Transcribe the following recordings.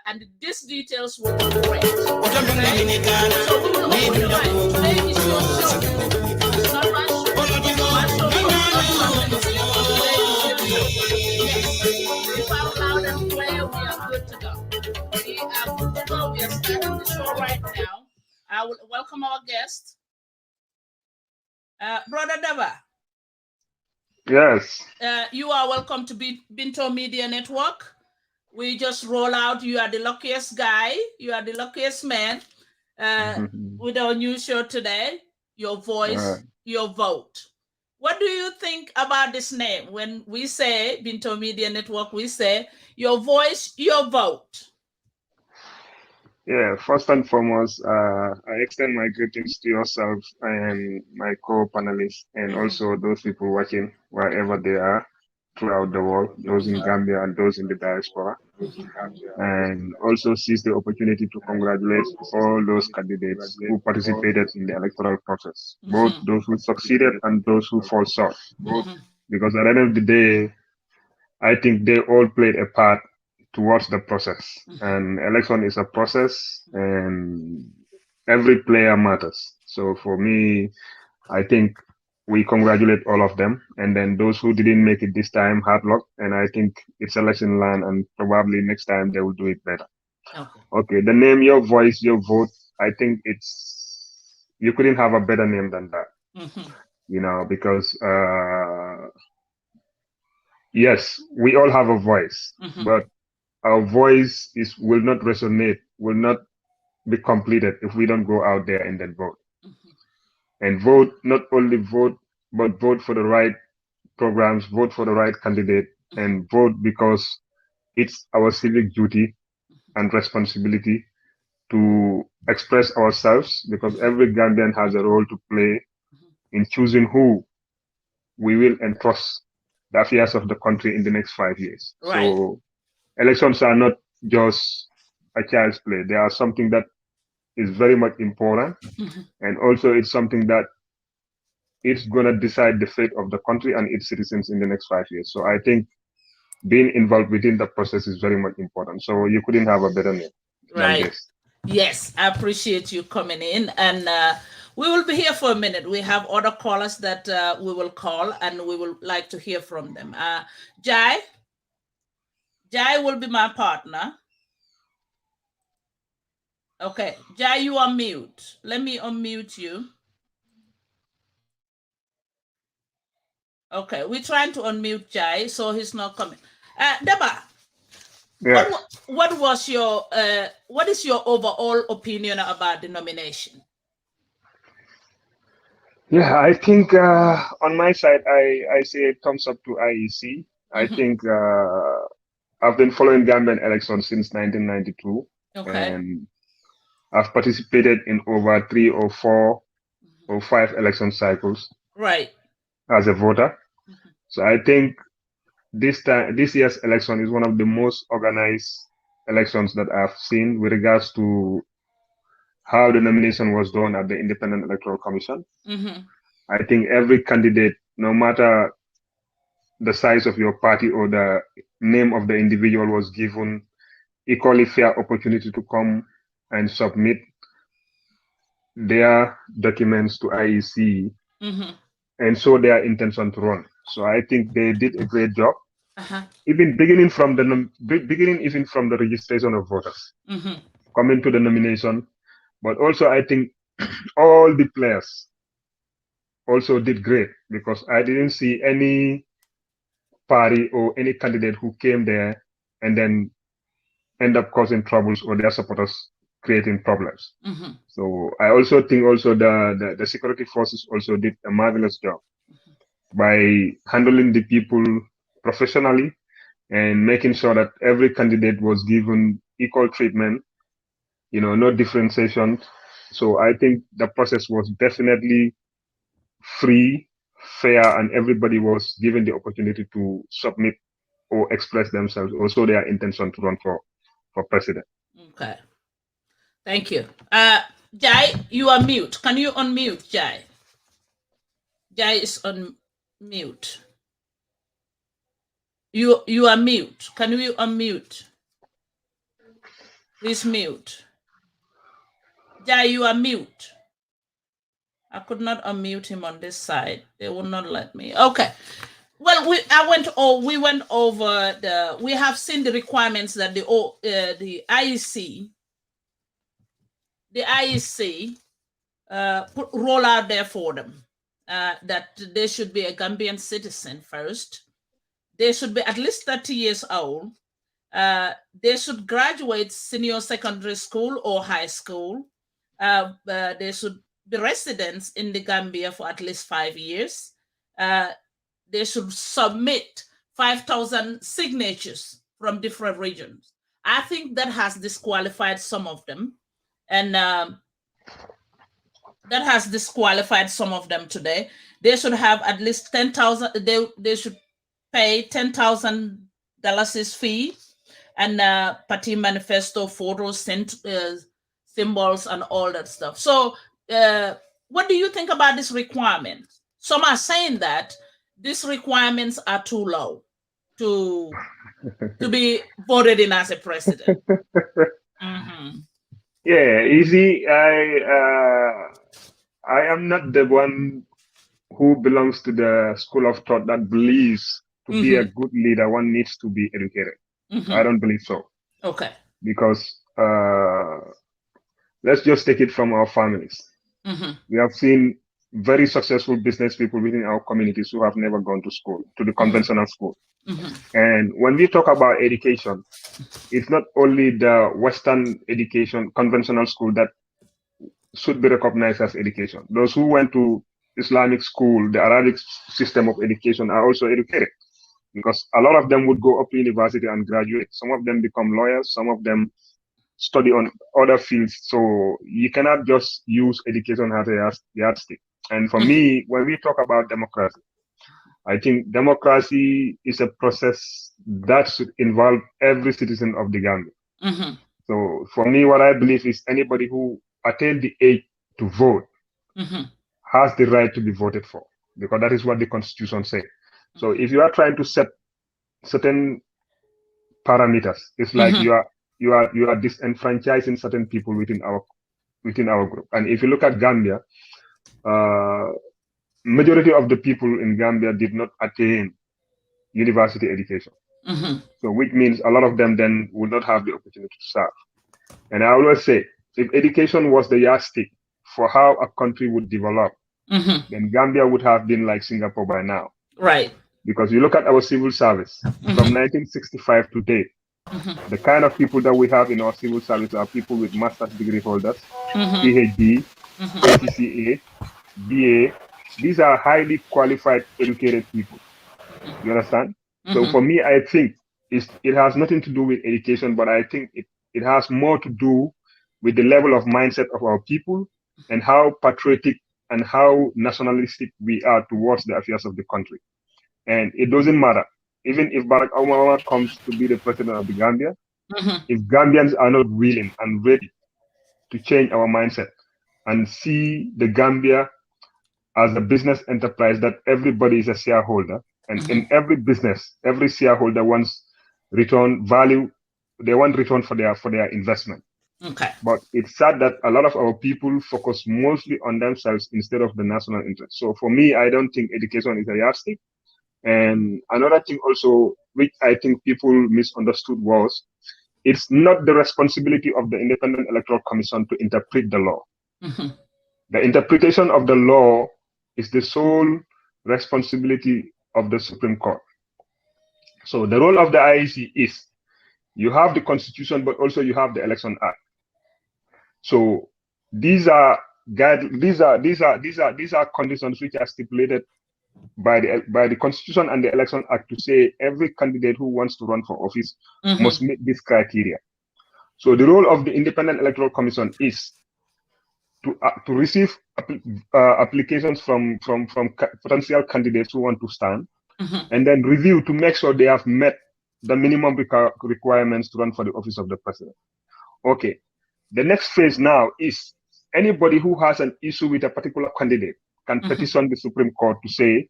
And these details will be great. So we will if I'm loud and clear, we are good to go. We are good to go. We are starting the show right now. I will welcome our guest, Brother Dabakh. Yes. You are welcome to Binto Media Network. We just roll out. You are the luckiest guy. You are the luckiest man with our new show today. Your voice, your vote. What do you think about this name? When we say Binto Media Network, we say your voice, your vote. Yeah, first and foremost, I extend my greetings to yourself and my co-panelists and also those people watching wherever they are throughout the world, those in Gambia and those in the diaspora. And also seize the opportunity to congratulate all those candidates who participated in the electoral process, both those who succeeded and those who fall short. Because at the end of the day, I think they all played a part towards the process. And election is a process and every player matters. So for me, I think we congratulate all of them. And then those who didn't make it this time, hard luck. And I think it's a lesson learned and probably next time they will do it better. Okay, the name, your voice, your vote, I think you couldn't have a better name than that. You know, because yes, we all have a voice, but our voice will not resonate, will not be completed if we don't go out there and then vote. And vote, not only vote, but vote for the right programs, vote for the right candidate, and vote because it's our civic duty and responsibility to express ourselves, because every Gambian has a role to play in choosing who we will entrust the affairs of the country in the next 5 years. Right. So elections are not just a child's play. They are something that is very much important. And also it's something that it's going to decide the fate of the country and its citizens in the next 5 years. So I think being involved within the process is very much important. So you couldn't have a better name than this. Yes, I appreciate you coming in. And we will be here for a minute. We have other callers that we will call and we will like to hear from them. Jaye will be my partner. Okay, Jaye, you are mute. Let me unmute you. Okay, we're trying to unmute Jaye, so he's not coming. Dabakh, Yes. What is your overall opinion about the nomination? Yeah, I think on my side, I say it comes up to IEC. I think I've been following Gambian elections since 1992, Okay. and I've participated in over 3 or 4 or 5 election cycles. Right. As a voter. So I think this year's election is one of the most organized elections that I've seen with regards to how the nomination was done at the Independent Electoral Commission. I think every candidate, no matter the size of your party or the name of the individual, was given equally fair opportunity to come and submit their documents to IEC and show their intention to run. So I think they did a great job. Even beginning from the registration of voters, coming to the nomination, but also I think all the players also did great, because I didn't see any party or any candidate who came there and then end up causing troubles or their supporters creating problems. So I also think the security forces also did a marvelous job by handling the people professionally and making sure that every candidate was given equal treatment, no differentiation. So I think the process was definitely free, fair, and everybody was given the opportunity to submit or express themselves, or show their intention to run for president. Okay. Thank you. Jai, you are mute. Can you unmute, Jai? Jai is on mute. You are mute. Can you unmute? Please mute. Jai, you are mute. I could not unmute him on this side. They will not let me. Okay. Well, we went over we have seen the requirements that the IEC roll out there for them. That they should be a Gambian citizen first. They should be at least 30 years old. They should graduate senior secondary school or high school. They should be residents in the Gambia for at least 5 years. They should submit 5,000 signatures from different regions. I think that has disqualified some of them. And that has disqualified some of them today. They should have at least 10,000. They should pay $10,000 fee, and party manifesto, photos, symbols, and all that stuff. So, what do you think about this requirement? Some are saying that these requirements are too low to be voted in as a president. Yeah, easy. I am not the one who belongs to the school of thought that believes to be a good leader, one needs to be educated. I don't believe so. Okay. Because let's just take it from our families. We have seen very successful business people within our communities who have never gone to school, to the conventional school. And when we talk about education, it's not only the Western education, conventional school, that should be recognized as education. Those who went to Islamic school, the Arabic system of education, are also educated, because a lot of them would go up to university and graduate. Some of them become lawyers, some of them study on other fields. So you cannot just use education as a yardstick. And for me, when we talk about democracy, I think democracy is a process that should involve every citizen of the Gambia. So for me, what I believe is anybody who attained the age to vote has the right to be voted for, because that is what the Constitution says. So if you are trying to set certain parameters, it's like you are disenfranchising certain people within our group. And if you look at Gambia, majority of the people in Gambia did not attain university education. So which means a lot of them then would not have the opportunity to serve. And I always say, if education was the yardstick for how a country would develop, then Gambia would have been like Singapore by now. Right. Because you look at our civil service from 1965 to date, The kind of people that we have in our civil service are people with master's degree holders, PhD, ACCA, BA. These are highly qualified, educated people. You understand? So for me, I think it has nothing to do with education, but I think it has more to do with the level of mindset of our people and how patriotic and how nationalistic we are towards the affairs of the country. And it doesn't matter. Even if Barack Obama comes to be the president of the Gambia, if Gambians are not willing and ready to change our mindset and see the Gambia as a business enterprise that everybody is a shareholder, and in every business, every shareholder wants return value. They want return for their investment. Okay. But it's sad that a lot of our people focus mostly on themselves instead of the national interest. So for me, I don't think education is a yardstick. And another thing also, which I think people misunderstood, was it's not the responsibility of the Independent Electoral Commission to interpret the law. The interpretation of the law is the sole responsibility of the Supreme Court. So the role of the IEC is you have the Constitution, but also you have the Election Act. So these are conditions which are stipulated by the Constitution and the Election Act to say every candidate who wants to run for office must meet this criteria. So the role of the Independent Electoral Commission is to receive applications from potential candidates who want to stand, and then review to make sure they have met the minimum requirements to run for the office of the president. Okay. The next phase now is anybody who has an issue with a particular candidate can petition the Supreme Court to say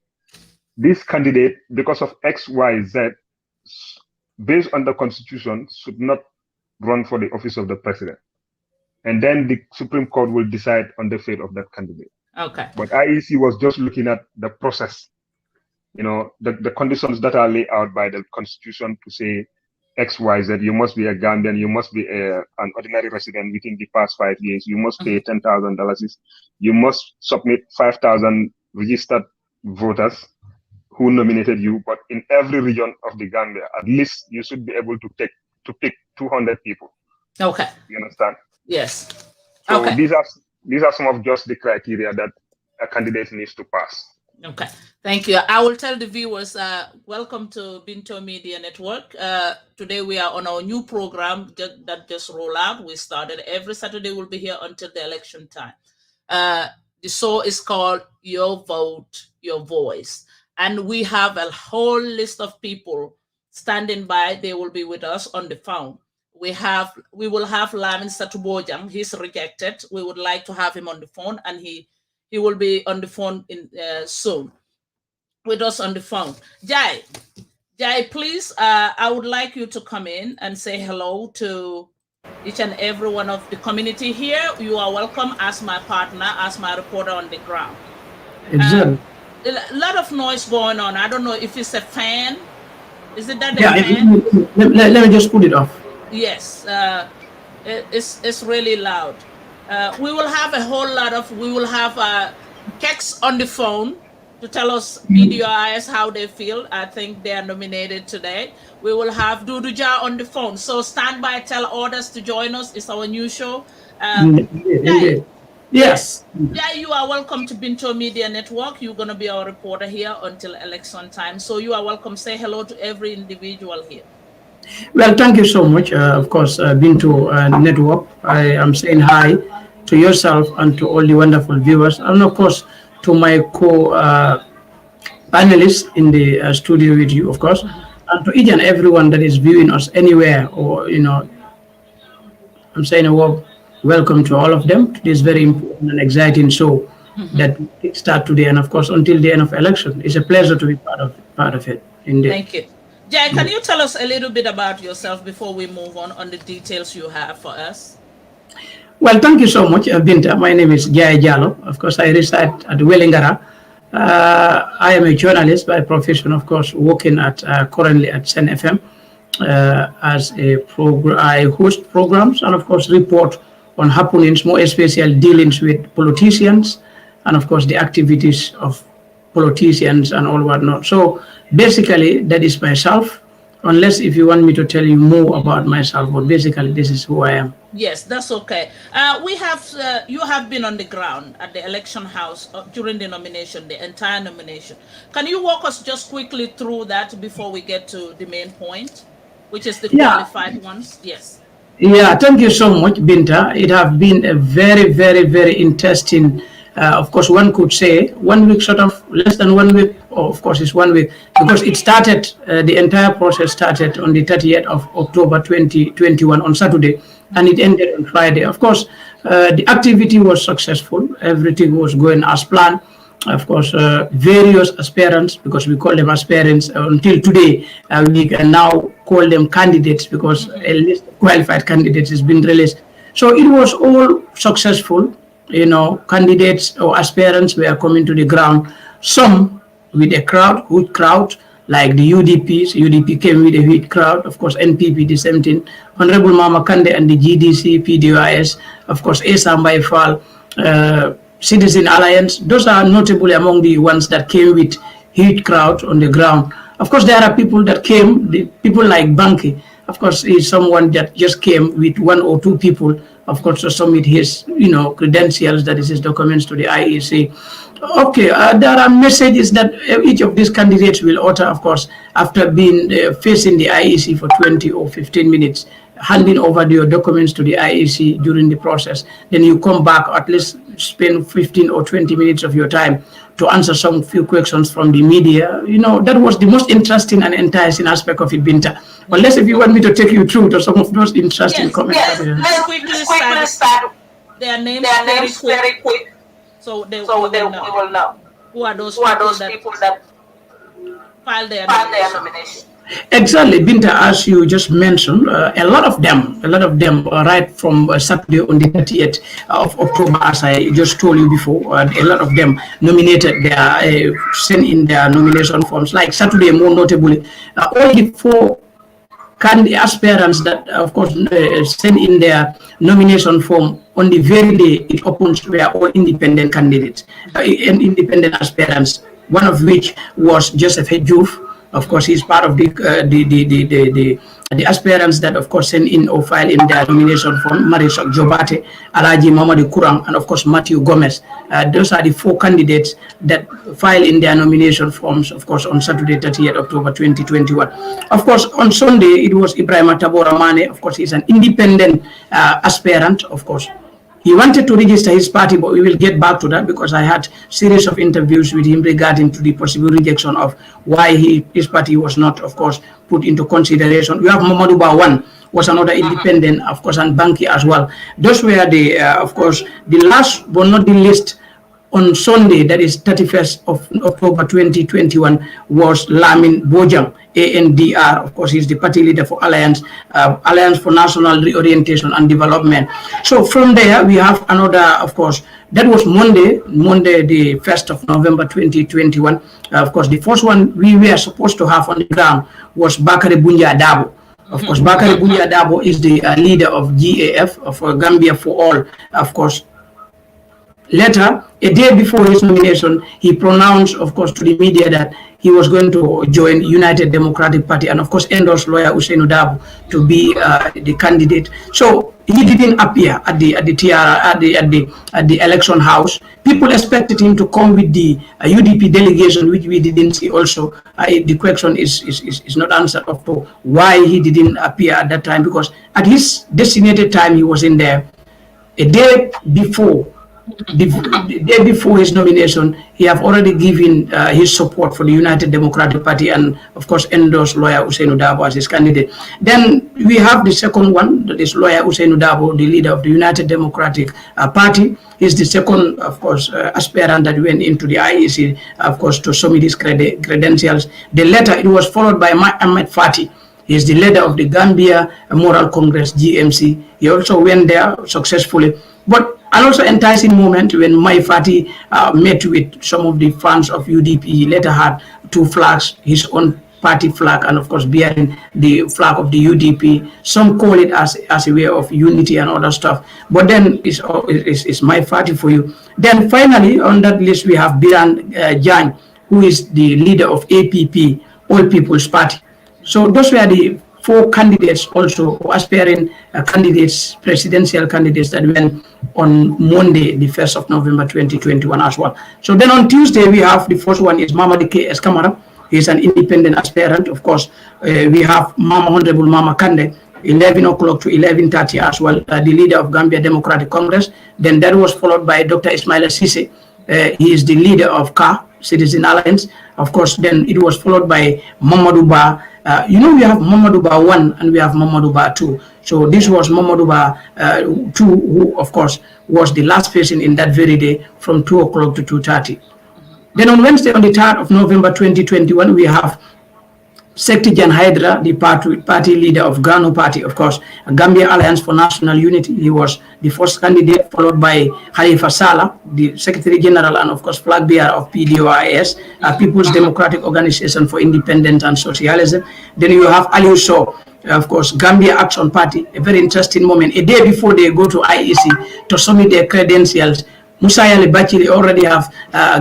this candidate, because of X, Y, Z, based on the Constitution, should not run for the office of the president. And then the Supreme Court will decide on the fate of that candidate. Okay. But IEC was just looking at the process, the conditions that are laid out by the Constitution to say X, Y, Z. You must be a Gambian. You must be an ordinary resident within the past 5 years. You must pay $10,000. You must submit 5,000 registered voters who nominated you. But in every region of the Gambia, at least you should be able to pick 200 people. Okay. You understand? Yes. So okay. These are some of just the criteria that a candidate needs to pass. Okay, thank you. I will tell the viewers, welcome to Binto Media Network. Today we are on our new program that just rolled out. We started every Saturday. We'll be here until the election time. The show is called Your Vote, Your Voice. And we have a whole list of people standing by. They will be with us on the phone. We will have Lamin Satubojang. He's rejected. We would like to have him on the phone, and he will be on the phone soon with us on the phone. Jaye, please, I would like you to come in and say hello to each and every one of the community here. You are welcome as my partner, as my reporter on the ground. A lot of noise going on. I don't know if it's a fan. Is it that the fan? Let me just put it off. Yes, it's really loud. We will have Kex on the phone to tell us PDIs how they feel. I think they are nominated today. We will have Duduja on the phone. So stand by, tell others to join us. It's our new show. Yes. Yeah, you are welcome to Binto Media Network. You're going to be our reporter here until election time. So you are welcome. Say hello to every individual here. Well, thank you so much. Of course, Binto Network. I am saying hi to yourself and to all the wonderful viewers, and of course to my panelists in the studio with you, of course, and to each and everyone that is viewing us anywhere, or I'm saying a word welcome to all of them to this very important and exciting show that we start today, and of course until the end of election. It's a pleasure to be part of it. Indeed. Thank you. Jay, can you tell us a little bit about yourself before we move on the details you have for us? Well, thank you so much, Binta. My name is Jaye Jallow. Of course, I reside at Wellingara. I am a journalist by profession, of course, working currently at Sen FM as a program. I host programs and, of course, report on happenings, more especially dealings with politicians and, of course, the activities of politicians and all whatnot. So basically, that is myself. unless if you want me to tell you more about myself, but basically this is who I am. Yes, that's okay. You have been on the ground at the election house during the nomination, the entire nomination. Can you walk us just quickly through that before we get to the main point, which is the qualified ones? Yes. Yeah, thank you so much, Binta. It has been a very, very, very interesting, of course, one could say 1 week, sort of less than 1 week, or of course it's 1 week, because it started, the entire process started on the 30th of October 2021 on Saturday, and it ended on Friday. Of course, the activity was successful. Everything was going as planned. Of course, various aspirants, because we call them aspirants until today, we can now call them candidates because a list of qualified candidates has been released. So it was all successful. You know, candidates or aspirants were coming to the ground, some with a crowd, huge crowd, like the UDPs. UDP came with a huge crowd. Of course, NPP, the same thing. Honorable Mama Kande and the GDC, PDOIS, of course, Esa Mbaifal, Citizen Alliance, those are notable among the ones that came with huge crowd on the ground. Of course, there are people that came, people like Banki, of course, is someone that just came with 1 or 2 people, of course, to submit his, credentials, that is his documents to the IEC. Okay, there are messages that each of these candidates will utter, of course, after being facing the IEC for 20 or 15 minutes, handing over your documents to the IEC during the process. Then you come back, at least spend 15 or 20 minutes of your time to answer some few questions from the media. That was the most interesting and enticing aspect of it, Binta. Unless if you want me to take you through to some of those interesting comments. Yes, let's quickly start. Their names very quick. So we will know. Who are those people that filed their nomination? Exactly, Binta, as you just mentioned, a lot of them, right from Saturday on the 30th of October, as I just told you before, a lot of them nominated sent in their nomination forms. Like Saturday, more notably, all the 4 aspirants that, of course, sent in their nomination form on the very day it opens were all independent candidates and independent aspirants. One of which was Joseph Hedjouf. Of course, he's part of the aspirants that, of course, send in or file in their nomination form. Marisol Jobate, Alaji Mamadou Kurang, and of course Matthew Gomez. Those are the 4 candidates that file in their nomination forms, of course, on Saturday, 30th October 2021. Of course, on Sunday, it was Ibrahim Tabora Mane. Of course, he's an independent aspirant, of course. He wanted to register his party, but we will get back to that because I had series of interviews with him regarding to the possible rejection of why his party was not, of course, put into consideration. We have Mamadou Bawan, was another independent, of course, and Banki as well. Those were the, of course, the last but not the least. On Sunday, that is 31st of October 2021, was Lamin Bojang, ANDR. Of course, he's the party leader for Alliance for National Reorientation and Development. So from there, we have another, of course, that was Monday, the 1st of November 2021. Of course, the first one we were supposed to have on the ground was Bakari Bunja Dabo. Of course, Bakari Bunja Dabo is the leader of GAF, of Gambia for All, of course. Later, a day before his nomination, he pronounced, of course, to the media that he was going to join United Democratic Party and, of course, endorse lawyer Usainu Dabo to be the candidate. So he didn't appear at the election house. People expected him to come with the UDP delegation, which we didn't see. Also, the question is not answered of to why he didn't appear at that time, because at his designated time he was in there. A day before. The day before his nomination, he have already given his support for the United Democratic Party and, of course, endorsed lawyer Usainu Dabo as his candidate. Then we have the second one, that is lawyer Usainu Dabo, the leader of the United Democratic Party. He's the second, of course, aspirant that went into the IEC, of course, to submit his credentials. The latter, it was followed by Ahmed Fati. He is the leader of the Gambia Moral Congress, GMC. He also went there successfully. But an also enticing moment when Mai Fati met with some of the fans of UDP. He later had 2 flags, his own party flag and, of course, bearing the flag of the UDP. Some call it as a way of unity and other stuff. But then it's Mai Fati for you. Then finally, on that list, we have Biran Jan, who is the leader of APP, All People's Party. So those were the 4 candidates also, aspiring candidates, presidential candidates that went on Monday, the 1st of November 2021 as well. So then on Tuesday, we have the first one is Mamadi K.S. Kamara. He's an independent aspirant. Of course, we have Honorable Mama Kande, 11 o'clock to 11:30 as well, the leader of Gambia Democratic Congress. Then that was followed by Dr. Ismaila Sise. He is the leader of CA, Citizen Alliance. Of course, then it was followed by Mamadou Ba. We have Mamadou Ba 1 and we have Mamadou Ba 2. So this was Mamadou Ba 2, who, of course, was the last person in that very day from 2 o'clock to 2:30. Then on Wednesday, on the 3rd of November 2021, we have Sekti Jan Hydra, the party leader of Gano Party, of course, Gambia Alliance for National Unity. He was the first candidate, followed by Khalifa Sallah, the Secretary General and, of course, flag bearer of PDOIS, People's Democratic Organization for Independence and Socialism. Then you have Aliou Sow, of course, Gambia Action Party, a very interesting moment. A day before they go to IEC to submit their credentials, Musa Yali Bachili already have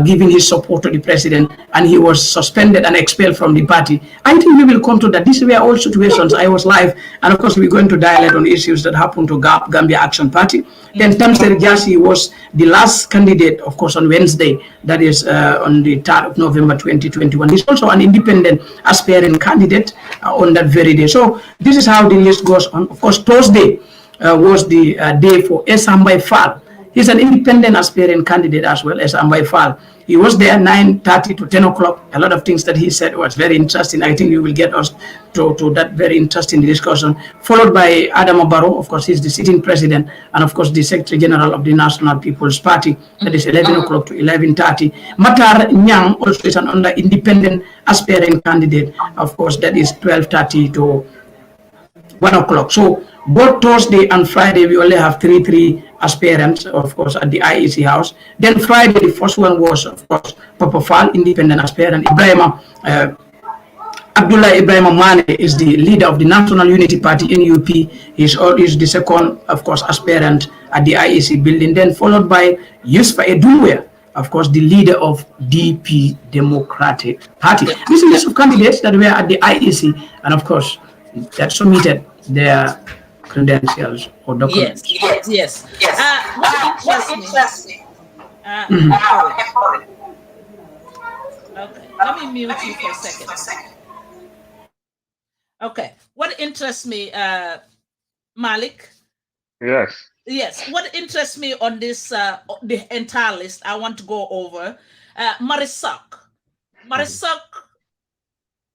given his support to the president, and he was suspended and expelled from the party. I think we will come to that. These were all situations. I was live, and of course we're going to dialogue on issues that happened to Gambia Action Party. Then Tamser Jassi was the last candidate, of course, on Wednesday, that is on the 3rd of November 2021. He's also an independent aspiring candidate on that very day. So this is how the list goes on. Of course, Thursday was the day for Esambai Fall. He's an independent aspiring candidate as well as Ambai Fall. He was there 9:30 to 10 o'clock. A lot of things that he said was very interesting. I think you will get us to that very interesting discussion. Followed by Adama Barrow, of course, he's the sitting president, and of course the Secretary General of the National People's Party. That is 11 o'clock to 11:30. Matar Nyang also is an independent aspiring candidate. Of course, that is 12:30 to 1 o'clock. So both Thursday and Friday, we only have three aspirants, of course, at the IEC house. Then Friday, the first one was, of course, Papa Fall, independent aspirant. Abdullah Ibrahim Mane is the leader of the National Unity Party, NUP. He's the second, of course, aspirant at the IEC building. Then followed by Yusfa Edunwe, of course, the leader of DP Democratic Party. This is a list of candidates that were at the IEC, and of course, that submitted their credentials or documents. Yes. What interests me? Okay, let me mute you for a second. Okay, what interests me, Malik? Yes, what interests me on this, the entire list, I want to go over. Marisak,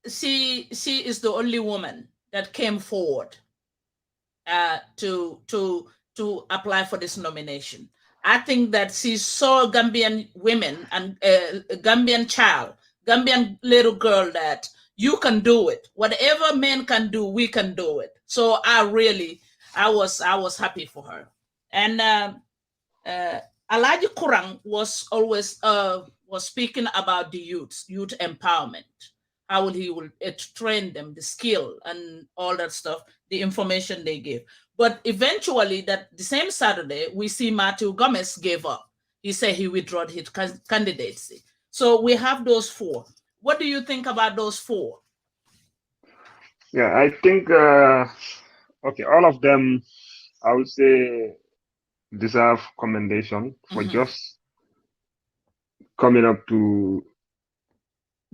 she is the only woman that came forward to apply for this nomination. I think that she saw Gambian women and Gambian little girl that you can do it. Whatever men can do, we can do it. So I was happy for her. And Alaji Kurang was always was speaking about the youth empowerment. How he will train them, the skill and all that stuff, the information they give. But eventually, that the same Saturday, we see Matthew Gomez gave up. He said he withdrew his candidacy. So we have those 4. What do you think about those 4? Yeah, I think, okay, all of them, I would say, deserve commendation for just coming up to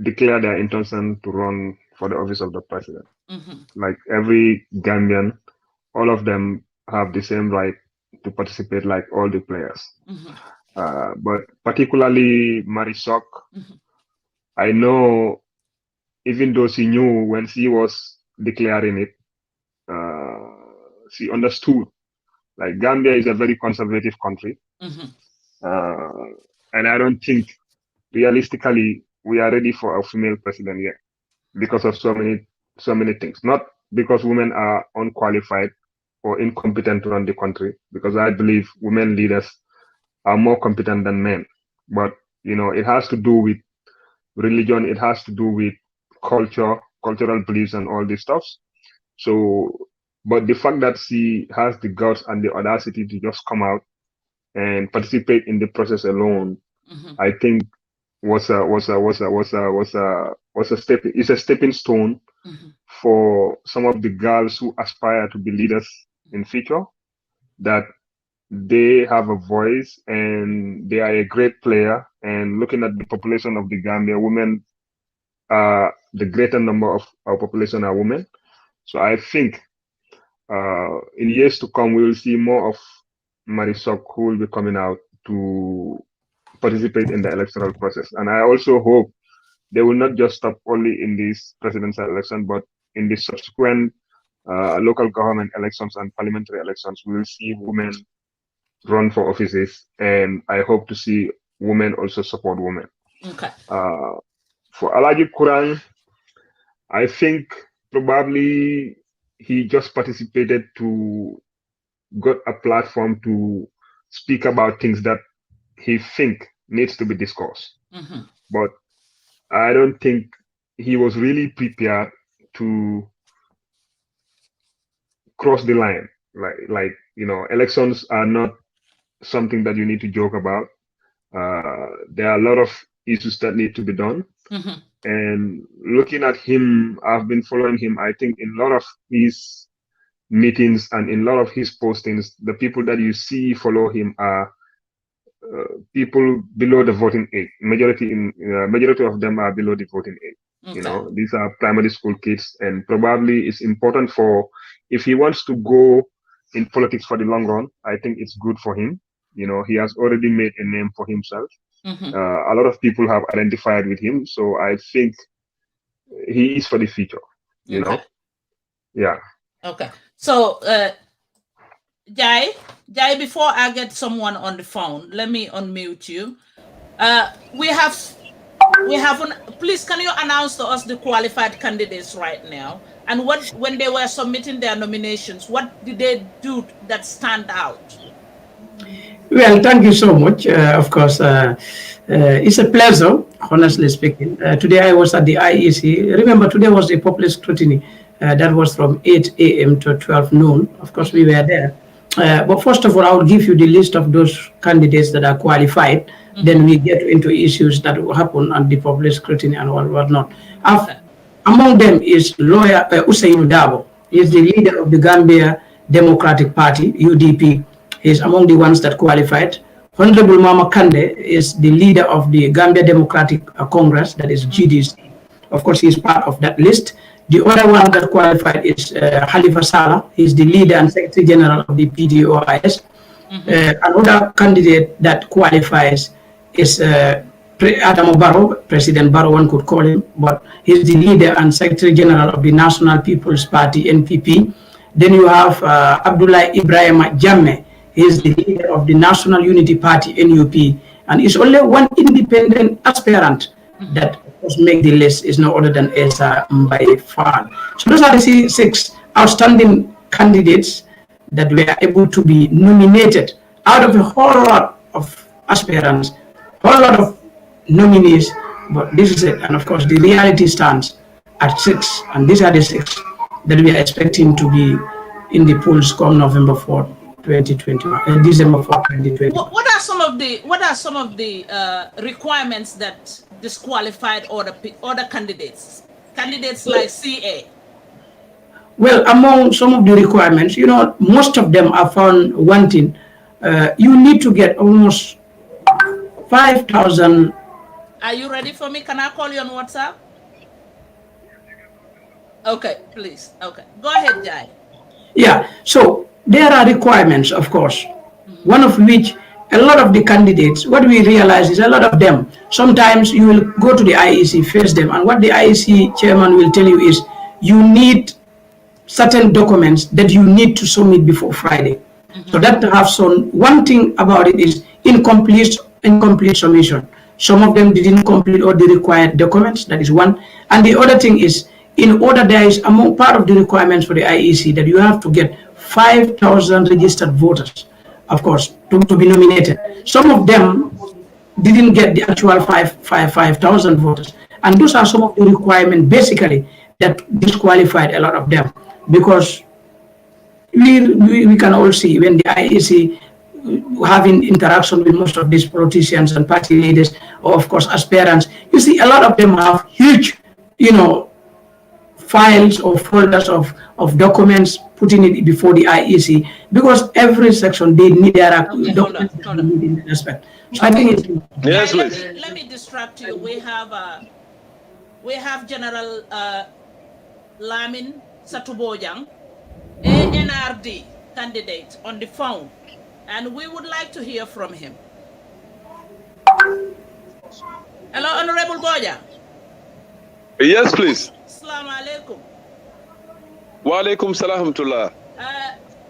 declare their intention to run for the office of the president. Like every Gambian, all of them have the same right to participate like all the players. But particularly Marisok, I know even though she knew when she was declaring it, she understood like Gambia is a very conservative country. And I don't think realistically we are ready for a female president yet because of so many things. Not because women are unqualified or incompetent to run the country, because I believe women leaders are more competent than men. But it has to do with religion, it has to do with cultural beliefs and all this stuff. So, but the fact that she has the guts and the audacity to just come out and participate in the process alone, I think was a stepping stone for some of the girls who aspire to be leaders in future, that they have a voice and they are a great player. And looking at the population of the Gambia, women are the greater number of our population are women. So I think in years to come, we will see more of Marisok who will be coming out to participate in the electoral process. And I also hope they will not just stop only in this presidential election, but in the subsequent local government elections and parliamentary elections, we will see women run for offices. And I hope to see women also support women. Okay. For Alaji Kurang, I think probably he just participated to got a platform to speak about things that he think needs to be discussed. But I don't think he was really prepared to cross the line. Like elections are not something that you need to joke about. There are a lot of issues that need to be done. And looking at him, I've been following him. I think in a lot of his meetings and in a lot of his postings, the people that you see follow him are people below the voting age. Majority of them are below the voting age. Okay. These are primary school kids, and probably it's important for, if he wants to go in politics for the long run, I think it's good for him. He has already made a name for himself. A lot of people have identified with him, so I think he is for the future. You know, yeah. Okay. So, Jaye, before I get someone on the phone, let me unmute you. We have. Please, can you announce to us the qualified candidates right now, and when they were submitting their nominations, what did they do that stand out? Well, thank you so much. Of course, it's a pleasure, honestly speaking. Today I was at the IEC. Remember, today was the public scrutiny. That was from 8 a.m. to 12 noon. Of course, we were there. But first of all, I will give you the list of those candidates that are qualified. Then we get into issues that will happen on the public scrutiny and whatnot. Among them is lawyer Usainu Dabo. He is the leader of the Gambia Democratic Party, UDP. He is among the ones that qualified. Honorable Mama Kande is the leader of the Gambia Democratic Congress, that is GDC. Of course, he is part of that list. The other one that qualified is Halifa Saleh. He is the leader and Secretary General of the PDOIS. Another candidate that qualifies is Adamo Barrow, President Barrow, one could call him, but he's the leader and Secretary General of the National People's Party, NPP. Then you have Abdullah Ibrahim Jammeh. He is the leader of the National Unity Party, NUP, and it's only one independent aspirant that was make the list, is no other than Esa Mbaye Fall. So those are the 6 outstanding candidates that were able to be nominated out of a whole lot of aspirants, whole lot of nominees, but this is it. And of course, the reality stands at 6, and these are the 6 that we are expecting to be in the polls come November 4th. 2021 and December 4, 2020. What are some of the requirements that disqualified other candidates like CA? Well, among some of the requirements, most of them are found wanting. You need to get almost 5,000. Are you ready for me? Can I call you on WhatsApp? Okay, please. Okay, go ahead, Jai. Yeah. So there are requirements, of course, one of which a lot of the candidates, what we realize is a lot of them, sometimes you will go to the IEC, face them, and what the IEC chairman will tell you is you need certain documents that you need to submit before Friday. So that have some, one thing about it is incomplete submission. Some of them didn't complete all the required documents, that is one. And the other thing is, in order, there is among part of the requirements for the IEC that you have to get 5,000 registered voters, of course, to be nominated. Some of them didn't get the actual 5,000 voters. And those are some of the requirements, basically, that disqualified a lot of them. Because we can all see when the IEC having interaction with most of these politicians and party leaders, or of course aspirants, you see a lot of them have huge, files or folders of documents, putting it before the IEC, because every section they need their documents in that aspect. So I think it's yes, let me distract you. We have General Lamin Satubojang, ANRD candidate, on the phone, and we would like to hear from him. Hello, Honorable Boja. Yes, please. Assalamu alaikum. Wa alaikum salam.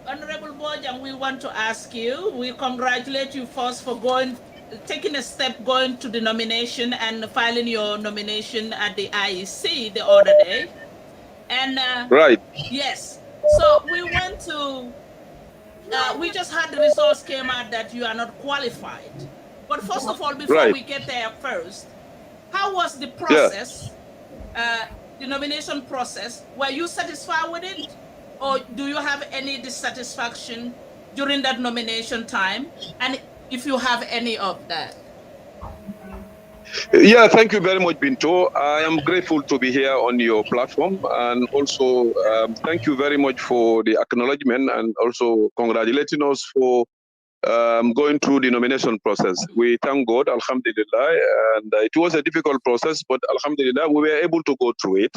Honorable Bojang, we want to ask you, we congratulate you first for taking a step, going to the nomination and filing your nomination at the IEC the other day. And right. Yes, so we went to, we just had the results came out that you are not qualified. But first of all, before we get there first, how was the process, the nomination process? Were you satisfied with it? Or do you have any dissatisfaction during that nomination time? And if you have any of that? Yeah, thank you very much, Binto. I am grateful to be here on your platform. And also, thank you very much for the acknowledgement and also congratulating us for going through the nomination process. We thank God, alhamdulillah. And it was a difficult process, but alhamdulillah, we were able to go through it.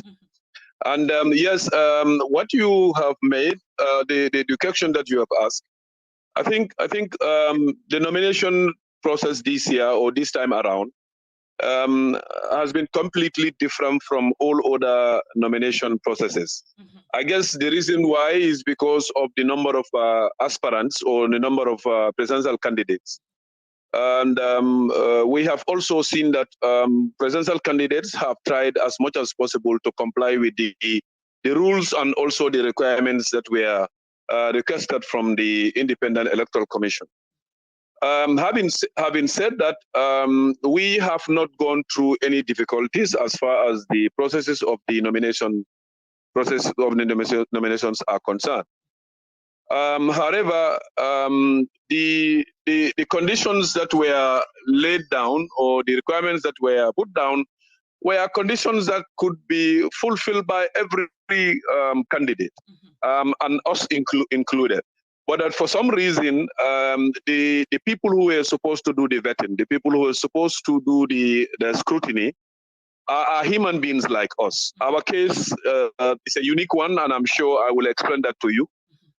And yes, what you have made, the question that you have asked, I think the nomination process this year or this time around has been completely different from all other nomination processes. I guess the reason why is because of the number of aspirants or the number of presidential candidates. And we have also seen that presidential candidates have tried as much as possible to comply with the rules and also the requirements that were requested from the Independent Electoral Commission. Having said that, we have not gone through any difficulties as far as the processes of the nominations are concerned. However, the conditions that were laid down or the requirements that were put down were conditions that could be fulfilled by every candidate, and us included. But that for some reason, the people who were supposed to do the vetting, the people who were supposed to do the scrutiny, are human beings like us. Our case is a unique one, and I'm sure I will explain that to you.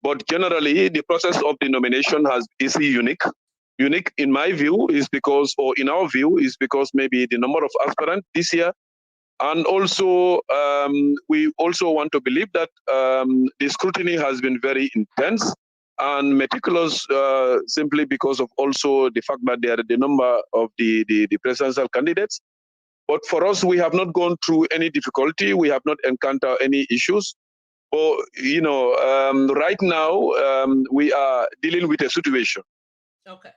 But generally, the process of the nomination is unique. Unique, in my view, is because, or in our view, is because maybe the number of aspirants this year, and also we also want to believe that the scrutiny has been very intense and meticulous, simply because of also the fact that there are the number of the presidential candidates. But for us, we have not gone through any difficulty. We have not encountered any issues. Or, right now, we are dealing with a situation. Okay.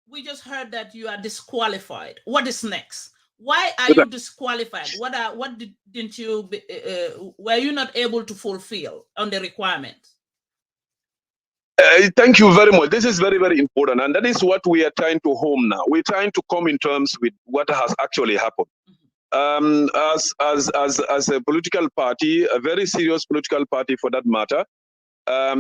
We just heard that you are disqualified. What is next? Why are you disqualified? Didn't you, were you not able to fulfill on the requirements? Thank you very much. This is very, very important. And that is what we are trying to home now. We're trying to come in terms with what has actually happened. As a political party, a very serious political party for that matter,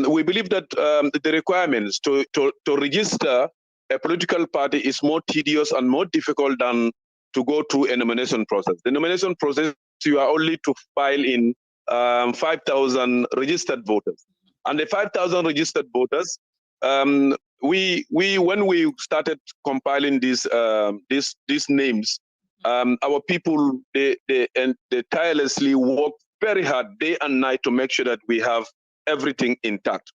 we believe that the requirements to register a political party is more tedious and more difficult than to go through a nomination process. The nomination process, you are only to file in 5,000 registered voters. And the 5,000 registered voters, when we started compiling these names, our people they tirelessly work very hard day and night to make sure that we have everything intact.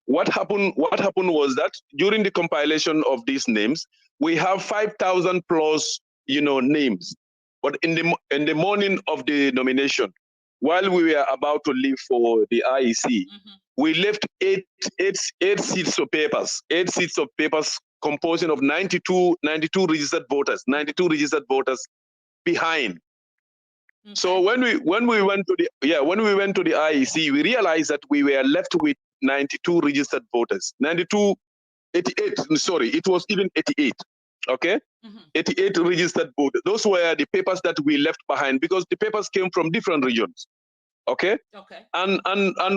What happened was that during the compilation of these names, we have 5,000 plus names. But in the morning of the nomination, while we were about to leave for the IEC, we left eight sheets of papers, 8 sheets of papers composing of 92 registered voters behind. Okay. So when we went to the IEC, we realized that we were left with 92 registered voters. 88, sorry, it was even 88. Okay? 88 registered voters. Those were the papers that we left behind because the papers came from different regions. Okay. Okay. And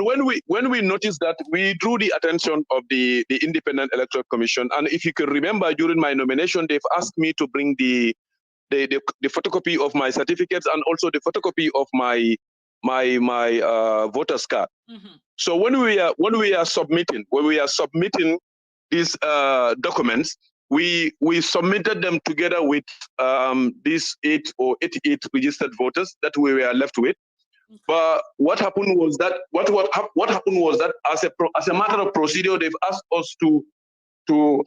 when we noticed that, we drew the attention of the Independent Electoral Commission. And if you can remember, during my nomination, they've asked me to bring the photocopy of my certificates and also the photocopy of my voter's card. Mm-hmm. So when we are submitting these documents, we submitted them together with these 88 registered voters that we were left with. Okay. But what happened was that as a matter of procedure, they've asked us to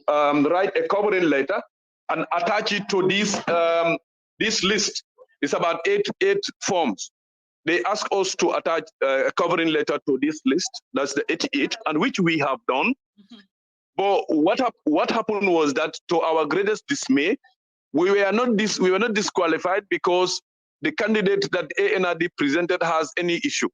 write a covering letter and attach it to this list. It's about eight forms. They asked us to attach a covering letter to this list. That's the 88, and which we have done. Mm-hmm. But what happened was that, to our greatest dismay, we were not disqualified because the candidate that ANRD presented has any issue.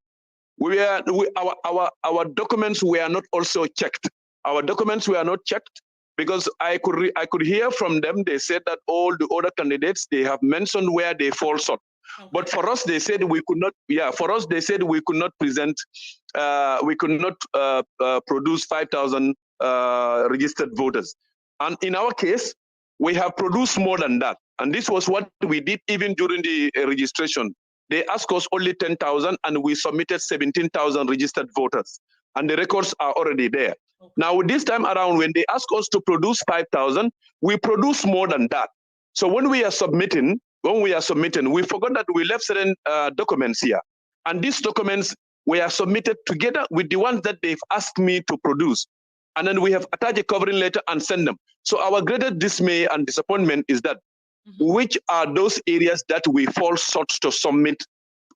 Our documents were not also checked. Our documents were not checked because I could hear from them. They said that all the other candidates, they have mentioned where they fall short. Okay. But for us, they said we could not. Yeah, for us, they said we could not present. We could not produce 5,000 registered voters. And in our case, we have produced more than that. And this was what we did even during the registration. They asked us only 10,000, and we submitted 17,000 registered voters. And the records are already there. Okay. Now, this time around, when they ask us to produce 5,000, we produce more than that. So when we are submitting, we forgot that we left certain documents here. And these documents were submitted together with the ones that they've asked me to produce. And then we have attached a covering letter and sent them. So our greatest dismay and disappointment is that, which are those areas that we fall short to submit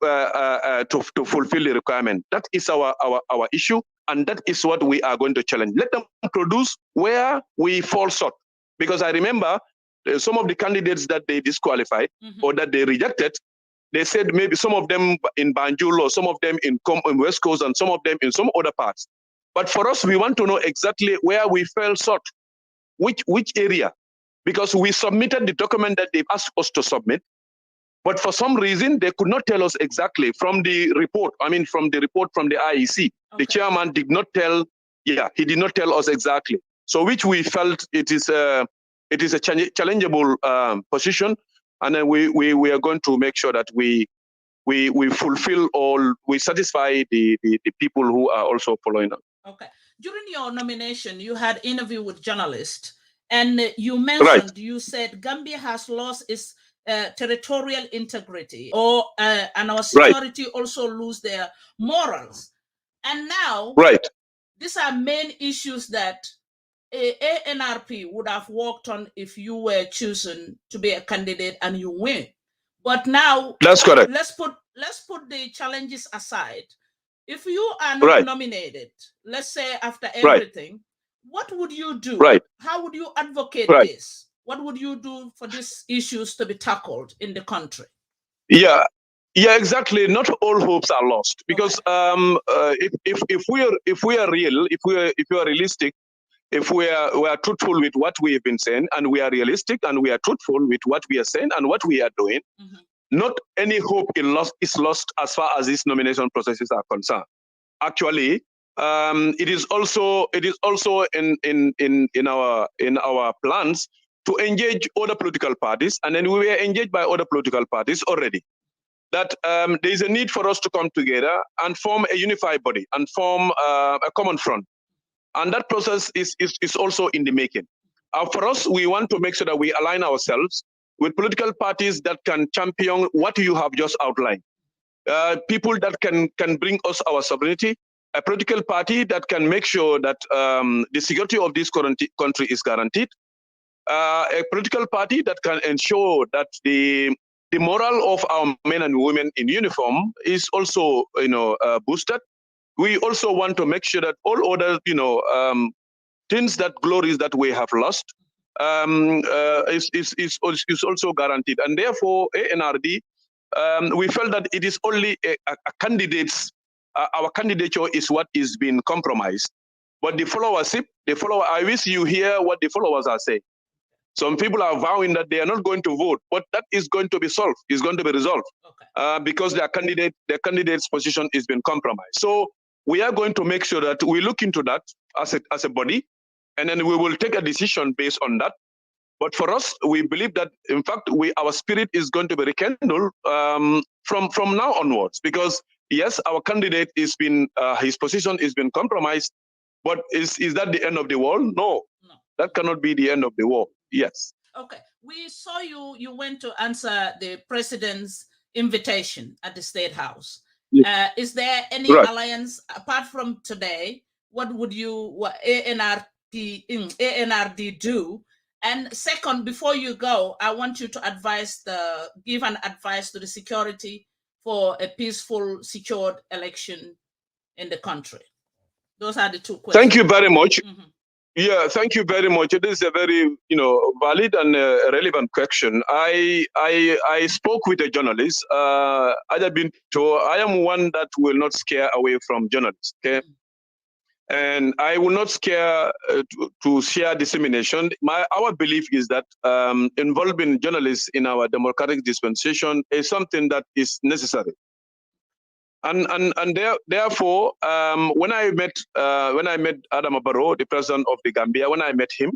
to fulfill the requirement. That is our issue, and that is what we are going to challenge. Let them produce where we fall short. Because I remember some of the candidates that they disqualified or that they rejected, they said maybe some of them in Banjul or some of them in West Coast and some of them in some other parts. But for us, we want to know exactly where we fell short, which area. Because we submitted the document that they've asked us to submit, but for some reason, they could not tell us exactly from the report. From the report from the IEC. Okay. The chairman did not tell, he did not tell us exactly. So which we felt it is a challengeable position. And then we are going to make sure that we fulfill we satisfy the people who are also following us. Okay. During your nomination, you had interview with journalists. And you mentioned, You said Gambia has lost its territorial integrity, and our security also lose their morals. And now, these are main issues that ANRP would have worked on if you were chosen to be a candidate and you win. But now, that's correct. Let's put the challenges aside. If you are not nominated, let's say after everything, what would you do? How would you advocate this? What would you do for these issues to be tackled in the country? Yeah, exactly. Not all hopes are lost, because if we are real, if we are realistic, if we are truthful with what we have been saying, and we are realistic and we are truthful with what we are saying and what we are doing, not any hope is lost as far as these nomination processes are concerned. Actually, it is also in our plans to engage other political parties, and then we were engaged by other political parties already. That there is a need for us to come together and form a unified body and form a common front, and that process is also in the making. For us, we want to make sure that we align ourselves with political parties that can champion what you have just outlined. People that can bring us our sovereignty, a political party that can make sure that the security of this country is guaranteed, a political party that can ensure that the moral of our men and women in uniform is also boosted. We also want to make sure that all other things, that glories that we have lost is also guaranteed. And therefore, ANRD, we felt that it is only a candidate's, our candidature is what is being compromised. But the followership, I wish you hear what the followers are saying. Some people are vowing that they are not going to vote, but that is going to be solved. Is going to be resolved because their candidate's position is being compromised. So we are going to make sure that we look into that as a body, and then we will take a decision based on that. But for us, we believe that, in fact, our spirit is going to be rekindled from now onwards. Because yes, our candidate is been his position is been compromised, but is that the end of the world? No, that cannot be the end of the world. Yes. Okay, we saw you went to answer the president's invitation at the State House. Yes. Is there any alliance apart from today? What would ANRD do? And second, before you go, I want you to give an advice to the security for a peaceful, secured election in the country. Those are the two questions. Thank you very much. Mm-hmm. Yeah, thank you very much. It is a very, valid and relevant question. I spoke with a journalist. I am one that will not scare away from journalists. Okay. Mm-hmm. And I will not scare to share dissemination. Our belief is that involving journalists in our democratic dispensation is something that is necessary. And therefore, when I met Adama Barrow, the president of the Gambia, when I met him,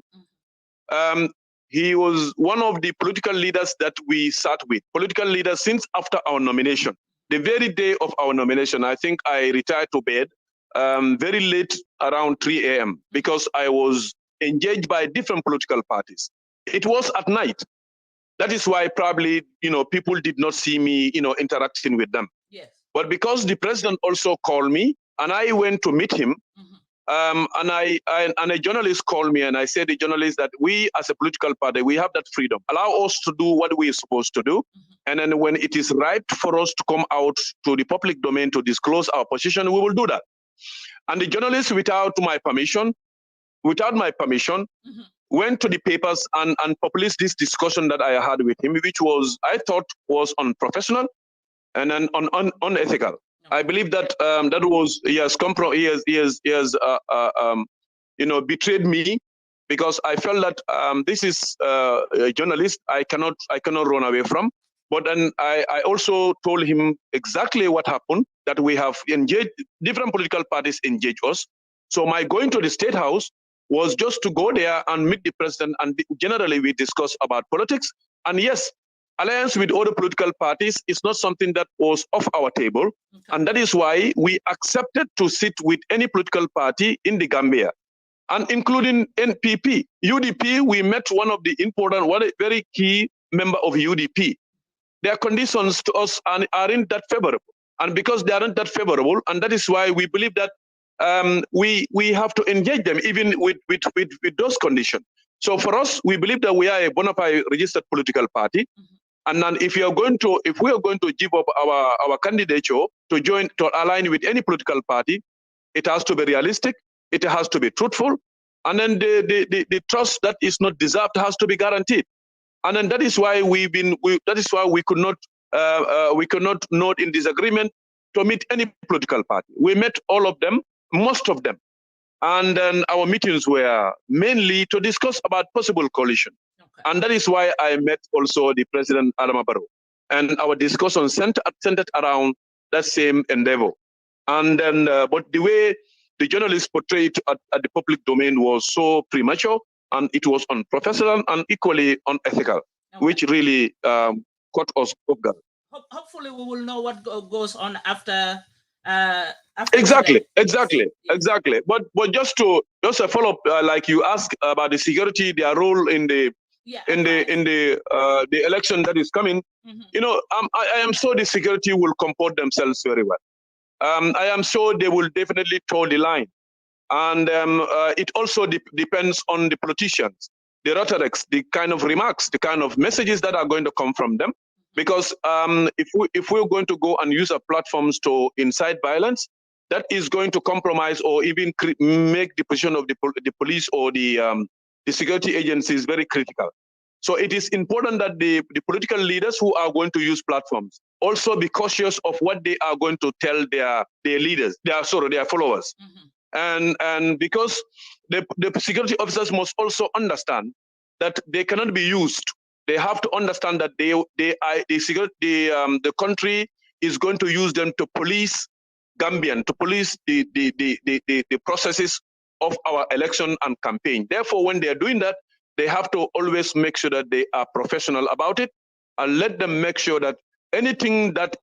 he was one of the political leaders that we sat with. Political leaders since after our nomination, the very day of our nomination. I think I retired to bed very late, around 3 a.m. because I was engaged by different political parties. It was at night. That is why probably people did not see me interacting with them. Yes. But because the president also called me and I went to meet him, and a journalist called me and I said to the journalist that we as a political party, we have that freedom. Allow us to do what we're supposed to do. And then when it is right for us to come out to the public domain to disclose our position, we will do that. And the journalist, without my permission, went to the papers and published this discussion that I had with him, which I thought was unprofessional and then unethical. I believe that he has betrayed me, because I felt that this is a journalist I cannot run away from. But then I also told him exactly what happened, that we have engaged, different political parties engage us. So my going to the State House was just to go there and meet the president, and generally we discuss about politics. And yes, alliance with other political parties is not something that was off our table. Okay. And that is why we accepted to sit with any political party in the Gambia, and including NPP. UDP, we met one very key member of UDP. Their conditions to us aren't that favorable. And because they aren't that favorable, and that is why we believe that we have to engage them even with those conditions. So for us, we believe that we are a bona fide registered political party. And then if we are going to give up our candidature to align with any political party, it has to be realistic, it has to be truthful, and then the trust that is not deserved has to be guaranteed. And then that is why we could not note in disagreement to meet any political party. We met all of them, most of them. And then our meetings were mainly to discuss about possible coalition. Okay. And that is why I met also the President Adama Barrow. And our discussion centered around that same endeavor. And then, but the way the journalists portrayed at the public domain was so premature, and it was unprofessional and equally unethical, which really caught us off guard. Hopefully, we will know what goes on after. Exactly. But just a follow up, like you asked about the security, their role in the election that is coming. I am sure the security will comport themselves very well. I am sure they will definitely toe the line. And it also depends on the politicians, the rhetorics, the kind of remarks, the kind of messages that are going to come from them. Because if we're going to go and use our platforms to incite violence, that is going to compromise or even make the position of the police or the security agencies very critical. So it is important that the political leaders who are going to use platforms also be cautious of what they are going to tell their leaders, their followers. And because the security officers must also understand that they cannot be used. They have to understand that the country is going to use them to police Gambian, to police the processes of our election and campaign. Therefore, when they are doing that, they have to always make sure that they are professional about it, and let them make sure that anything that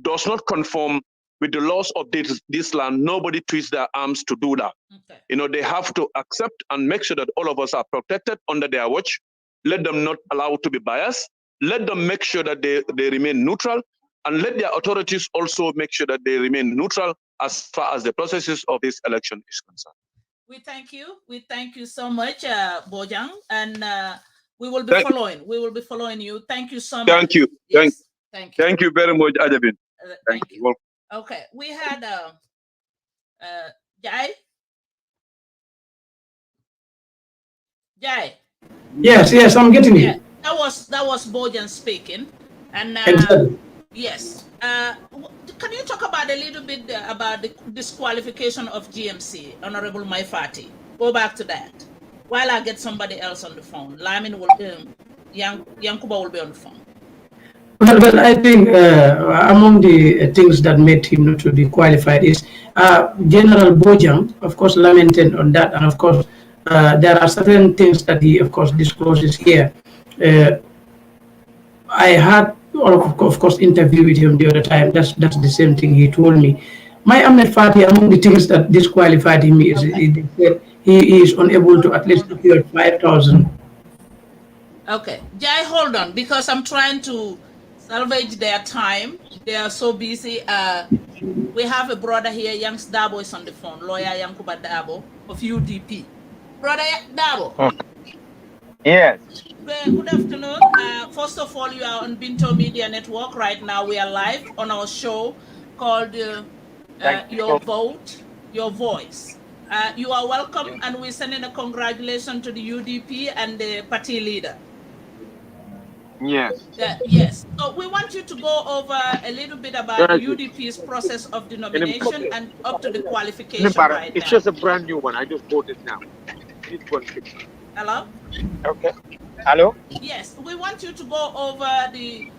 does not conform with the laws of this land, nobody twists their arms to do that. Okay. You know, they have to accept and make sure that all of us are protected under their watch. Let them not allow to be biased. Let them make sure that they remain neutral, and let their authorities also make sure that they remain neutral as far as the processes of this election is concerned. We thank you. We thank you so much, Bojang, and we will be following. We will be following you. Thank you so much. Thank you. Yes. Thank you. Thank you very much, Ajabin. Thank you. Okay, we had Jaye. Jaye. Yes, I'm getting it. Yeah, that was Bojan speaking, and exactly. Yes. Can you talk about a little bit about the disqualification of GMC, Honorable Maifati? Go back to that while I get somebody else on the phone. Lamin will Yankuba will be on the phone. Well, I think among the things that made him not to be qualified is General Bojang, of course, lamented on that, and of course, there are certain things that he, of course, discloses here. I had, of course, interview with him the other time. That's the same thing he told me. My Ahmed Fati, among the things that disqualified him is he is unable to at least secure 5,000. Okay, Jai, hold on, because I'm trying to salvage their time. They are so busy. We have a brother here, Yanks Dabo is on the phone, lawyer Yankuba Dabo of UDP. Brother Dabo. Oh. Yes. Good afternoon. First of all, you are on Binto Media Network right now. We are live on our show called Your Vote, Your Voice. You are welcome, and we're sending a congratulations to the UDP and the party leader. Yes. Yes. So we want you to go over a little bit about the UDP's process of the nomination and up to the qualification right it's now. Just a brand new one. I just bought it now. Hello? Okay. Hello? Yes. We want you to go over the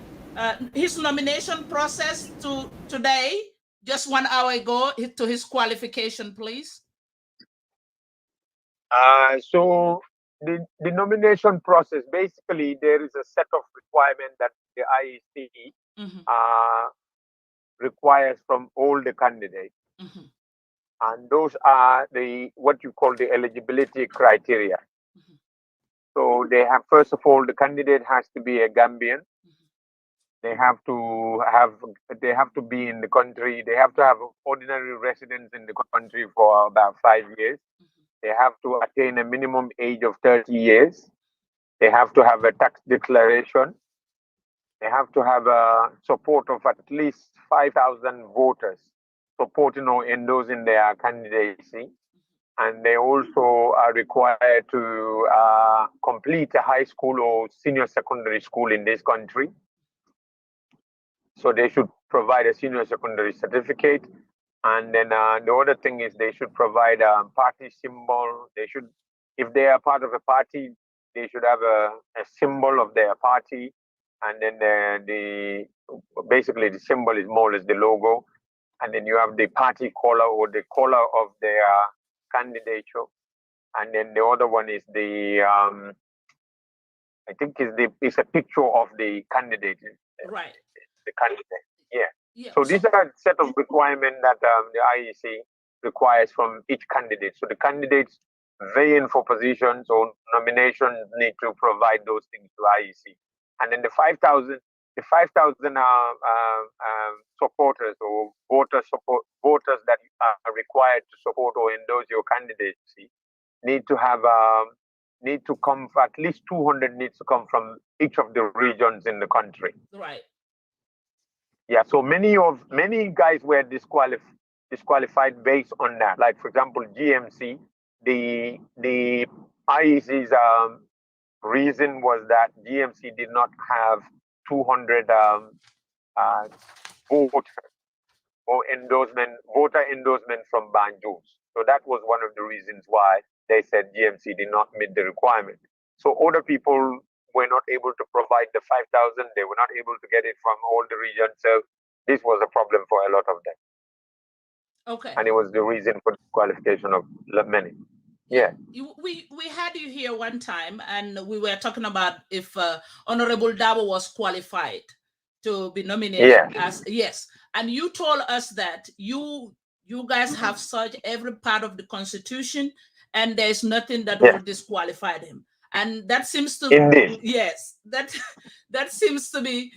his nomination process to today, just 1 hour ago, to his qualification, please. So the nomination process, basically, there is a set of requirements that the IEC requires from all the candidates. And those are what you call the eligibility criteria. So they have, first of all, the candidate has to be a Gambian. They have to be in the country. They have to have ordinary residence in the country for about 5 years. They have to attain a minimum age of 30 years. They have to have a tax declaration. They have to have a support of at least 5,000 voters supporting or endorsing their candidacy. And they also are required to complete a high school or senior secondary school in this country. So they should provide a senior secondary certificate. And then the other thing is they should provide a party symbol. They should, if they are part of a party, they should have a symbol of their party. And then basically the symbol is more or less the logo. And then you have the party color or the color of their candidature. And then the other one is I think it's a picture of the candidate. Right. The candidate. Yeah. So these are a set of requirements that the IEC requires from each candidate. So the candidates vying for positions or nominations need to provide those things to IEC. And then the 5,000 supporters or voters that are required to support or endorse your candidacy need to come, at least 200 needs to come from each of the regions in the country. Right. Yeah, so many guys were disqualified based on that. Like, for example, GMC, the IEC's reason was that GMC did not have 200 voter endorsement from Banjul. So that was one of the reasons why they said GMC did not meet the requirement. So other people were not able to provide the 5,000. They were not able to get it from all the regions. So this was a problem for a lot of them. Okay. And it was the reason for the qualification of many. Yeah. We had you here one time, and we were talking about if Honorable Dabo was qualified to be nominated as yes, and you told us that you guys have searched every part of the Constitution, and there's nothing that will disqualify him, and that seems to that seems to be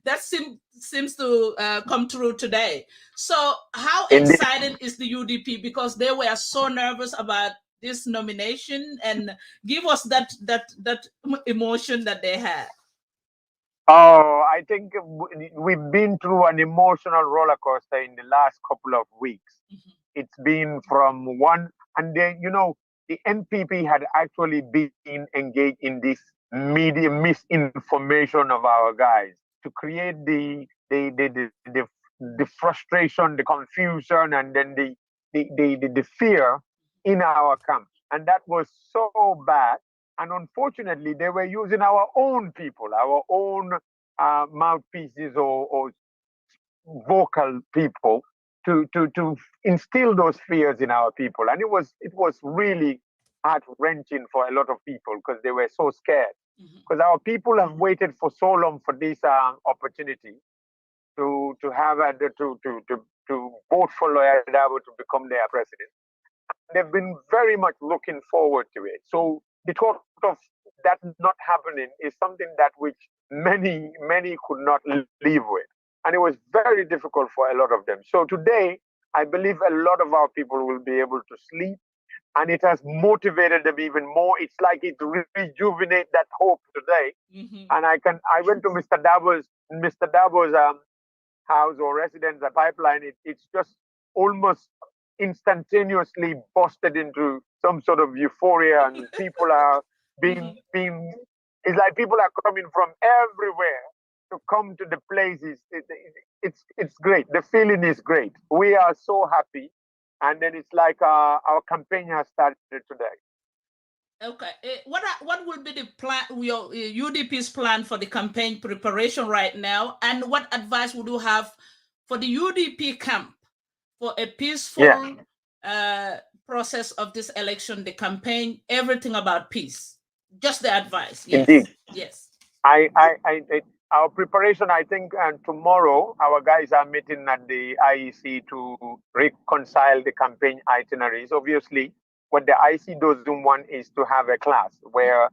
that seems to come true today. So how exciting is the UDP, because they were so nervous about this nomination, and give us that emotion that they had. Oh, I think we've been through an emotional roller coaster in the last couple of weeks. It's been from one, and then, you know, the NPP had actually been engaged in this media misinformation of our guys to create the frustration, the confusion, and then the fear in our camp. And that was so bad. And unfortunately, they were using our own people, our own mouthpieces or vocal people to instill those fears in our people. And it was really heart-wrenching for a lot of people, because they were so scared. Because our people have waited for so long for this opportunity to have to vote for Lawyer Dabo to become their president. They've been very much looking forward to it. So the thought of that not happening is something that which many could not live with. And it was very difficult for a lot of them. So today, I believe a lot of our people will be able to sleep, and it has motivated them even more. It's like it rejuvenates that hope today. And I went to Mr. Dabo's house or residence, a pipeline. It's just almost instantaneously busted into some sort of euphoria, and people are being it's like people are coming from everywhere to come to the places. It's great. The feeling is great. We are so happy, and then it's like our campaign has started today. Okay, what will be the plan, your UDP's plan for the campaign preparation right now, and what advice would you have for the UDP camp for a peaceful process of this election, the campaign, everything about peace? Just the advice. Yes. Indeed. Yes. Our preparation, I think, and tomorrow our guys are meeting at the IEC to reconcile the campaign itineraries. Obviously, what the IEC doesn't want is to have a class where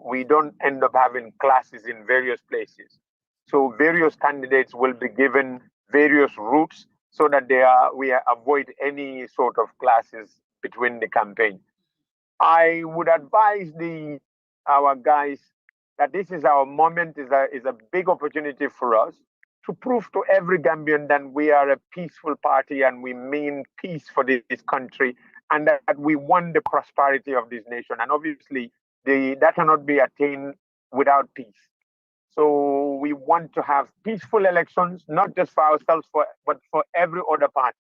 we don't end up having classes in various places. So various candidates will be given various routes so that we avoid any sort of classes between the campaign. I would advise our guys that this is our moment, is a big opportunity for us to prove to every Gambian that we are a peaceful party and we mean peace for this country, and that we want the prosperity of this nation. And obviously, that cannot be attained without peace. So we want to have peaceful elections, not just for ourselves, but for every other party.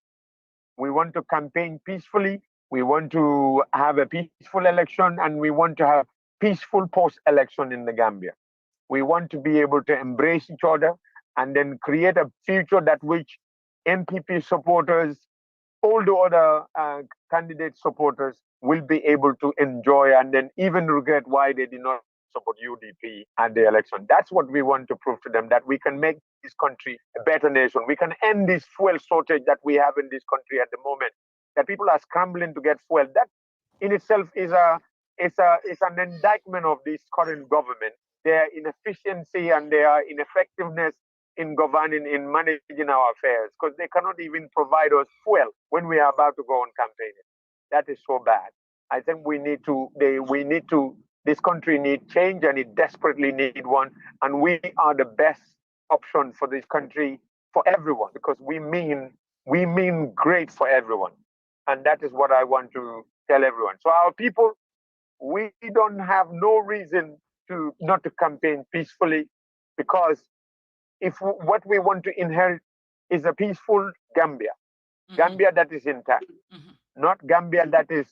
We want to campaign peacefully. We want to have a peaceful election, and we want to have peaceful post-election in the Gambia. We want to be able to embrace each other and then create a future that which NPP supporters, all the other candidate supporters will be able to enjoy, and then even regret why they did not support UDP at the election. That's what we want to prove to them, that we can make this country a better nation. We can end this fuel shortage that we have in this country at the moment, that people are scrambling to get fuel. That in itself is an indictment of this current government, their inefficiency and their ineffectiveness in governing, in managing our affairs, because they cannot even provide us fuel when we are about to go on campaigning. That is so bad. I think this country needs change, and it desperately needs one. And we are the best option for this country, for everyone, because we mean great for everyone. And that is what I want to tell everyone. So our people, we don't have no reason to not to campaign peacefully, because if what we want to inherit is a peaceful Gambia, Gambia that is intact, not Gambia that is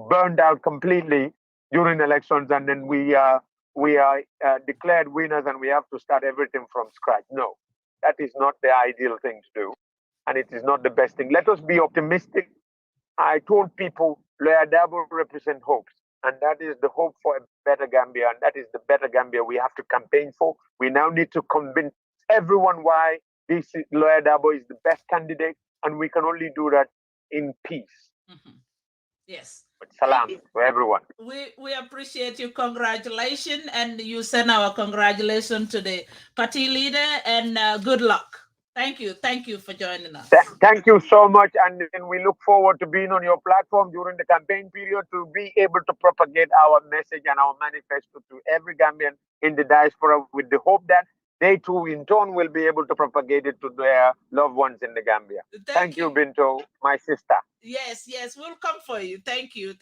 burned out completely during elections, and then we are declared winners and we have to start everything from scratch. No, that is not the ideal thing to do, and it is not the best thing. Let us be optimistic. I told people Lawyer Darboe represents hopes, and that is the hope for a better Gambia, and that is the better Gambia we have to campaign for. We now need to convince everyone why Lawyer Darboe is the best candidate, and we can only do that in peace. Yes. Salam to everyone. We appreciate you. Congratulations, and you send our congratulations to the party leader, and good luck. Thank you for joining us. Thank you so much, and we look forward to being on your platform during the campaign period to be able to propagate our message and our manifesto to every Gambian in the diaspora, with the hope that they too in turn will be able to propagate it to their loved ones in the Gambia. Thank you, Binto, my sister. Yes, we'll come for you. Thank you.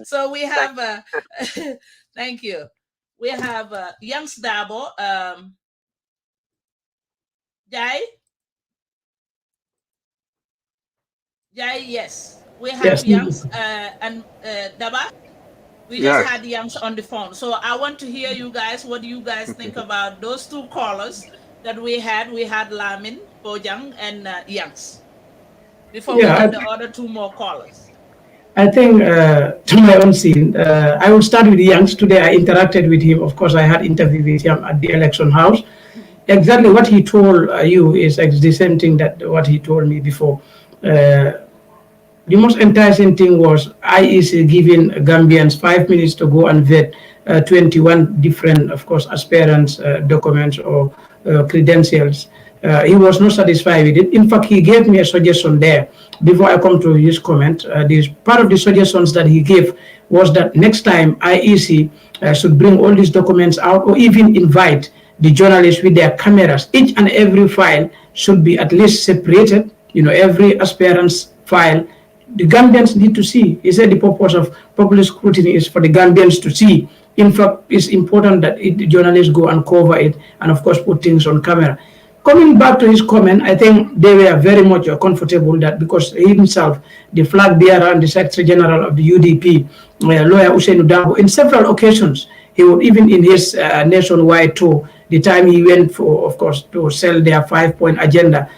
So we have thank you. We have Youngs Darboe, Jaye, yes. We have Youngs and Dabakh. We just had Youngs on the phone. So I want to hear you guys. What do you guys think about those two callers that we had? We had Lamin, Bojang, and Youngs. Before we had the other two more callers. I think, to my own scene, I will start with Youngs. Today I interacted with him. Of course, I had interview with him at the election house. Exactly what he told you is the same thing that what he told me before. The most enticing thing was IEC giving Gambians 5 minutes to go and vet 21 different, of course, aspirants' documents or credentials. He was not satisfied with it. In fact, he gave me a suggestion there. Before I come to his comment, this part of the suggestions that he gave was that next time IEC should bring all these documents out, or even invite the journalists with their cameras. Each and every file should be at least separated. Every aspirant's file, the Gambians need to see. He said the purpose of public scrutiny is for the Gambians to see. In fact, it's important that the journalists go and cover it and, of course, put things on camera. Coming back to his comment, I think they were very much comfortable that because he himself, the flag bearer and the Secretary General of the UDP, Lawyer Usainu Darboe, in several occasions, he would, even in his nationwide tour, the time he went for, of course, to sell their 5-point agenda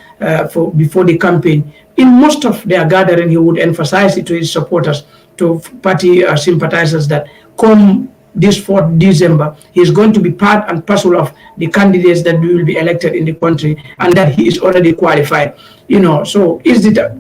before the campaign, in most of their gathering, he would emphasize it to his supporters, to party sympathizers, that come this 4th December, he is going to be part and parcel of the candidates that will be elected in the country, and that he is already qualified. So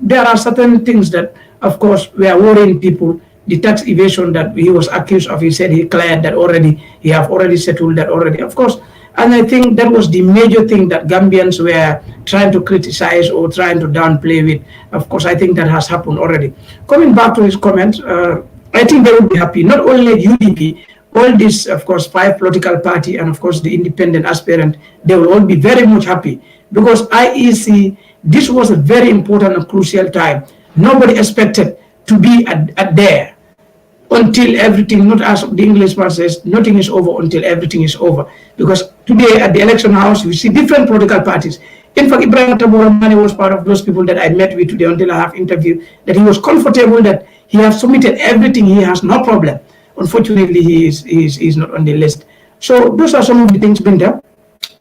there are certain things that, of course, we are worrying people. The tax evasion that he was accused of, he said he cleared that already. He have already settled that already, of course. And I think that was the major thing that Gambians were trying to criticize or trying to downplay with. Of course, I think that has happened already. Coming back to his comment, I think they will be happy. Not only UDP, all these, of course, 5 political party and, of course, the independent aspirant, they will all be very much happy. Because IEC, this was a very important and crucial time. Nobody expected to be at there until everything, not as the Englishman says, nothing is over until everything is over. Because today at the election house, you see different political parties. In fact, Ibrahim Taboramani was part of those people that I met with today until I have interviewed, that he was comfortable that he has submitted everything, he has no problem. Unfortunately, he is not on the list. So those are some of the things, Binta.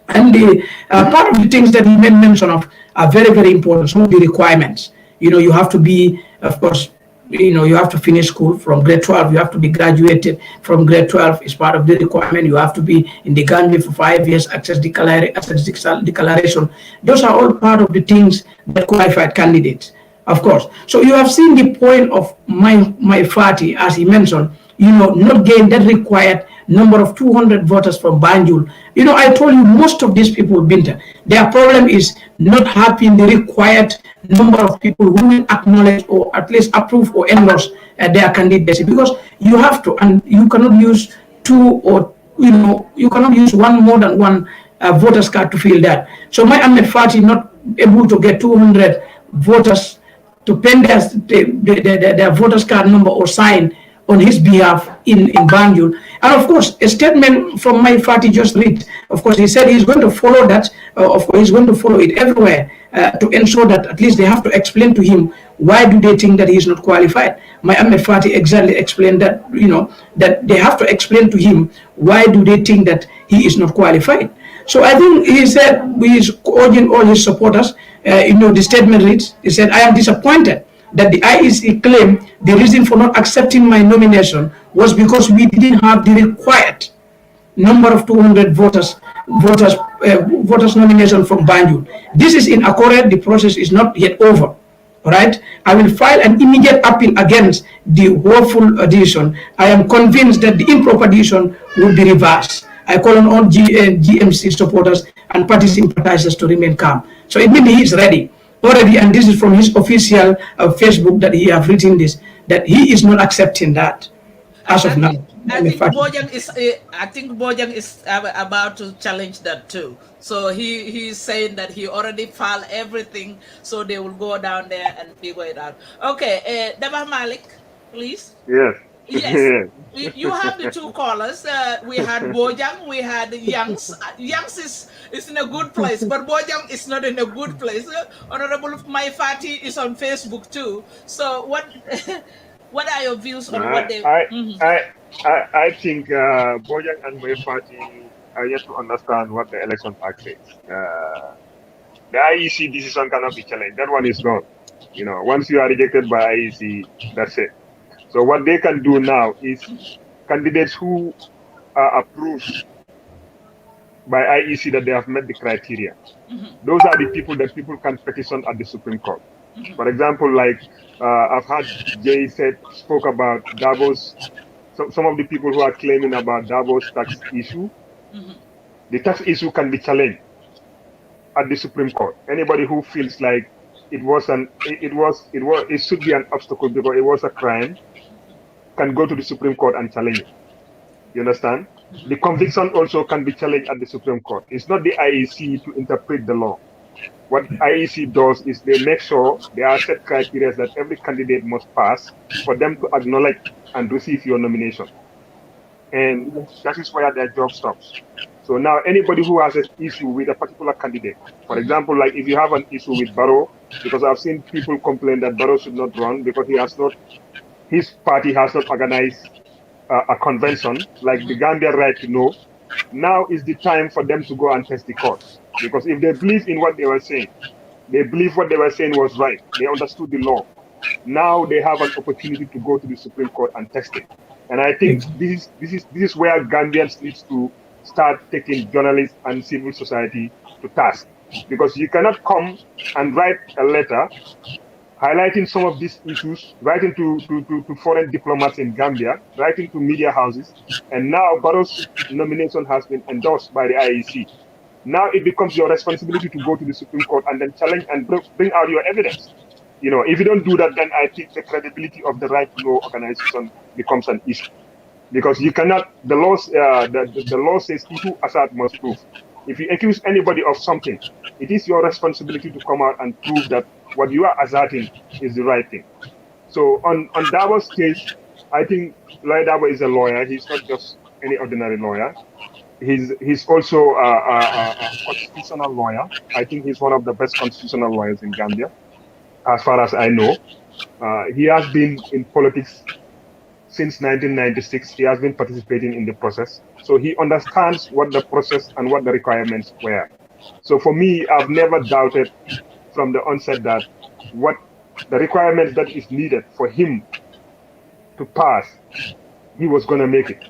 And the part of the things that he made mention of are very, very important. Some of the requirements. You have to be, of course, you have to finish school from grade 12. You have to be graduated from grade 12 is part of the requirement. You have to be in the Gambia for 5 years, access declaration. Those are all part of the things that qualified candidates, of course. So you have seen the point of my party, as he mentioned, not gain that required number of 200 voters from Banjul. I told you most of these people, Binta, their problem is not having the required number of people who will acknowledge or at least approve or endorse their candidacy, because you have to, and you cannot use two or, you cannot use more than one voters card to fill that. So my Ahmed party not able to get 200 voters to pen their voters card number or sign on his behalf in Banjul. And of course, a statement from my party just read. Of course, he said he's going to follow that. Of course, he's going to follow it everywhere to ensure that at least they have to explain to him why do they think that he is not qualified? My Ahmed Fati exactly explained that, that they have to explain to him why do they think that he is not qualified. So I think he said he is urging all his supporters. The statement reads, he said, I am disappointed that the IEC claimed the reason for not accepting my nomination was because we didn't have the required number of 200 voters nomination from Banjul. This is inaccurate. The process is not yet over. All right. I will file an immediate appeal against the woeful decision. I am convinced that the improper decision will be reversed. I call on all GMC supporters and party sympathizers to remain calm. So it means he is ready already, and this is from his official Facebook that he have written this, that he is not accepting that as of now. I think Bojang is about to challenge that too. So he is saying that he already filed everything, so they will go down there and figure it out. Okay, Dabakh Malick, please. Yes. Yes. You have the two callers. We had Bojang, we had Yangs. Yangs is in a good place, but Bojang is not in a good place. Honorable Maifati is on Facebook too. So what are your views on what they? I think Bojang and Maifati are yet to understand what the Election Act says. The IEC decision cannot be challenged. That one is gone. Once you are rejected by IEC, that's it. So what they can do now is candidates who are approved by IEC that they have met the criteria. Those are the people that people can petition at the Supreme Court. For example, like I've heard Jay spoke about Davos. Some of the people who are claiming about Davos tax issue. The tax issue can be challenged at the Supreme Court. Anybody who feels like it should be an obstacle because it was a crime can go to the Supreme Court and challenge it. You understand? The conviction also can be challenged at the Supreme Court. It's not the IEC to interpret the law. What IEC does is they make sure there are set criteria that every candidate must pass for them to acknowledge and receive your nomination. And that is where their job stops. So now anybody who has an issue with a particular candidate, for example, like if you have an issue with Barrow, because I've seen people complain that Barrow should not run because his party has not organized a convention like the Gambia Right to Know. Now is the time for them to go and test the courts. Because if they believe in what they were saying, they believe what they were saying was right, they understood the law. Now they have an opportunity to go to the Supreme Court and test it. And I think this is where Gambians need to start taking journalists and civil society to task. Because you cannot come and write a letter highlighting some of these issues, writing to foreign diplomats in Gambia, writing to media houses, and now Barrow's nomination has been endorsed by the IEC. Now it becomes your responsibility to go to the Supreme Court and then challenge and bring out your evidence. If you don't do that, then I think the credibility of the Right to Know organization becomes an issue. Because you cannot, the law says he who asserts must prove. If you accuse anybody of something, it is your responsibility to come out and prove that what you are asserting is the right thing. So on Dabo's case, I think Lloyd Dabo is a lawyer. He's not just any ordinary lawyer. He's also a constitutional lawyer. I think he's one of the best constitutional lawyers in Gambia, as far as I know. He has been in politics since 1996. He has been participating in the process. So he understands what the process and what the requirements were. So for me, I've never doubted from the onset that what the requirements that is needed for him to pass, he was going to make it.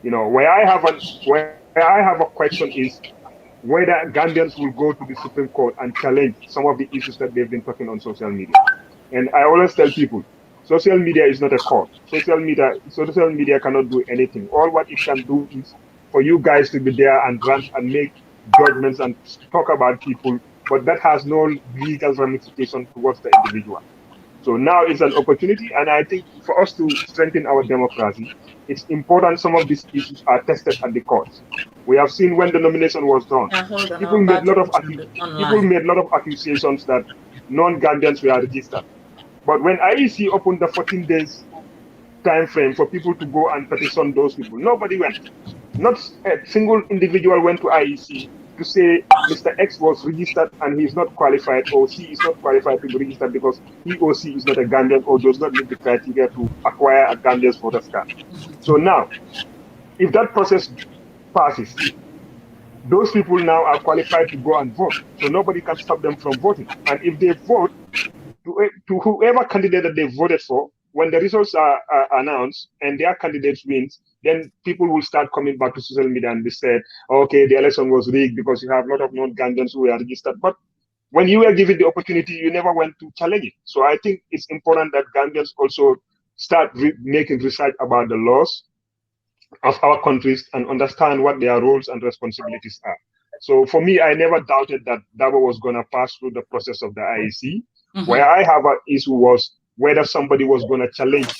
Where I have a question is whether Gambians will go to the Supreme Court and challenge some of the issues that they've been talking on social media. And I always tell people, social media is not a court. Social media cannot do anything. All what it can do is for you guys to be there and rant and make judgments and talk about people, but that has no legal ramification towards the individual. So now is an opportunity, and I think for us to strengthen our democracy, it's important some of these issues are tested at the courts. We have seen when the nomination was done, people made a lot of accusations that non-Gambians were registered. But when IEC opened the 14 days time frame for people to go and petition those people, nobody went. Not a single individual went to IEC to say Mr. X was registered and he's not qualified, or she is not qualified to be registered because he or she is not a Gambian or does not meet the criteria to acquire a Gambian's voter's card. So now, if that process passes, those people now are qualified to go and vote. So nobody can stop them from voting. And if they vote to whoever candidate that they voted for, when the results are announced and their candidate wins, then people will start coming back to social media and they said, okay, the election was rigged because you have a lot of non-Gambians who are registered. But when you were given the opportunity, you never went to challenge it. So I think it's important that Gambians also start making research about the laws of our countries and understand what their roles and responsibilities are. So for me, I never doubted that Dabo was going to pass through the process of the IEC. Where I have an issue was whether somebody was going to challenge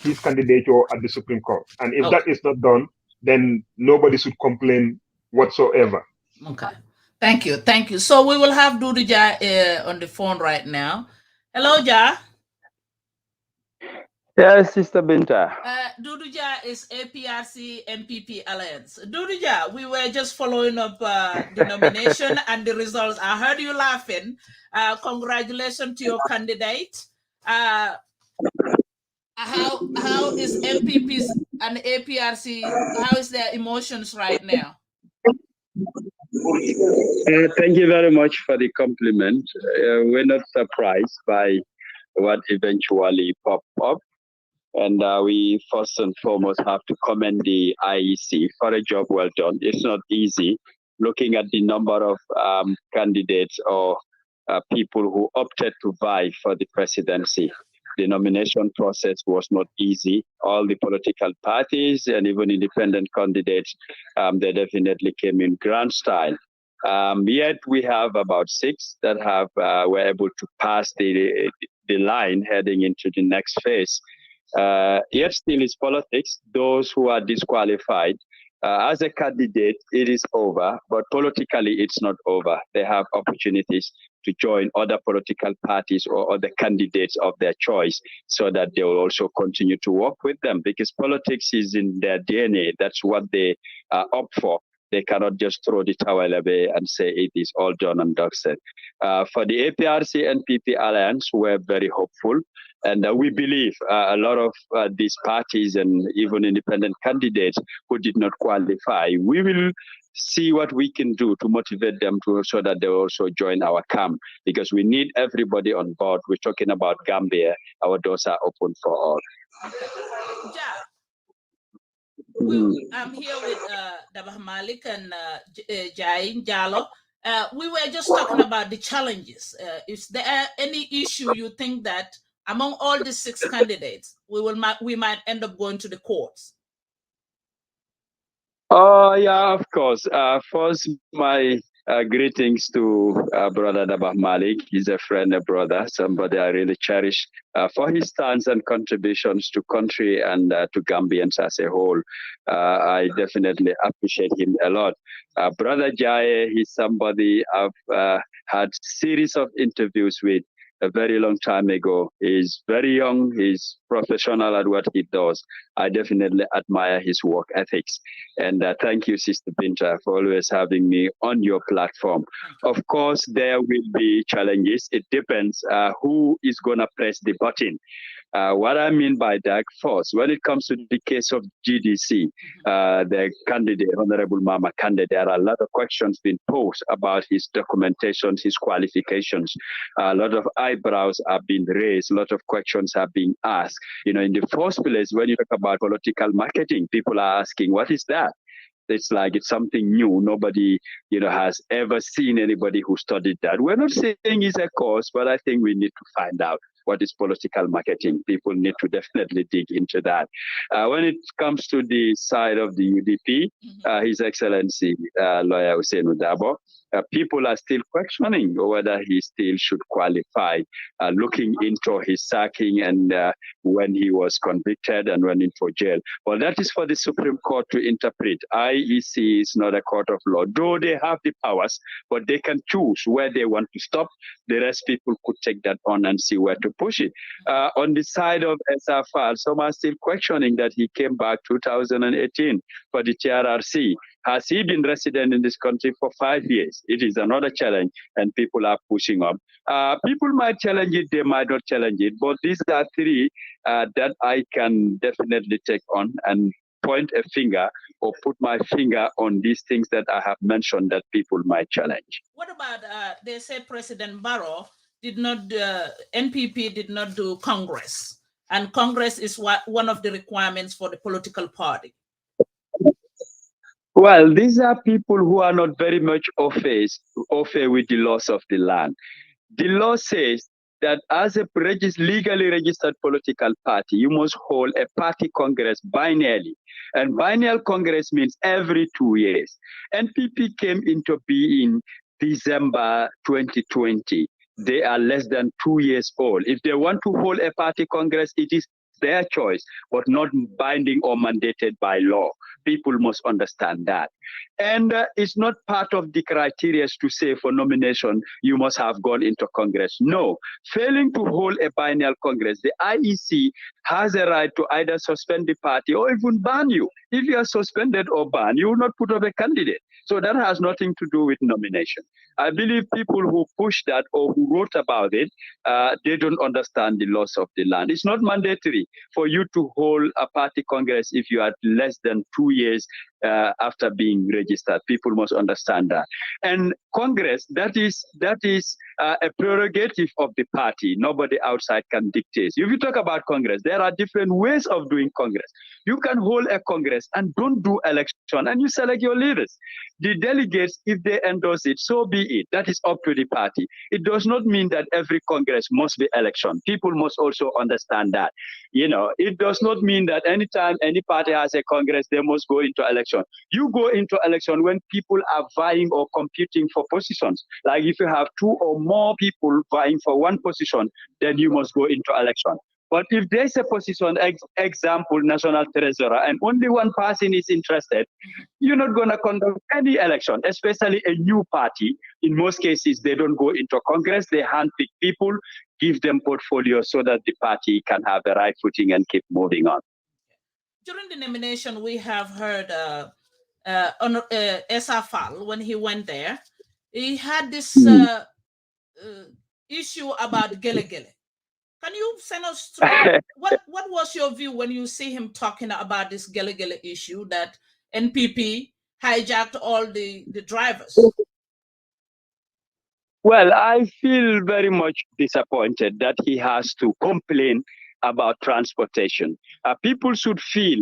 his candidature at the Supreme Court. And if that is not done, then nobody should complain whatsoever. Okay. Thank you. Thank you. So we will have Dudu Jaye on the phone right now. Hello, Jaye. Yes, Sister Binta. Dudu Jaye is APRC MPP Alliance. Dudu Jaye, we were just following up the nomination and the results. I heard you laughing. Congratulations to your candidate. How is MPPs and APRC, how is their emotions right now? Thank you very much for the compliment. We're not surprised by what eventually popped up. And we first and foremost have to commend the IEC for a job well done. It's not easy looking at the number of candidates or people who opted to vie for the presidency. The nomination process was not easy. All the political parties and even independent candidates, they definitely came in grand style. Yet we have about 6 that have were able to pass the line heading into the next phase. Yet still is politics. Those who are disqualified, as a candidate, it is over, but politically it's not over. They have opportunities to join other political parties or other candidates of their choice so that they will also continue to work with them, because politics is in their DNA. That's what they are up for. They cannot just throw the towel away and say it is all done and dusted. For the APRC and PP Alliance, we're very hopeful. And we believe a lot of these parties and even independent candidates who did not qualify, we will see what we can do to motivate them so that they will also join our camp, because we need everybody on board. We're talking about Gambia. Our doors are open for all. Yeah. I'm here with Dabakh Malick and Jaye Jallow. We were just talking about the challenges. Is there any issue you think that among all the 6 candidates, we might end up going to the courts? Oh, yeah, of course. First, my greetings to Brother Dabakh Malick. He's a friend, a brother, somebody I really cherish for his stance and contributions to country and to Gambians as a whole. I definitely appreciate him a lot. Brother Jaye, he's somebody I've had series of interviews with a very long time ago. He's very young. He's professional at what he does. I definitely admire his work ethics. And thank you, Sister Binta, for always having me on your platform. Of course, there will be challenges. It depends who is going to press the button. What I mean by that, first, when it comes to the case of GDC, the candidate, Honorable Mama candidate, there are a lot of questions being posed about his documentation, his qualifications. A lot of eyebrows are being raised. A lot of questions are being asked. You know, in the first place, when you talk about political marketing, people are asking, what is that? It's like it's something new. Nobody, has ever seen anybody who studied that. We're not saying it's a course, but I think we need to find out what is political marketing. People need to definitely dig into that. When it comes to the side of the UDP, His Excellency Lawyer Hussein Udabo, people are still questioning whether he still should qualify, looking into his sacking and when he was convicted and went into jail. Well, that is for the Supreme Court to interpret. IEC is not a court of law, though they have the powers, but they can choose where they want to stop. The rest people could take that on and see where to push it. On the side of SFR, some are still questioning that he came back 2018 for the TRRC. Has he been resident in this country for 5 years? It is another challenge, and people are pushing up. People might challenge it, they might not challenge it, but these are three that I can definitely take on and point a finger or put my finger on these things that I have mentioned that people might challenge. What about, they say President Barrow did not, NPP did not do Congress, and Congress is one of the requirements for the political party. Well, these are people who are not very much au fait with the laws of the land. The law says that as a legally registered political party, you must hold a party congress biennially. And biennial congress means every 2 years. NPP came into being December 2020. They are less than 2 years old. If they want to hold a party congress, it is their choice, but not binding or mandated by law. People must understand that. And it's not part of the criteria to say for nomination, you must have gone into Congress. No, failing to hold a biennial Congress, the IEC has a right to either suspend the party or even ban you. If you are suspended or banned, you will not put up a candidate. So that has nothing to do with nomination. I believe people who push that or who wrote about it, they don't understand the laws of the land. It's not mandatory for you to hold a party congress if you are less than 2 years after being registered. People must understand that. And Congress, that is a prerogative of the party. Nobody outside can dictate. If you talk about Congress, there are different ways of doing Congress. You can hold a Congress and don't do election, and you select your leaders. The delegates, if they endorse it, so be it. That is up to the party. It does not mean that every Congress must be election. People must also understand that. You know, it does not mean that anytime any party has a Congress, they must go into election. You go into election when people are vying or competing for positions. Like if you have 2 or more people vying for one position, then you must go into election. But if there's a position, example, national treasurer, and only one person is interested, you're not going to conduct any election, especially a new party. In most cases, they don't go into Congress. They handpick people, give them portfolios so that the party can have the right footing and keep moving on. During the nomination, we have heard Esafal, when he went there, he had this issue about Gele Gele. Can you send us through what was your view when you see him talking about this Gele Gele issue that NPP hijacked all the drivers? Well, I feel very much disappointed that he has to complain about transportation. People should feel,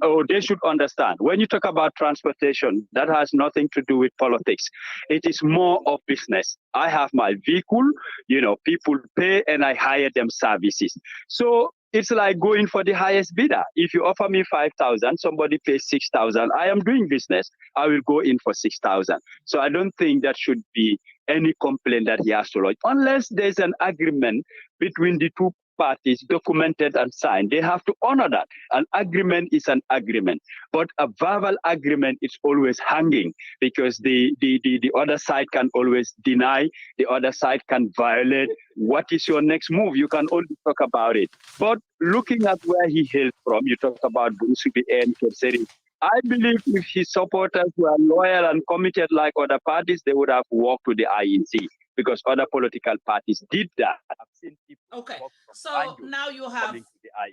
or they should understand, when you talk about transportation, that has nothing to do with politics. It is more of business. I have my vehicle, you know, people pay and I hire them services. So it's like going for the highest bidder. If you offer me 5,000, somebody pays 6,000. I am doing business. I will go in for 6,000. So I don't think that should be any complaint that he has to lodge, unless there's an agreement between the two parties documented and signed. They have to honor that. An agreement is an agreement, but a verbal agreement is always hanging because the other side can always deny, the other side can violate. What is your next move? You can only talk about it. But looking at where he hailed from, you talk about Busubi and Kelseri. I believe if his supporters were loyal and committed like other parties, they would have walked to the IEC, because other political parties did that. I've seen people. Okay, so now you have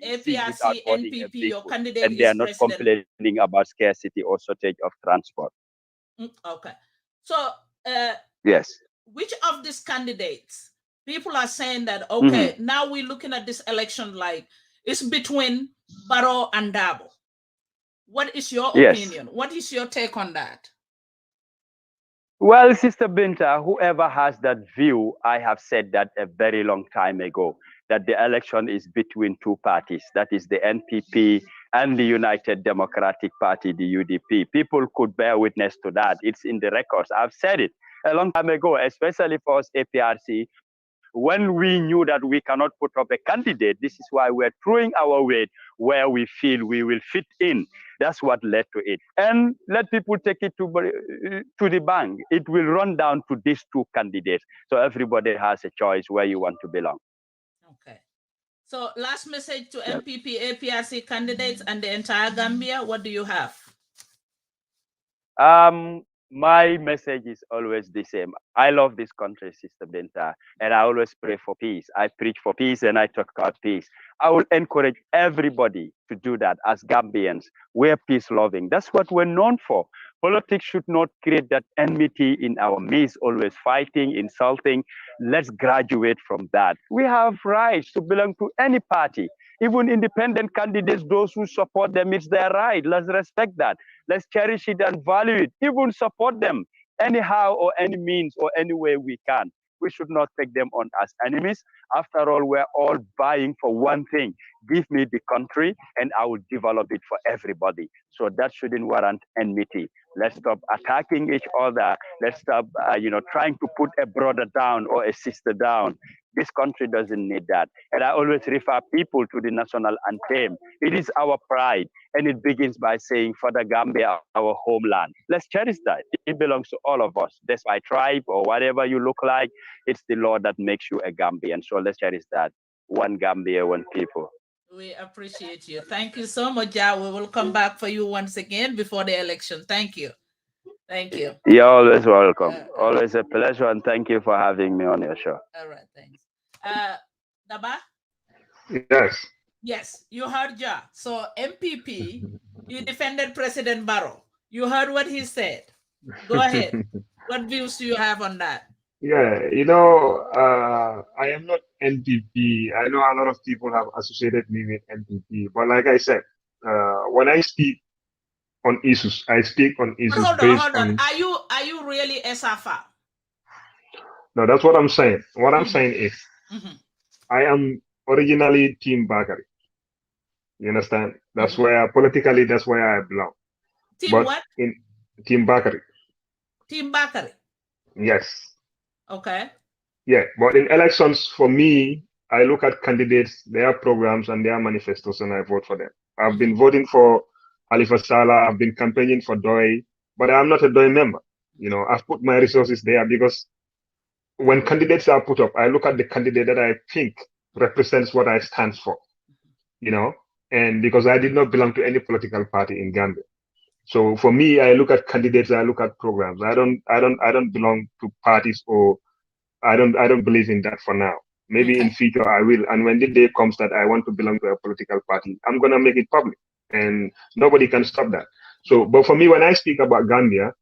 APRC, NPP, your candidate and they are is not president. complaining about scarcity or shortage of transport. Okay, so yes, which of these candidates, people are saying that, okay, now we're looking at this election like it's between Barrow and Dabo. What is your opinion? What is your take on that? Well, Sister Binta, whoever has that view, I have said that a very long time ago, that the election is between two parties, that is the NPP and the United Democratic Party, the UDP. People could bear witness to that. It's in the records. I've said it a long time ago, especially for us APRC. When we knew that we cannot put up a candidate, this is why we're throwing our weight where we feel we will fit in. That's what led to it. And let people take it to the bank. It will run down to these two candidates. So everybody has a choice where you want to belong. Okay. So last message to MPP, APRC candidates and the entire Gambia, what do you have? My message is always the same. I love this country, Sister Binta, and I always pray for peace. I preach for peace and I talk about peace. I will encourage everybody to do that as Gambians. We're peace loving. That's what we're known for. Politics should not create that enmity in our midst, always fighting, insulting. Let's graduate from that. We have rights to belong to any party. Even independent candidates, those who support them, it's their right. Let's respect that. Let's cherish it and value it. Even support them anyhow or any means or any way we can. We should not take them on as enemies. After all, we're all vying for one thing. Give me the country and I will develop it for everybody. So that shouldn't warrant enmity. Let's stop attacking each other. Let's stop, trying to put a brother down or a sister down. This country doesn't need that. And I always refer people to the national anthem. It is our pride. And it begins by saying, for the Gambia, our homeland. Let's cherish that. It belongs to all of us. That's my tribe or whatever you look like. It's the Lord that makes you a Gambian. So let's cherish that. One Gambia, one people. We appreciate you. Thank you so much, Ja. We will come back for you once again before the election. Thank you. Thank you. You're always welcome. Always a pleasure, and thank you for having me on your show. All right, thanks. Dabakh? Yes. Yes, you heard Ja. So MPP, you defended President Barrow. You heard what he said. Go ahead. What views do you have on that? Yeah, I am not NPP. I know a lot of people have associated me with NPP, but like I said, when I speak on issues, I speak on issues Hold on. Are you really SAFA? No, that's what I'm saying. What I'm saying is, I am originally Team Bakari. You understand? That's where politically, that's where I belong. Team what? In Team Bakari. Team Bakari. Yes. Okay. Yeah, but in elections, for me, I look at candidates, their programs and their manifestos, and I vote for them. I've been voting for Halifa Sallah, I've been campaigning for DOI, but I'm not a DOI member. I've put my resources there because when candidates are put up, I look at the candidate that I think represents what I stand for, and because I did not belong to any political party in Gambia. So for me, I look at candidates, I look at programs. I don't belong to parties, or I don't believe in that for now. Maybe in future I will. And when the day comes that I want to belong to a political party, I'm gonna make it public, and nobody can stop that. So, but for me, when I speak about Gambia,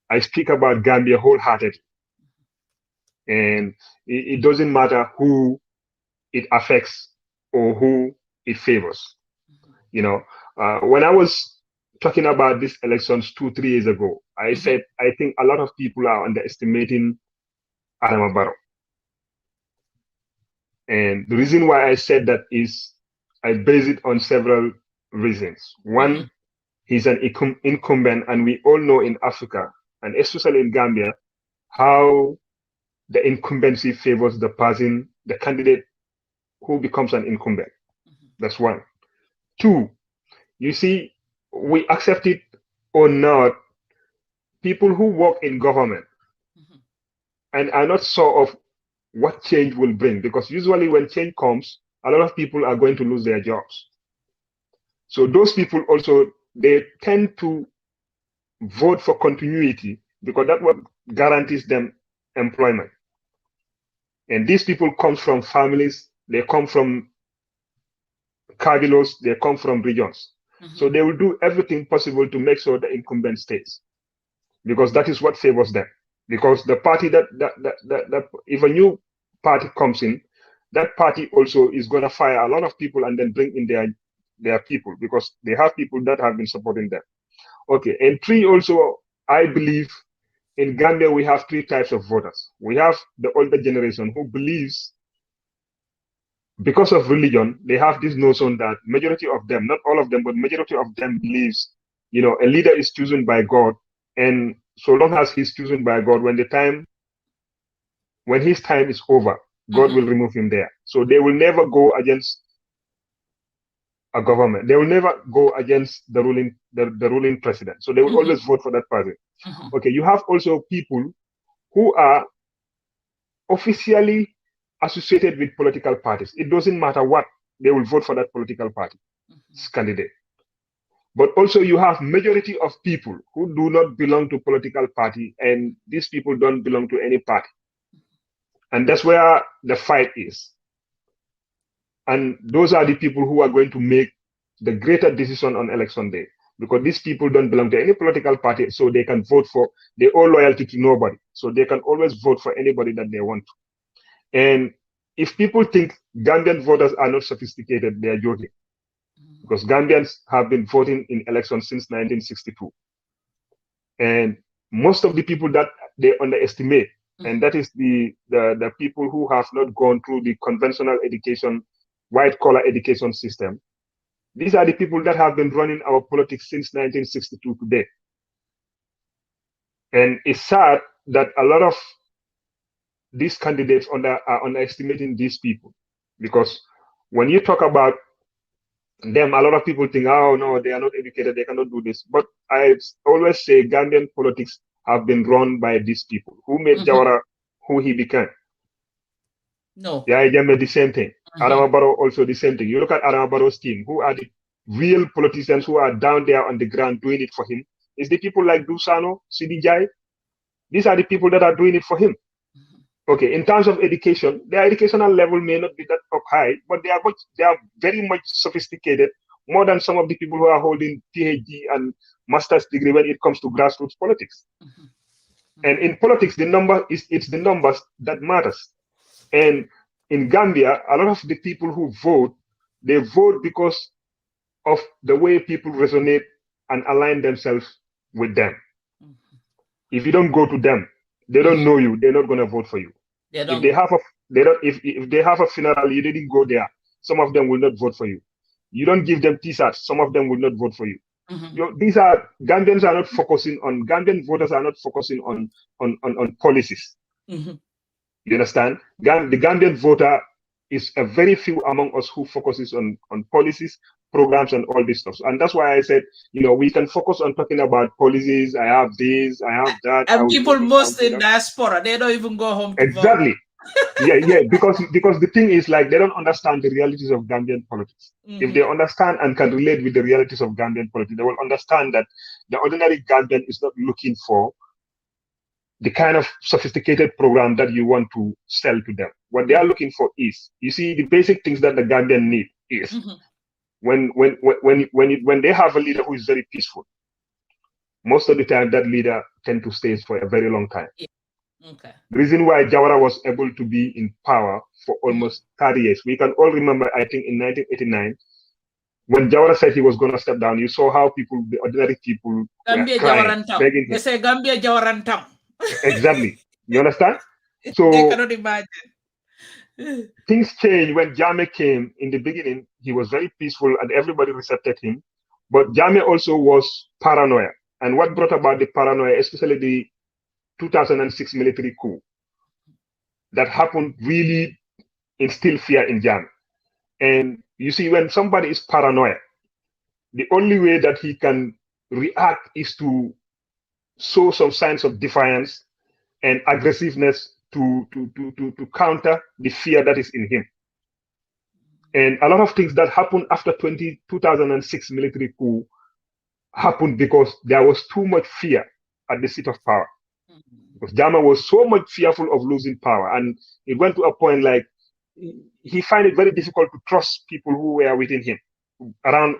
I speak about Gambia wholeheartedly, and it doesn't matter who it affects or who it favors. When I was talking about these elections 2-3 years ago, I said I think a lot of people are underestimating Adama Barrow. And the reason why I said that is I base it on several reasons. One, he's an incumbent, and we all know in Africa, and especially in Gambia, how the incumbency favors the candidate who becomes an incumbent. That's one. Two, you see, we accept it or not, people who work in government and are not sure of what change will bring, because usually when change comes, a lot of people are going to lose their jobs. So those people also, they tend to vote for continuity because that's what guarantees them employment. And these people come from families, they come from cabildos, they come from regions. So they will do everything possible to make sure the incumbent stays, because that is what favors them. Because the party that if a new party comes in, that party also is going to fire a lot of people and then bring in their people, because they have people that have been supporting them. Okay, and three, also, I believe in Gambia we have three types of voters. We have the older generation who believes, because of religion, they have this notion that majority of them, not all of them, but majority of them believes, a leader is chosen by God, and so long as he's chosen by God, when his time is over, God will remove him there. So they will never go against a government. They will never go against the ruling president. So they will always vote for that person. Okay, you have also people who are officially associated with political parties. It doesn't matter what they will vote for that political party's candidate. But also you have majority of people who do not belong to political party, and these people don't belong to any party. And that's where the fight is. And those are the people who are going to make the greater decision on election day, because these people don't belong to any political party, so they can vote for, they owe loyalty to nobody. So they can always vote for anybody that they want to. And if people think Gambian voters are not sophisticated, they are joking. Because Gambians have been voting in elections since 1962. And most of the people that they underestimate, and that is the people who have not gone through the conventional education, white-collar education system. These are the people that have been running our politics since 1962 today. And it's sad that a lot of these candidates are underestimating these people. Because when you talk about them, a lot of people think, oh no, they are not educated, they cannot do this. But I always say Gambian politics have been run by these people who made Jawara who he became. No. Yaya Jammeh, the same thing. Adama Barrow also the same thing. You look at Adama Barrow's team, who are the real politicians who are down there on the ground doing it for him. It's the people like Dusano, Sidi Jaye. These are the people that are doing it for him. Okay, in terms of education, their educational level may not be that up high, but they are very much sophisticated, more than some of the people who are holding PhD and master's degree when it comes to grassroots politics. And in politics, it's the numbers that matters. And in Gambia, a lot of the people who vote, they vote because of the way people resonate and align themselves with them. If you don't go to them, they don't know you, they're not going to vote for you. If they have a funeral, you didn't go there, some of them will not vote for you. You don't give them t-shirts, some of them will not vote for you. These are Gambians are not focusing on, Gambian voters are not focusing on policies. You understand? The Gambian voter is a very few among us who focuses on policies, programs, and all this stuff. And that's why I said, we can focus on talking about policies. I have this, I have that. And people most in diaspora, they don't even go home to exactly. vote. yeah, because the thing is, like, they don't understand the realities of Gambian politics. If they understand and can relate with the realities of Gambian politics, they will understand that the ordinary Gambian is not looking for the kind of sophisticated program that you want to sell to them. What they are looking for is, you see, the basic things that the Gambian need is when they have a leader who is very peaceful, most of the time that leader tend to stay for a very long time. Okay. The reason why Jawara was able to be in power for almost 30 years, we can all remember, I think in 1989, when Jawara said he was going to step down, you saw how people, the ordinary people, Gambia were crying, begging him. They say Gambia Jawarantam. Exactly. You understand? So they cannot imagine. Things changed when Jammeh came. In the beginning, he was very peaceful and everybody accepted him. But Jammeh also was paranoia. And what brought about the paranoia, especially the 2006 military coup that happened, really instilled fear in Jammeh. And you see, when somebody is paranoid, the only way that he can react is to show some signs of defiance and aggressiveness to counter the fear that is in him. And a lot of things that happened after 2006 military coup happened because there was too much fear at the seat of power. Because Jammeh was so much fearful of losing power, and it went to a point like he found it very difficult to trust people who were within him,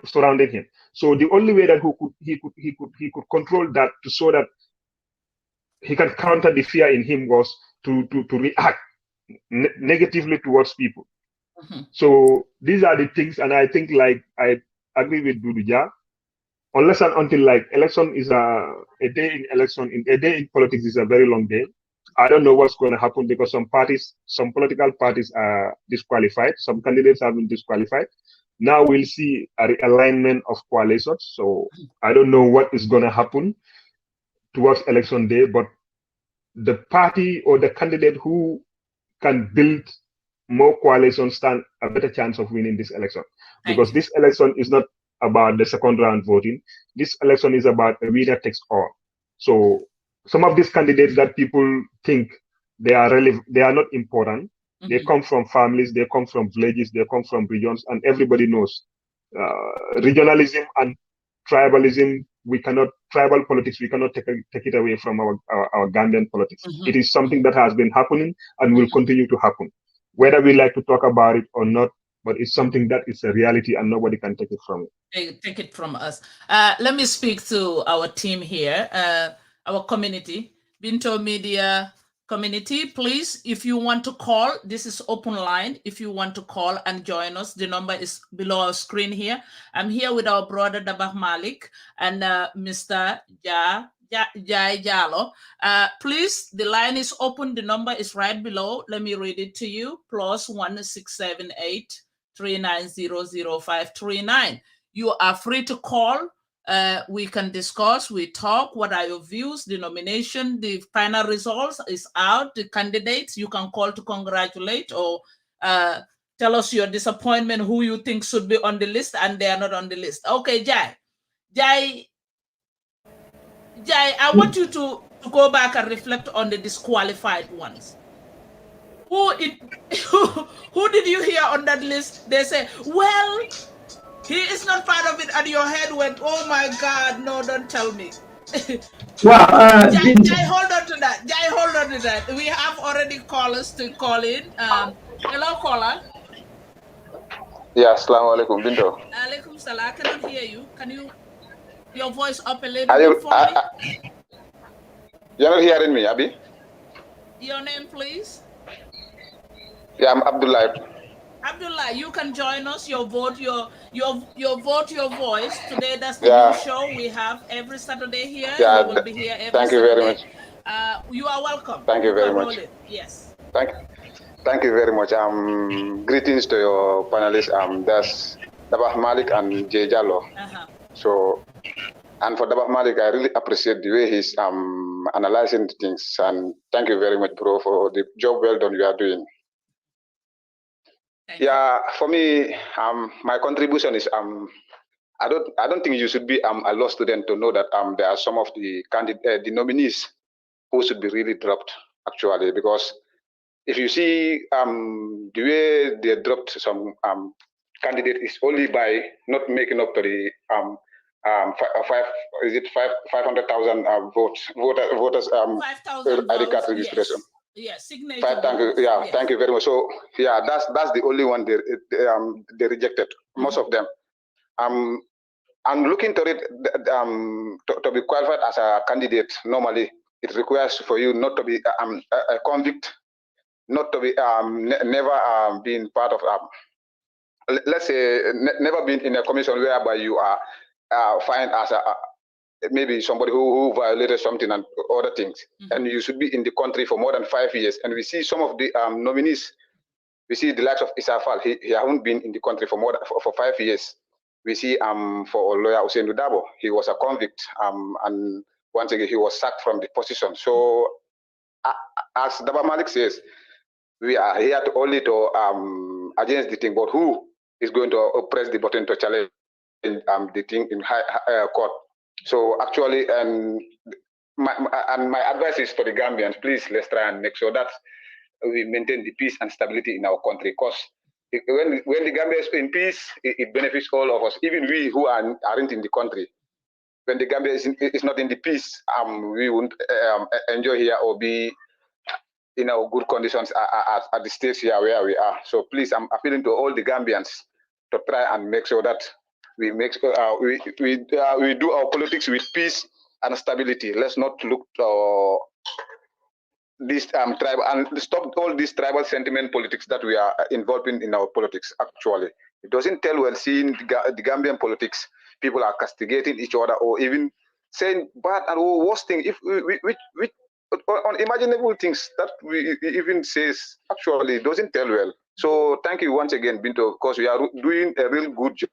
surrounding him. So the only way that he could control that, to show that he can counter the fear in him, was to react negatively towards people. So these are the things, and I think, like, I agree with Duduja, unless and until, like, election is a day in politics is a very long day. I don't know what's going to happen, because some political parties are disqualified. Some candidates have been disqualified. Now we'll see a realignment of coalitions. So I don't know what is going to happen towards election day, but the party or the candidate who can build more coalitions stand a better chance of winning this election. Because this election is not about the second round voting. This election is about a winner takes all. So some of these candidates that people think they are not important, They come from families, they come from villages, they come from regions, and everybody knows regionalism and tribalism. Tribal politics, we cannot take it away from our Gambian politics. It is something that has been happening and will continue to happen, whether we like to talk about it or not. But it's something that is a reality, and nobody can take it from it. Take it from us. Let me speak to our team here, our community, Binto Media community. Please, if you want to call, this is open line. If you want to call and join us, the number is below our screen here. I'm here with our brother Dabakh Malick and Mr. Jaye Jallow. Please, the line is open. The number is right below. Let me read it to you. +1 678 3900539. You are free to call. We can discuss, we talk. What are your views? The nomination, the final results is out. The candidates, you can call to congratulate or tell us your disappointment, who you think should be on the list and they are not on the list. Okay, Jaye, I want you to go back and reflect on the disqualified ones. Who did you hear on that list? They say, well, he is not part of it, and your head went, oh my God, no, don't tell me. Wow. Jai, hold on to that. Jai, hold on to that. We have already callers to call in. Hello, caller. Yeah, assalamu alaikum, Binto. Alaikum salam. I cannot hear you. Can you, your voice up a little bit for me? You're not hearing me, Abi? Your name, please? Yeah, I'm Abdullah. Abdullah, you can join us. Your vote, your vote, your voice. Today, that's the new show we have every Saturday here. Yeah, we will be here every thank you Saturday. very much. You are welcome. Thank you very much. Yes. Thank you very much. Greetings to your panelists. That's Dabakh Malick and Jaye Jallow. So, and for Dabakh Malick, I really appreciate the way he's analyzing the things. And thank you very much, bro, for the job well done you are doing. For me, my contribution is I don't think you should be a law student to know that there are some of the the nominees who should be really dropped actually, because if you see the way they dropped some candidate is only by not making up to the 500,000 voters 5,000 ID card votes, registration. Yes, signature. Thank you very much. So that's the only one they rejected. Most of them. I'm looking to it to be qualified as a candidate. Normally, it requires for you not to be a convict, not to be never been part of let's say never been in a commission whereby you are fined as maybe somebody who violated something and other things, and you should be in the country for more than 5 years. And we see some of the nominees. We see the likes of Isafal. He hasn't been in the country for for 5 years. We see for lawyer Hussein Dabo, he was a convict, and once again he was sacked from the position. So as Dabakh Malick says, we are here to only to against the thing, but who is going to press the button to challenge the thing in high court? So actually, my advice is to the Gambians, please, let's try and make sure that we maintain the peace and stability in our country. Because when the Gambia is in peace, it benefits all of us, even we who aren't in the country. When the Gambia is not in the peace, we won't enjoy here or be in our good conditions at the stage here where we are. So please, I'm appealing to all the Gambians to try and make sure that we make we do our politics with peace and stability. Let's not look to this tribal and stop all this tribal sentiment politics that we are involved in our politics. Actually, it doesn't tell well seeing the Gambian politics. People are castigating each other or even saying bad and worse thing if we unimaginable things that we even says actually doesn't tell well. So thank you once again, Binto, because we are doing a real good job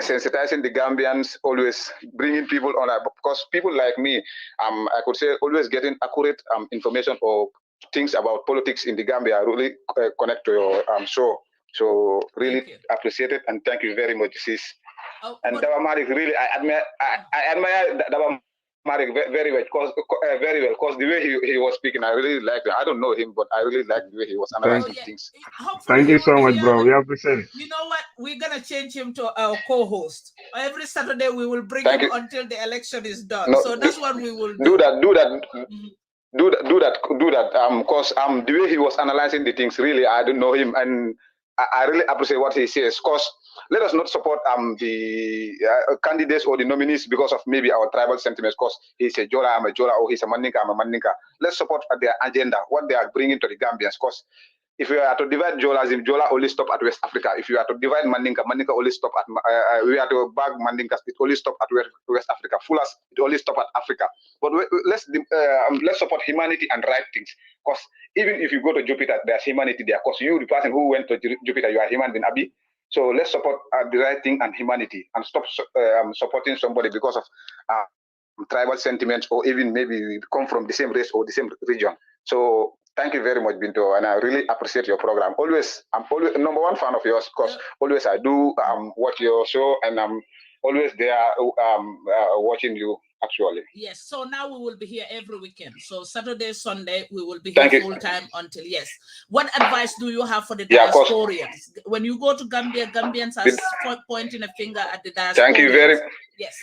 sensitizing the Gambians, always bringing people on, because people like me, I could say always getting accurate information or things about politics in the Gambia really connect to your show. So really appreciate it and thank you very much, sis. And Dabakh Malick, really, I admire Dabakh Malick very well, because the way he was speaking, I really liked it. I don't know him, but I really liked the way he was analyzing things. Hopefully Thank you so much, bro. We appreciate it. You know what? We're gonna change him to our co-host. Every Saturday we will bring him until the election is done. No, so that's what we will do. Do that. Cause the way he was analyzing the things, really, I don't know him, and I really appreciate what he says. Cause let us not support the candidates or the nominees because of maybe our tribal sentiments. Cause he's a Jola, I'm a Jola, or he's a Mandinka, I'm a Mandinka. Let's support their agenda, what they are bringing to the Gambians. Cause if you are to divide Jolas, if Jola only stop at West Africa. If you are to divide Mandinka, Mandinka only stop at, we are to bag Mandinkas, it only stop at West Africa. Fulas, it only stop at Africa. But let's support humanity and right things. Because even if you go to Jupiter, there's humanity there. Because you, the person who went to Jupiter, you are human being, Abi. So let's support the right thing and humanity, and stop supporting somebody because of tribal sentiments, or even maybe we come from the same race or the same region. So thank you very much, Binto, and I really appreciate your program. I'm always #1 fan of yours, because always I do watch your show, and I'm always there watching you, actually. Yes, so now we will be here every weekend. So Saturday, Sunday, we will be here full time until, yes. What advice do you have for the diasporians? When you go to Gambia, Gambians are pointing a finger at the diasporians. Thank you very Yes.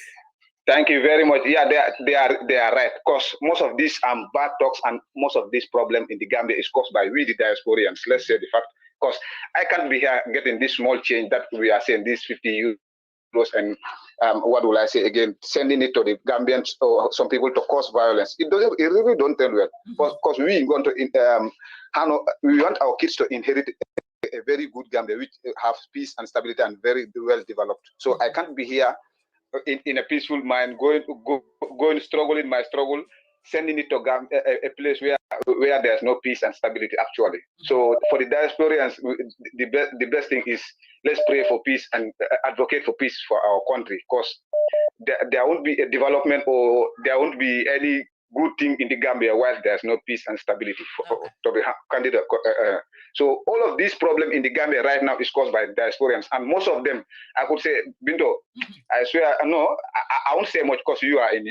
Thank you very much. Yeah, they are right. Because most of these bad talks and most of this problem in the Gambia is caused by we, the diasporians. Let's say the fact. Because I can't be here getting this small change that we are saying, this 50 euros, and what will I say again, sending it to the Gambians or some people to cause violence. It really don't tell well. Because we want to we want our kids to inherit a very good Gambia, which have peace and stability and very well developed. So I can't be here in a peaceful mind, going struggle in my struggle, sending it to a place where there's no peace and stability, actually. So for the diasporians, the best thing is, let's pray for peace and advocate for peace for our country, because there won't be a development, or there won't be any good thing in the Gambia while there's no peace and stability to be candidate. So all of these problems in the Gambia right now is caused by diasporians, and most of them, I could say, Binto, I swear, no, I won't say much because you are in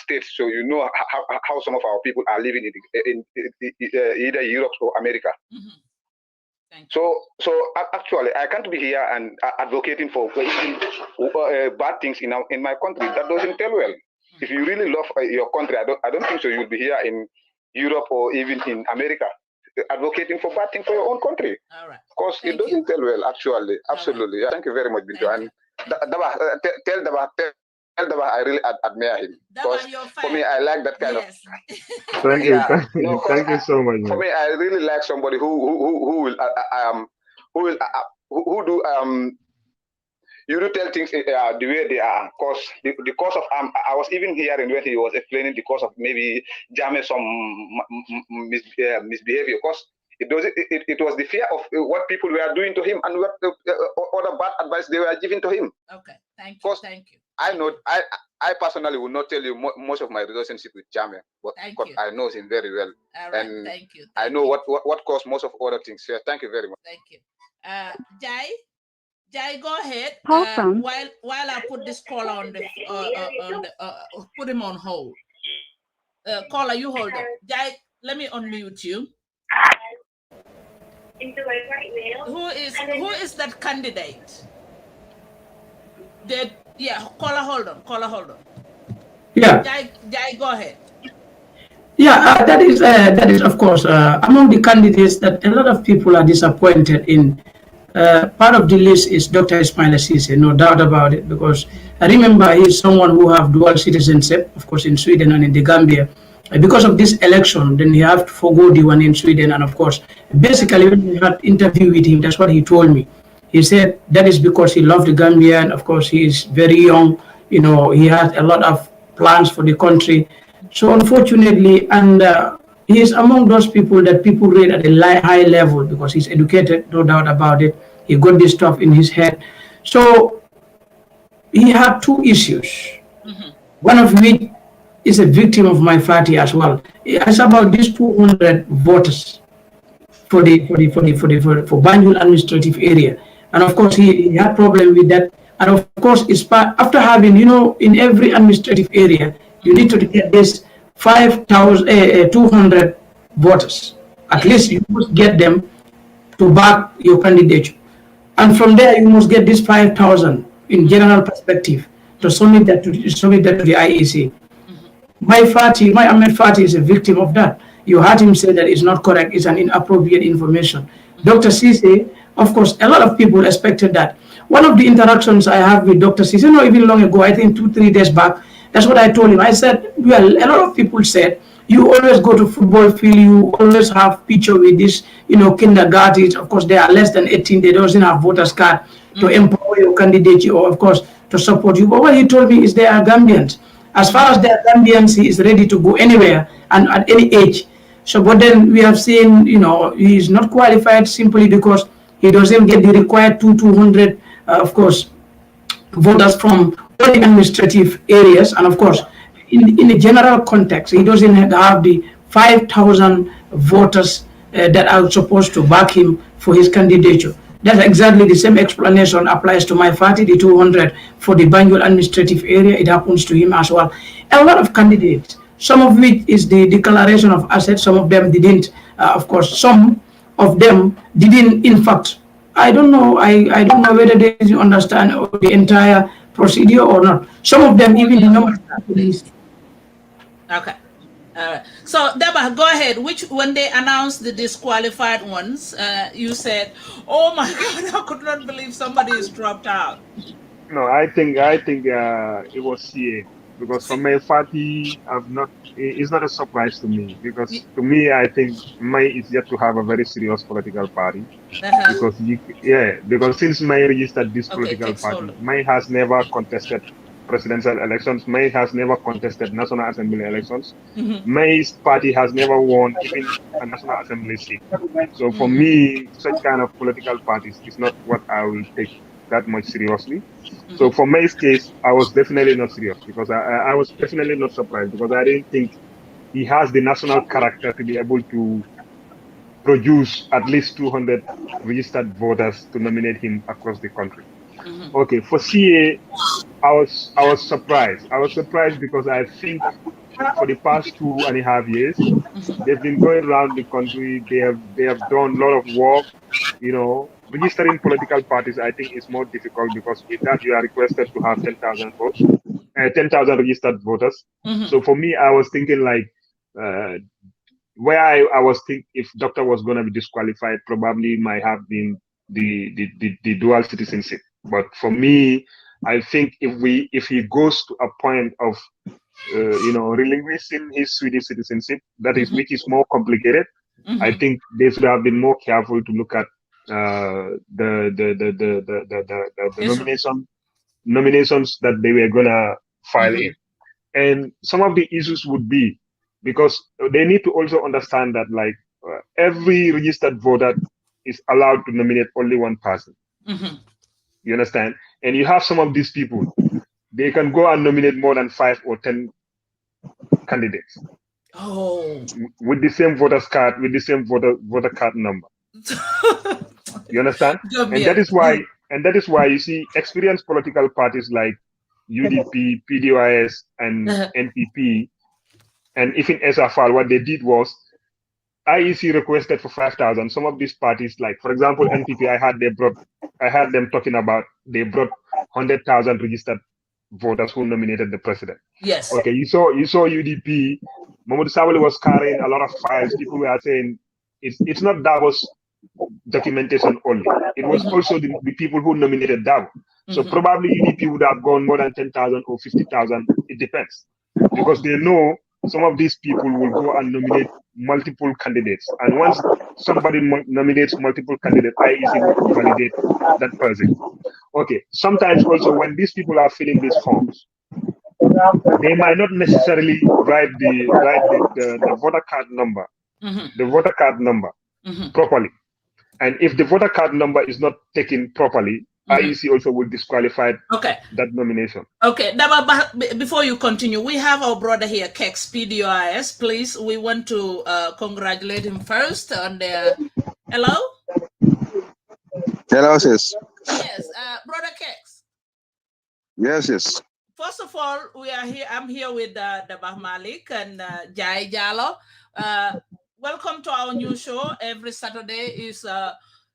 States, so you know how some of our people are living in either Europe or America. So actually, I can't be here and advocating for bad things in my country. That doesn't tell well. If you really love your country, I don't think so. You'll be here in Europe or even in America advocating for bad things for your own country. All right. Of course, it doesn't tell well, actually. Absolutely. Right. Thank you very much, Binto. And tell Dabakh I really admire him. Because for me, I like that kind of. Thank you. Thank you so much. For me, I really like somebody who do you do tell things the way they are. Cause the cause of I was even hearing when he was explaining the cause of maybe Jammeh some misbehavior. Cause it was the fear of what people were doing to him and what other bad advice they were giving to him. Okay, thank you. Thank you. I know I personally will not tell you much of my relationship with Jammeh, but I know him very well. All right, and thank you. I know what caused most of other things here. Thank you very much. Thank you. Jai, go ahead. While I put this caller on the put him on hold. Caller, you hold up. Jai, let me unmute you. Who is that candidate? Caller, hold on. Yeah. Jai, go ahead. Yeah, that is of course among the candidates that a lot of people are disappointed in. Part of the list is Dr. Ismail Assise, no doubt about it, because I remember he's someone who have dual citizenship, of course, in Sweden and in the Gambia. Because of this election, then he have to forgo the one in Sweden. And of course, basically, when we had interview with him, that's what he told me. He said that is because he loved the Gambia, and of course, he is very young. You know, he has a lot of plans for the country. So unfortunately, and he is among those people that people rate at a high level because he's educated, no doubt about it. He got this stuff in his head. So he had two issues. One of which is a victim of my party as well. It's about these 200 voters for Banjul administrative area. And of course, he had problem with that. And of course, it's part, after having, in every administrative area, you need to get this 5,200 voters. At least you must get them to back your candidature. And from there, you must get this 5,000 in general perspective to submit that to the IEC. My Ahmed Fati is a victim of that. You heard him say that it's not correct, it's an inappropriate information. Dr. Cisse, of course, a lot of people expected that. One of the interactions I have with Dr. Cisse, not even long ago, I think 2-3 days back, that's what I told him. I said, well, a lot of people said, you always go to football field, you always have picture with this, kindergarten. Of course, they are less than 18, they don't have voters card to empower your candidate or, of course, to support you. But what he told me is they are Gambians. As far as they are Gambians, he is ready to go anywhere and at any age. So, but then we have seen, he is not qualified simply because he doesn't get the required 200, of course, voters from all the administrative areas. And of course, in a general context, he doesn't have the 5,000 voters that are supposed to back him for his candidature. That's exactly the same explanation applies to my party, the 200 for the Banjul administrative area. It happens to him as well. A lot of candidates, some of which is the declaration of assets, some of them didn't. Of course, some of them didn't, in fact, I don't know. I don't know whether they understand the entire procedure or not. Some of them even the number. Okay. So Dabakh, go ahead. When they announced the disqualified ones, you said, "Oh my God, I could not believe somebody is dropped out." No, I think it was CA because for my party, it's not a surprise to me because to me, I think May is yet to have a very serious political party because since May registered this political party, May has never contested presidential elections. May has never contested National Assembly elections. May's party has never won even a National Assembly seat. So for me, such kind of political parties is not what I will take that much seriously. So for May's case, I was definitely not serious because I was definitely not surprised because I didn't think he has the national character to be able to produce at least 200 registered voters to nominate him across the country. Okay, for CA, I was surprised. I was surprised because I think for the past 2.5 years, they've been going around the country. They have done a lot of work. Registering political parties, I think, is more difficult because with that you are requested to have 10,000 votes, 10,000 registered voters. So for me, I was thinking like where I was thinking if Doctor was going to be disqualified, probably might have been the dual citizenship. But for me, I think if he goes to a point of relinquishing his Swedish citizenship, which is more complicated, I think they should have been more careful to look at the nominations that they were gonna file in. And some of the issues would be because they need to also understand that every registered voter is allowed to nominate only one person. You understand? And you have some of these people, they can go and nominate more than 5 or 10 candidates. Oh. With the same voters card, with the same voter card number. You understand? And that is why you see experienced political parties like UDP, PDOIS, and NPP, and even SFR, what they did was IEC requested for 5,000. Some of these parties, like for example NPP, I had them talking about they brought 100,000 registered voters who nominated the president. Yes. Okay, you saw UDP. Mahmoud Sawali was carrying a lot of files. People were saying it's not Davos documentation only. It was also the people who nominated Davos. So probably UDP would have gone more than 10,000 or 50,000. It depends because they know some of these people will go and nominate multiple candidates. And once somebody nominates multiple candidates, IEC will validate that person. Okay. Sometimes also when these people are filling these forms, they might not necessarily write the voter card number, properly. And if the voter card number is not taken properly, IEC also will disqualify that nomination. Okay, Dabakh, before you continue, we have our brother here, Kex PDOIS. Please, we want to congratulate him first on the. Hello? Hello, sis. Yes, brother Kex. Yes. first of all, we are here. I'm here with Dabakh Malick and Jaye Jallow. Welcome to our new show. Every Saturday is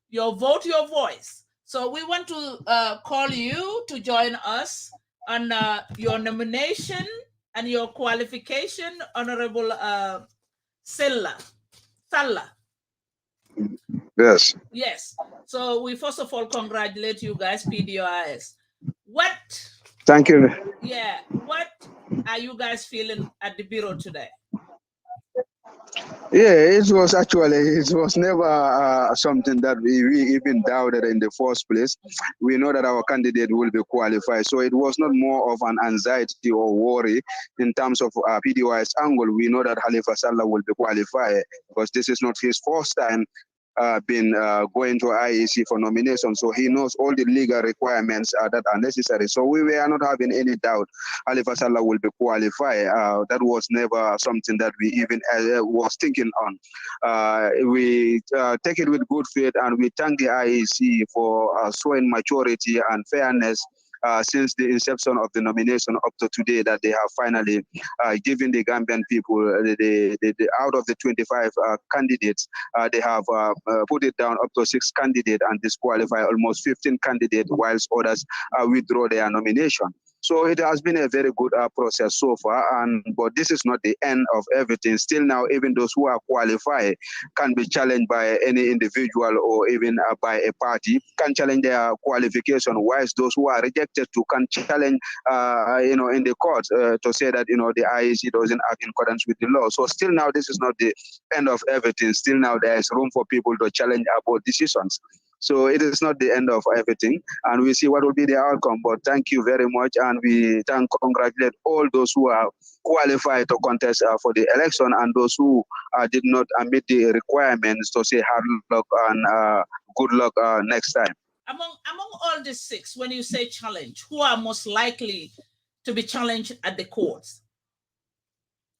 Your Vote, Your Voice. So we want to call you to join us on your nomination and your qualification, Honorable Salah. Yes. Yes. So we first of all congratulate you guys, PDOIS. Thank you. Yeah. What are you guys feeling at the bureau today? Yeah, it was never something that we even doubted in the first place. We know that our candidate will be qualified. So it was not more of an anxiety or worry in terms of PDOI's angle. We know that Halifa Sallah will be qualified because this is not his first time been going to IEC for nomination, so he knows all the legal requirements that are necessary. So we were not having any doubt Halifa Sallah will be qualified. That was never something that we even was thinking on. We take it with good faith, and we thank the IEC for showing maturity and fairness since the inception of the nomination up to today, that they have finally given the Gambian people, out of the 25 candidates, they have put it down up to 6 candidates and disqualify almost 15 candidates, whilst others withdraw their nomination. So it has been a very good process so far, but this is not the end of everything. Still now, even those who are qualified can be challenged by any individual or even by a party, can challenge their qualification, whilst those who are rejected to can challenge, in the court to say that, the IEC doesn't act in accordance with the law. So still now, this is not the end of everything. Still now, there is room for people to challenge about decisions. So it is not the end of everything, and we see what will be the outcome. But thank you very much, and we congratulate all those who are qualified to contest for the election, and those who did not meet the requirements, to say hard luck and good luck next time. Among all the 6, when you say challenge, who are most likely to be challenged at the courts?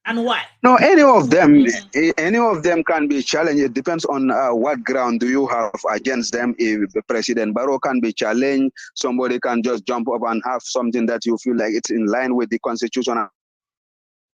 And why? No, any of them can be challenged. It depends on what ground do you have against them. If President Barrow can be challenged, somebody can just jump up and have something that you feel like it's in line with the Constitution,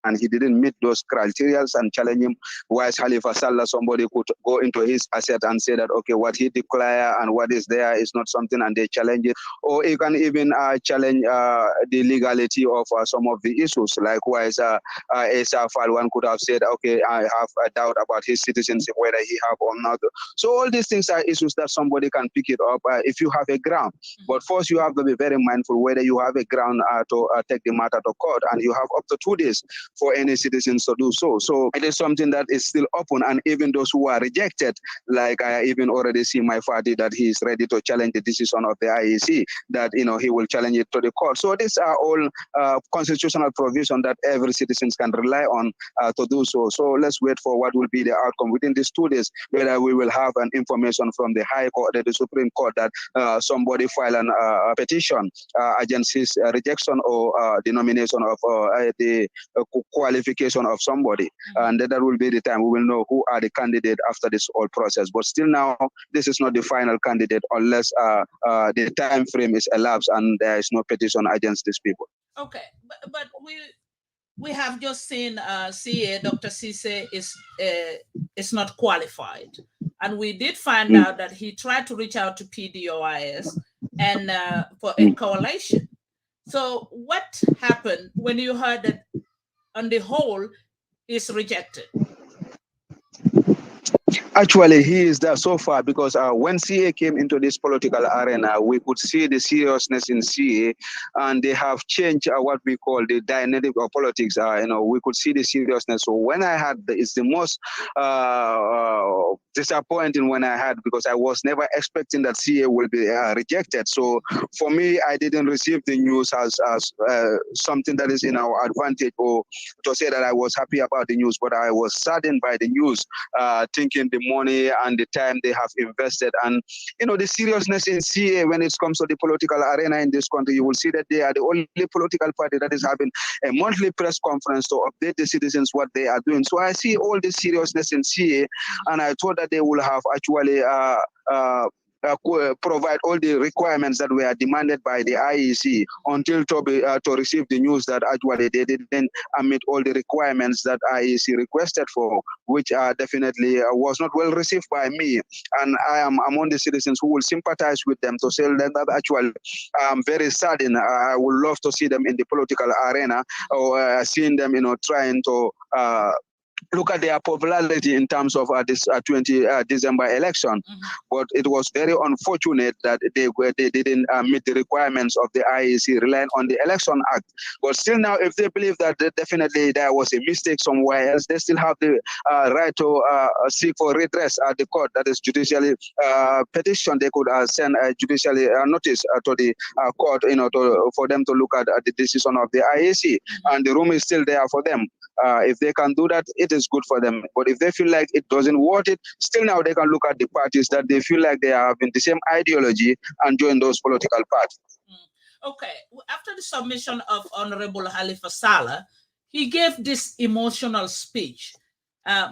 and he didn't meet those criteria, and challenge him. Whilst Halifa Sallah, somebody could go into his asset and say that, okay, what he declared and what is there is not something, and they challenge it. Or you can even challenge the legality of some of the issues. Likewise, Asa Falwan could have said, okay, I have a doubt about his citizenship, whether he have or not. So all these things are issues that somebody can pick it up if you have a ground. But first, you have to be very mindful whether you have a ground to take the matter to court, and you have up to 2 days for any citizens to do so. So it is something that is still open, and even those who are rejected, like I even already see my party that he is ready to challenge the decision of the IEC, that he will challenge it to the court. So these are all constitutional provision that every citizen can rely on to do so. So let's wait for what will be the outcome within these 2 days, whether we will have an information from the High Court, the Supreme Court, that somebody file a petition against his rejection or the nomination of the qualification of somebody, and that will be the time we will know who are the candidate after this whole process. But still now, this is not the final candidate unless the time frame is elapsed and there is no petition against these people. Okay, but we have just seen CA Dr. Cisse is not qualified, and we did find out that he tried to reach out to PDOIS and for a coalition. So what happened when you heard that on the whole is rejected? Actually, he is there so far because when CA came into this political arena, we could see the seriousness in CA, and they have changed what we call the dynamic of politics. We could see the seriousness. So when I had, it's the most disappointing when I had, because I was never expecting that CA will be rejected. So for me, I didn't receive the news as something that is in our advantage, or to say that I was happy about the news, but I was saddened by the news, thinking the money and the time they have invested, and the seriousness in CA when it comes to the political arena in this country. You will see that they are the only political party that is having a monthly press conference to update the citizens what they are doing. So I see all the seriousness in CA, and I thought that they will have actually provide all the requirements that were demanded by the IEC until to receive the news that actually they didn't meet all the requirements that IEC requested for, which definitely was not well received by me. And I am among the citizens who will sympathize with them to say that actually I'm very saddened. I would love to see them in the political arena, or seeing them, trying to look at their popularity in terms of this 20 December election. But it was very unfortunate that they didn't meet the requirements of the IEC, relying on the Election Act. But still now, if they believe that definitely there was a mistake somewhere else, they still have the right to seek for redress at the court, that is judicially petition. They could send a judicially notice to the court, for them to look at the decision of the IEC. And the room is still there for them. If they can do that, it is good for them. But if they feel like it doesn't worth it, still now they can look at the parties that they feel like they are having the same ideology and join those political parties. Okay, after the submission of Honorable Halifa Saleh, he gave this emotional speech.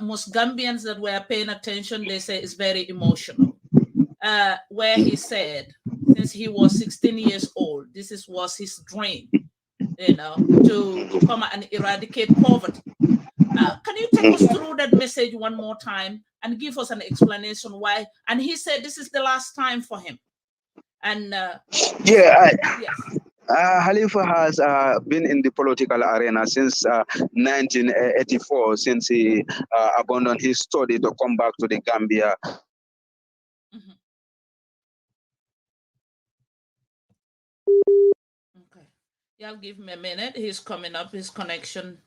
Most Gambians that were paying attention, they say it's very emotional, where he said, since he was 16 years old, this was his dream, to come and eradicate poverty. Can you take us through that message one more time and give us an explanation why? And he said this is the last time for him. And Halifa has been in the political arena since 1984, since he abandoned his study to come back to the Gambia. Okay, y'all give me a minute. He's coming up. His connection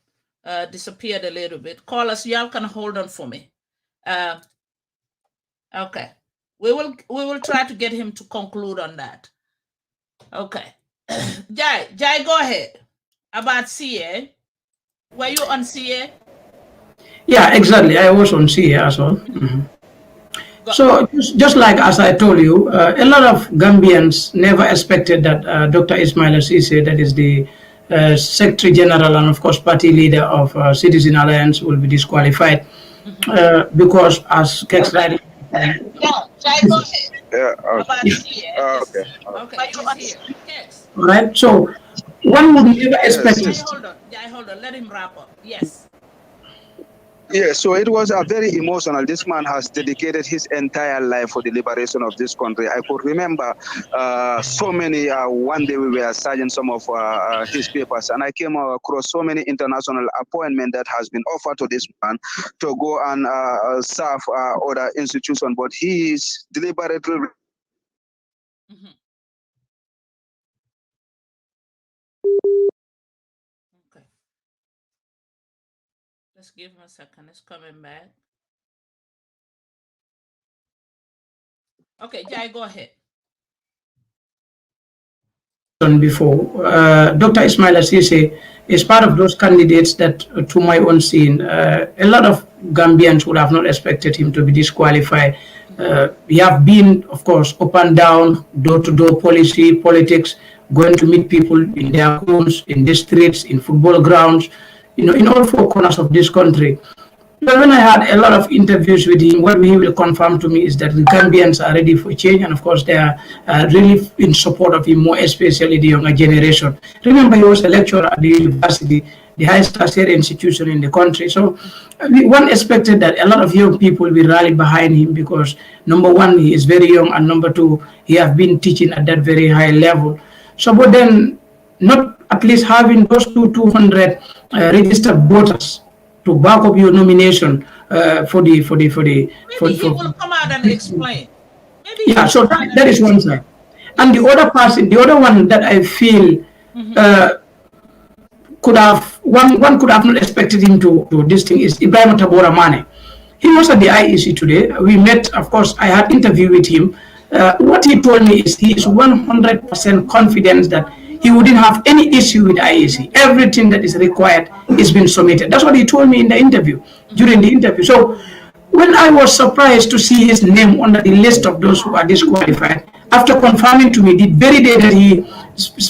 disappeared a little bit. Callers, y'all can hold on for me. Okay, we will try to get him to conclude on that. Okay, Jai, go ahead. About CA, were you on CA? Yeah, exactly. I was on CA as well. So just like as I told you, a lot of Gambians never expected that Dr. Ismaila Ceesay, that is the Secretary General and of course party leader of Citizen Alliance, will be disqualified because, as Kex rightly. All right. So one would never expect it. Hold on. Let him wrap up. Yes. Yeah, so it was very emotional. This man has dedicated his entire life for the liberation of this country. I could remember so many, one day we were searching some of his papers, and I came across so many international appointments that has been offered to this man to go and serve other institutions, but he is deliberately... Let's give him a second. It's coming back. Okay, Jai, go ahead. Before, Dr. Ismaila Ceesay is part of those candidates that, to my own scene, a lot of Gambians would have not expected him to be disqualified. We have been, of course, up and down, door-to-door politics, going to meet people in their homes, in the streets, in football grounds, in all four corners of this country. But when I had a lot of interviews with him, what he will confirm to me is that the Gambians are ready for change, and of course they are really in support of him, more especially the younger generation. Remember, he was a lecturer at the university, the highest tertiary institution in the country. So one expected that a lot of young people will rally behind him because, number one, he is very young, and number two, he has been teaching at that very high level. So, but then not at least having those 200 registered voters to back up your nomination Maybe he will come out and explain. So that is one side. And the other one that I feel could have not expected him to this thing is Ibrahim Tabora Mane. He was at the IEC today. We met, of course, I had interview with him. What he told me is he is 100% confident that he wouldn't have any issue with IEC. Everything that is required is been submitted. That's what he told me in the interview, during the interview. So when I was surprised to see his name under the list of those who are disqualified, after confirming to me the very day that he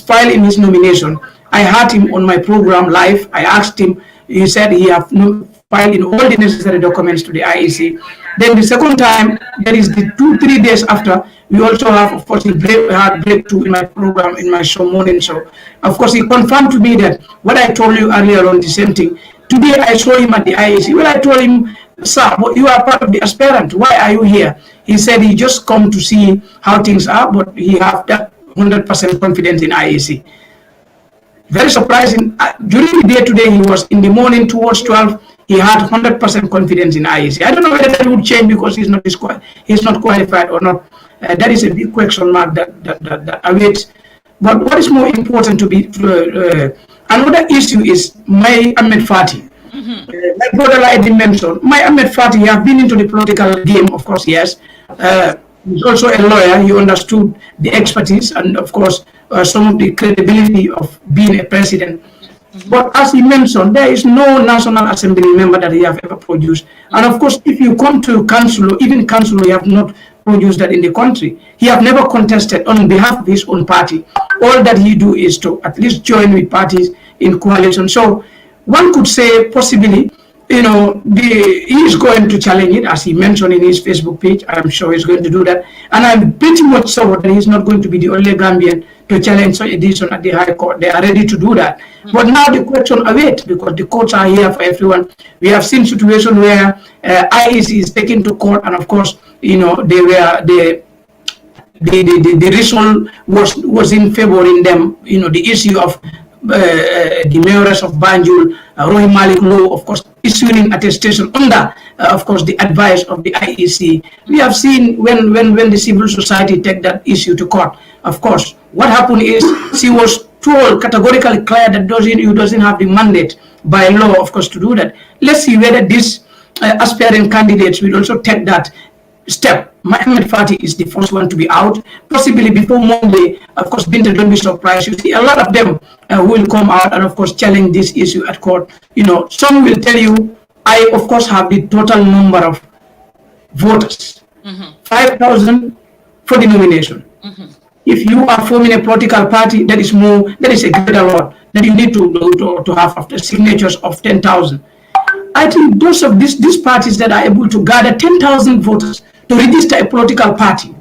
filed in his nomination, I had him on my program live. I asked him, he said he have filed in all the necessary documents to the IEC. Then the second time, that is the 2-3 days after, we also have, of course, had breakthrough in my program, in my show, morning show. Of course, he confirmed to me that what I told you earlier on, the same thing. Today, I saw him at the IEC. Well, I told him, sir, you are part of the aspirant. Why are you here? He said he just come to see how things are, but he have that 100% confidence in IEC. Very surprising. During the day today, he was in the morning towards 12. He had 100% confidence in IEC. I don't know whether that would change because he's not qualified or not. That is a big question mark that awaits. But what is more important to be another issue is my Ahmed Fati. My brother, like I mentioned, my Ahmed Fati, he have been into the political game, of course, yes. He's also a lawyer. He understood the expertise and, of course, some of the credibility of being a president. But as he mentioned, there is no National Assembly member that he have ever produced. And of course, if you come to council, even council, he have not produced that in the country. He have never contested on behalf of his own party. All that he do is to at least join with parties in coalition. So one could say possibly, you know, he is going to challenge it, as he mentioned in his Facebook page. I'm sure he's going to do that. And I'm pretty much sure that he's not going to be the only Gambian to challenge such a decision at the High Court. They are ready to do that. But now the question awaits, because the courts are here for everyone. We have seen situations where IEC is taken to court, and of course, you know, the result was in favor in them. You know, the issue of the mayoress of Banjul, Rohit Malik Law, of course, issuing attestation under, of course, the advice of the IEC. We have seen when the civil society take that issue to court, of course, what happened is she was told categorically clear that you doesn't have the mandate by law, of course, to do that. Let's see whether these aspiring candidates will also take that step. Mohamed Fati is the first one to be out, possibly before Monday. Of course, Binto, don't be surprised. You see a lot of them will come out and, of course, challenge this issue at court. You know, some will tell you, I, of course, have the total number of voters, 5,000 for the nomination. If you are forming a political party, that is more, that is a greater lot that you need to have after signatures of 10,000. I think those of these parties that are able to gather 10,000 voters to register a political party,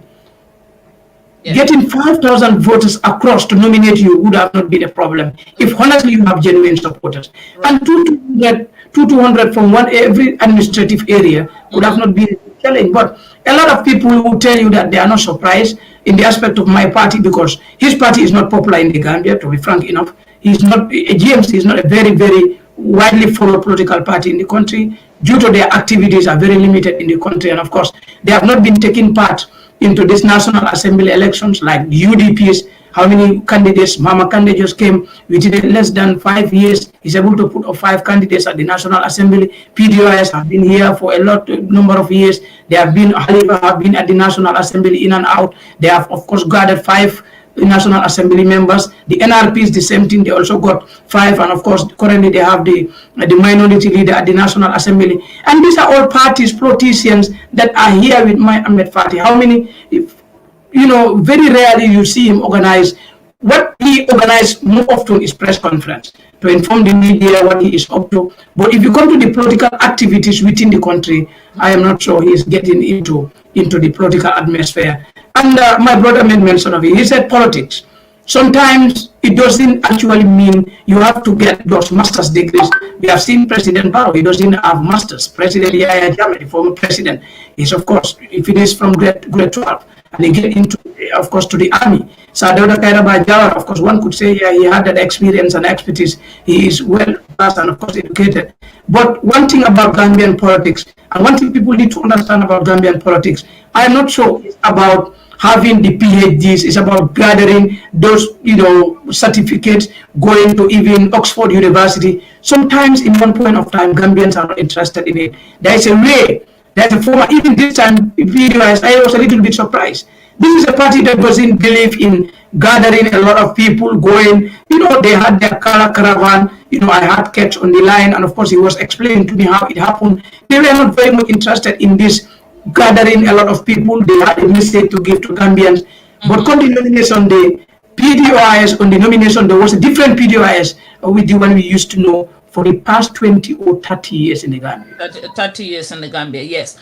getting 5,000 voters across to nominate you would have not been a problem if honestly you have genuine supporters. And 200 from every administrative area would have not been a challenge. But a lot of people will tell you that they are not surprised in the aspect of my party, because his party is not popular in the Gambia, to be frank enough. He's not, GMC is not a very, very widely followed political party in the country, due to their activities are very limited in the country. And of course, they have not been taking part into this National Assembly elections like the UDPs. How many candidates? Mama Kande just came within less than 5 years. He's able to put up 5 candidates at the National Assembly. PDOIs have been here for a number of years. They have been, have been at the National Assembly in and out. They have, of course, gathered 5 National Assembly members. The NRP is the same thing. They also got 5, and of course currently they have the minority leader at the National Assembly. And these are all parties, politicians that are here with my Ahmed Fati. How many, you know, very rarely you see him organize. What he organizes more often is press conference to inform the media what he is up to. But if you come to the political activities within the country, I am not sure he is getting into the political atmosphere. And my brother made mention of it. He said politics. Sometimes it doesn't actually mean you have to get those master's degrees. We have seen President Barrow, he doesn't have masters. President Jaye Jallow, the former president, is, of course, if it is from grade 12, and they get into, of course, to the army. Sadauda Kairaba Jawara, of course, one could say, yeah, he had that experience and expertise. He is well versed and, of course, educated. But one thing about Gambian politics, and one thing people need to understand about Gambian politics, I am not sure it's about having the PhDs, it's about gathering those, you know, certificates, going to even Oxford University. Sometimes in one point of time, Gambians are not interested in it. There is a way, there's a former, even this time, I was a little bit surprised. This is a party that doesn't believe in gathering a lot of people, going, you know, they had their caravan, you know, I had Ketch on the line, and of course he was explaining to me how it happened. They were not very much interested in this gathering a lot of people. They had a message to give to Gambians. But on the nomination day, PDOIS on the nomination, there was a different PDOIS with the one we used to know for the past 20 or 30 years in the Gambia. 30 years in the Gambia, yes.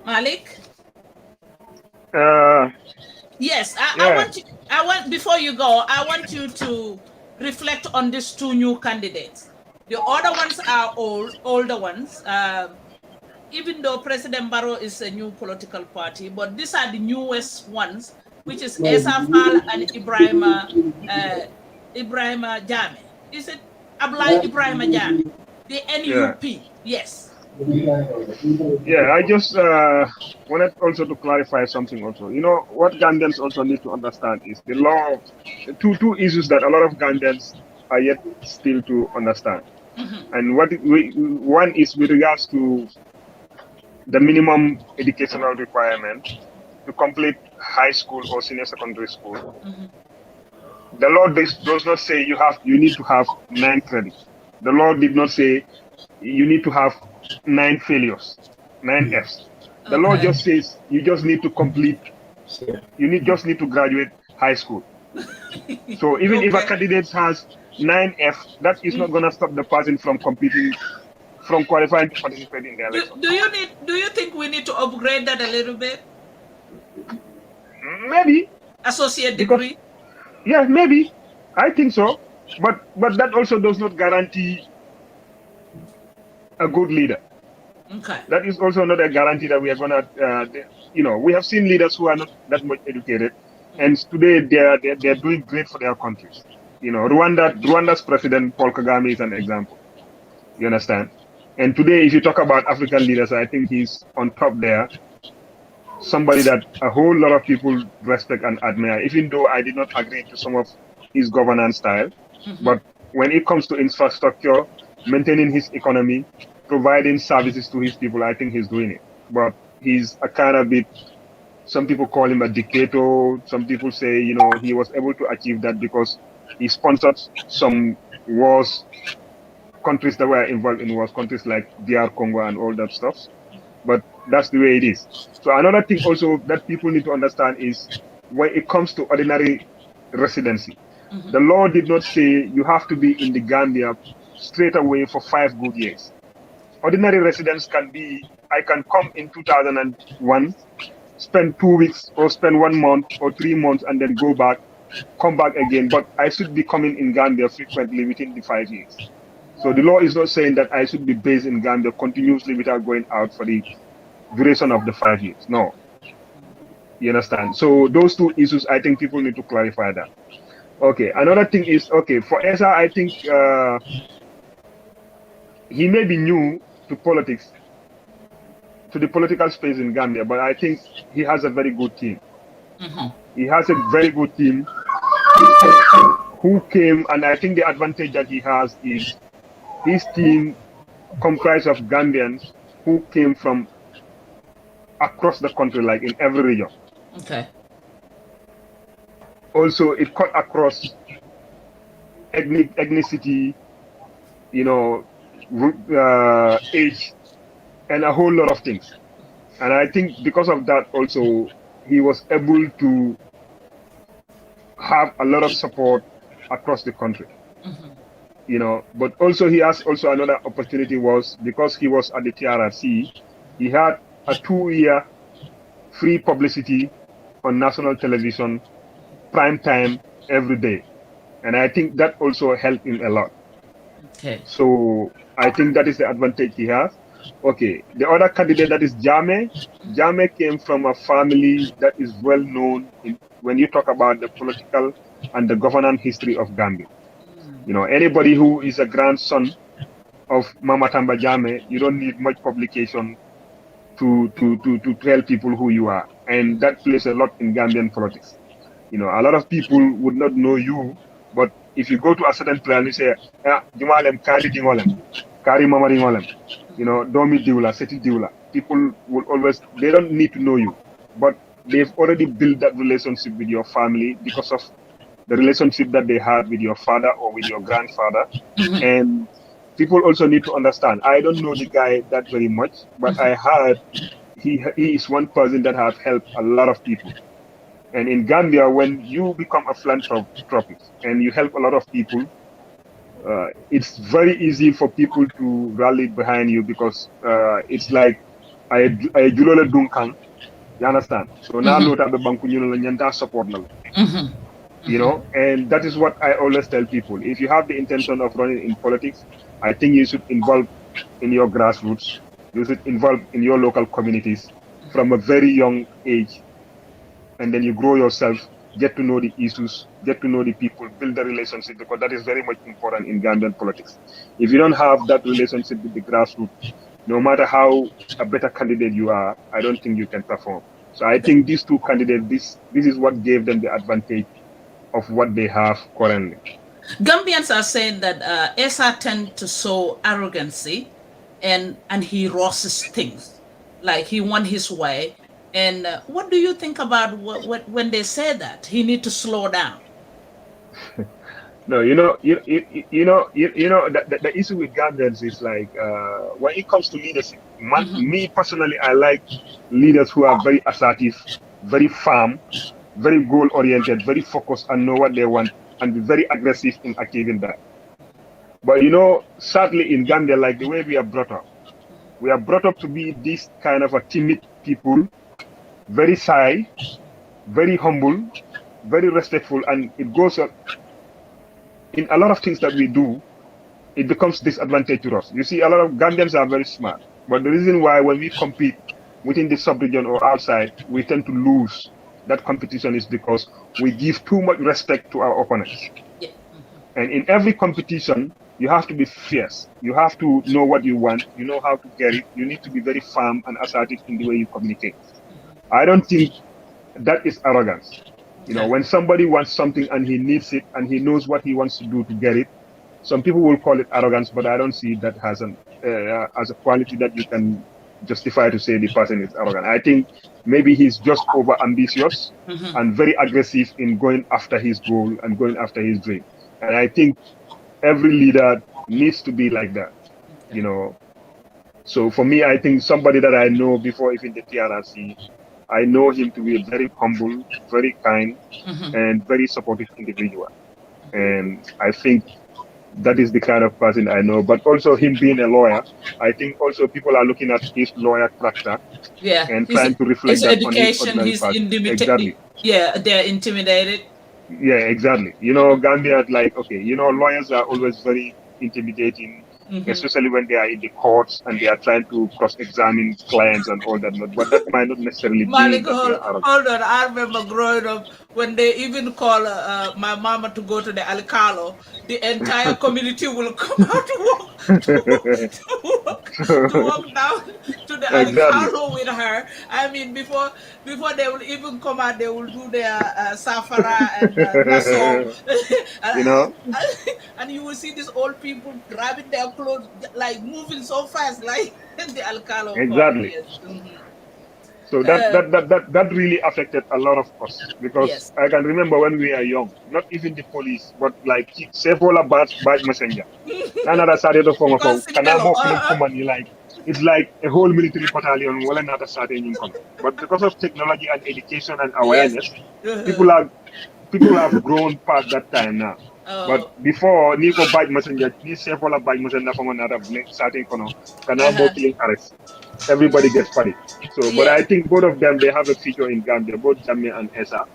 Malik? Yes, I want, before you go, I want you to reflect on these two new candidates. The other ones are older ones. Even though President Barrow is a new political party, but these are the newest ones, which is Esafal and Ibrahima Jame. Is it Abla Ibrahima Jame? The NUP, yes. Yeah, I just wanted also to clarify something also. You know, what Gambians also need to understand is the law, two issues that a lot of Gambians are yet still to understand. And one is with regards to the minimum educational requirement to complete high school or senior secondary school. The law does not say you need to have 9 credits. The law did not say you need to have 9 failures, 9 Fs. The law just says you just need to complete, just need to graduate high school. So even if a candidate has 9 F, that is not going to stop the person from competing, from qualifying to participate in the election. Do you think we need to upgrade that a little bit? Maybe. Associate degree? Yeah, maybe. I think so. But that also does not guarantee a good leader. Okay. That is also not a guarantee that we are going to, we have seen leaders who are not that much educated, and today they are doing great for their countries. You know, Rwanda's president, Paul Kagame, is an example. You understand? And today, if you talk about African leaders, I think he's on top there. Somebody that a whole lot of people respect and admire, even though I did not agree to some of his governance style. But when it comes to infrastructure, maintaining his economy, providing services to his people, I think he's doing it. But he's a kind of bit, some people call him a dictator. Some people say, he was able to achieve that because he sponsored some wars, countries that were involved in wars, countries like DR Congo and all that stuff. But that's the way it is. So another thing also that people need to understand is when it comes to ordinary residency, the law did not say you have to be in the Gambia straight away for 5 good years. Ordinary residents can be, I can come in 2001, spend 2 weeks or spend 1 month or 3 months and then go back, come back again. But I should be coming in Gambia frequently within the 5 years. So the law is not saying that I should be based in Gambia continuously without going out for the duration of the 5 years. No. You understand? So those two issues, I think people need to clarify that. Okay. Another thing is, for Esa, I think he may be new to politics, to the political space in Gambia, but I think he has a very good team. He has a very good team who came, and I think the advantage that he has is his team comprised of Gambians who came from across the country, like in every region. Okay. Also, it cut across ethnicity, age, and a whole lot of things. And I think because of that also, he was able to have a lot of support across the country. But also he has also another opportunity was because he was at the TRRC, he had a 2-year free publicity on national television, prime time, every day. And I think that also helped him a lot. Okay. So I think that is the advantage he has. Okay. The other candidate, that is Jame. Jame came from a family that is well known when you talk about the political and the governance history of Gambia. Anybody who is a grandson of Mama Tamba Jame, you don't need much publication to tell people who you are. And that plays a lot in Gambian politics. A lot of people would not know you, but if you go to a certain place and you say, Jumalem, Kari Dingolem, Kari Mama Dingolem, Domi Diula, Seti Diula, people will always, they don't need to know you, but they've already built that relationship with your family because of the relationship that they had with your father or with your grandfather. And people also need to understand, I don't know the guy that very much, but I heard he is one person that has helped a lot of people. And in Gambia, when you become a philanthropist and you help a lot of people, it's very easy for people to rally behind you because it's like I julole dunkang. You understand? So now lota be banku nyulo nyanta support na. You know, and that is what I always tell people. If you have the intention of running in politics, I think you should involve in your grassroots. You should involve in your local communities from a very young age, and then you grow yourself, get to know the issues, get to know the people, build the relationship, because that is very much important in Gambian politics. If you don't have that relationship with the grassroots, no matter how a better candidate you are, I don't think you can perform. So I think these two candidates, this is what gave them the advantage of what they have currently. Gambians are saying that Esa tend to show arrogancy, and he rushes things, like he won his way. And what do you think about when they say that he need to slow down? No, the issue with Gambians is like when it comes to leadership. Me personally, I like leaders who are very assertive, very firm, very goal-oriented, very focused, and know what they want, and be very aggressive in achieving that. But sadly in Gambia, like the way we are brought up to be this kind of a timid people, very shy, very humble, very respectful, and it goes up in a lot of things that we do. It becomes disadvantage to us. You see, a lot of Gambians are very smart, but the reason why when we compete within the sub-region or outside, we tend to lose that competition is because we give too much respect to our opponents. Yeah. And in every competition, you have to be fierce. You have to know what you want. You know how to get it. You need to be very firm and assertive in the way you communicate. I don't think that is arrogance. When somebody wants something and he needs it and he knows what he wants to do to get it, some people will call it arrogance, but I don't see that as a quality that you can justify to say the person is arrogant. I think maybe he's just over ambitious and very aggressive in going after his goal and going after his dream. And I think every leader needs to be like that, So for me, I think somebody that I know before even the TRRC, I know him to be a very humble, very kind, and very supportive individual. And I think that is the kind of person I know. But also him being a lawyer, I think also people are looking at his lawyer character and trying to reflect that on his ordinary person. Exactly. Yeah, they're intimidated. Yeah, exactly. Gambia, like, okay, lawyers are always very intimidating, especially when they are in the courts and they are trying to cross-examine clients and all that. But that might not necessarily Malick, mean that they are arrogant. hold on. I remember growing up when they even call my mama to go to the Alicalo, the entire community will come out to walk down to the Alicalo with her. I mean, before they will even come out, they will do their safara and lasso. And you will see these old people grabbing their clothes, like moving so fast, like the Alicalo. Exactly. So that really affected a lot of us because I can remember when we were young, not even the police, but like several badge messenger. Another started to form like it's like a whole military battalion. Well, another started in but because of technology and education and awareness, people have grown past that time now. But before Nico badge messenger, these several badge messenger from another starting killing arrest. Everybody gets funny. So, but I think both of them, they have a feature in Gambia, both Jammeh and Esa.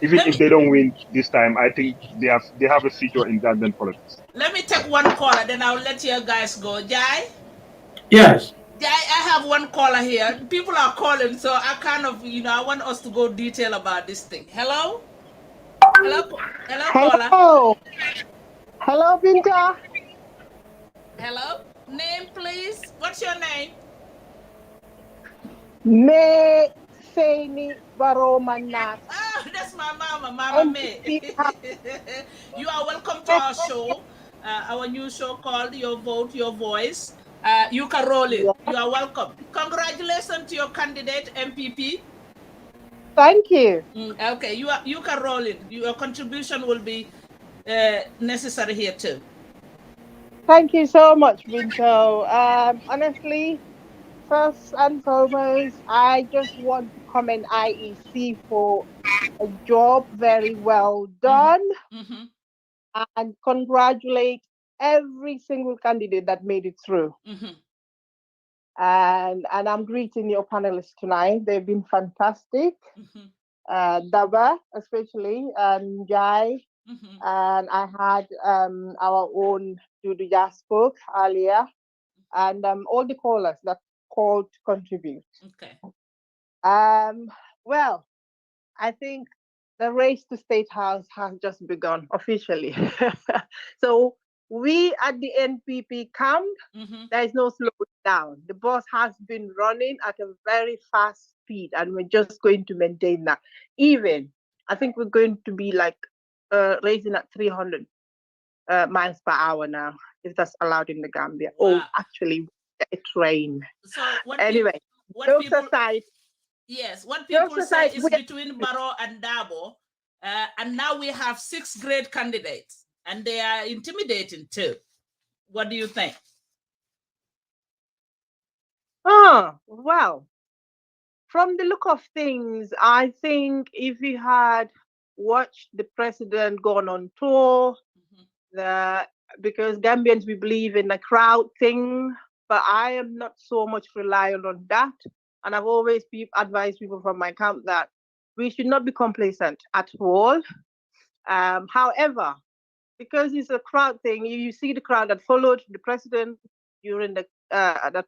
Even if they don't win this time, I think they have a feature in Gambian politics. Let me take one caller, then I'll let you guys go. Jai? Yes. Jai, I have one caller here. People are calling, so I kind of, I want us to go detail about this thing. Hello? Hello, caller. Hello, Binto. Hello? Name, please. What's your name? May Saini Baromanat. Ah, that's my Mama May. You are welcome to our show, our new show called Your Vote, Your Voice. You can roll it. You are welcome. Congratulations to your candidate, MPP. Thank you. Okay, you can roll it. Your contribution will be necessary here too. Thank you so much, Binto. Honestly, first and foremost, I just want to commend IEC for a job very well done and congratulate every single candidate that made it through. And I'm greeting your panelists tonight. They've been fantastic. Dabakh, especially, and Jaye. And I had our own Dudu spoke earlier, and all the callers that called to contribute. Okay. Well, I think the race to State House has just begun officially. So we at the NPP camp, there is no slowing down. The bus has been running at a very fast speed, and we're just going to maintain that. Even, I think we're going to be like racing at 300 miles per hour now, if that's allowed in the Gambia. Wow. Oh, actually, a train. So anyway, jokes aside. Yes, what people say is between Barrow and Dabo, and now we have 6 great candidates, and they are intimidating too. What do you think? Well, from the look of things, I think if we had watched the president gone on tour, because Gambians, we believe in the crowd thing, but I am not so much reliant on that. And I've always advised people from my camp that we should not be complacent at all. However, because it's a crowd thing, you see the crowd that followed the president during the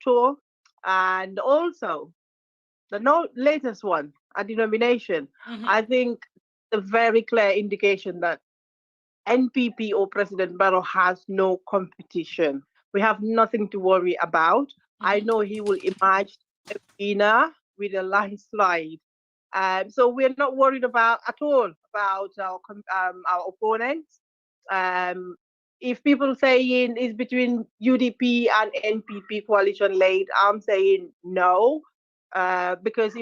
tour, and also the latest one at the nomination. I think a very clear indication that NPP or President Barrow has no competition. We have nothing to worry about. I know he will emerge a winner with a landslide. So we're not worried at all about our opponents. If people saying it's between UDP and NPP coalition late, I'm saying no, because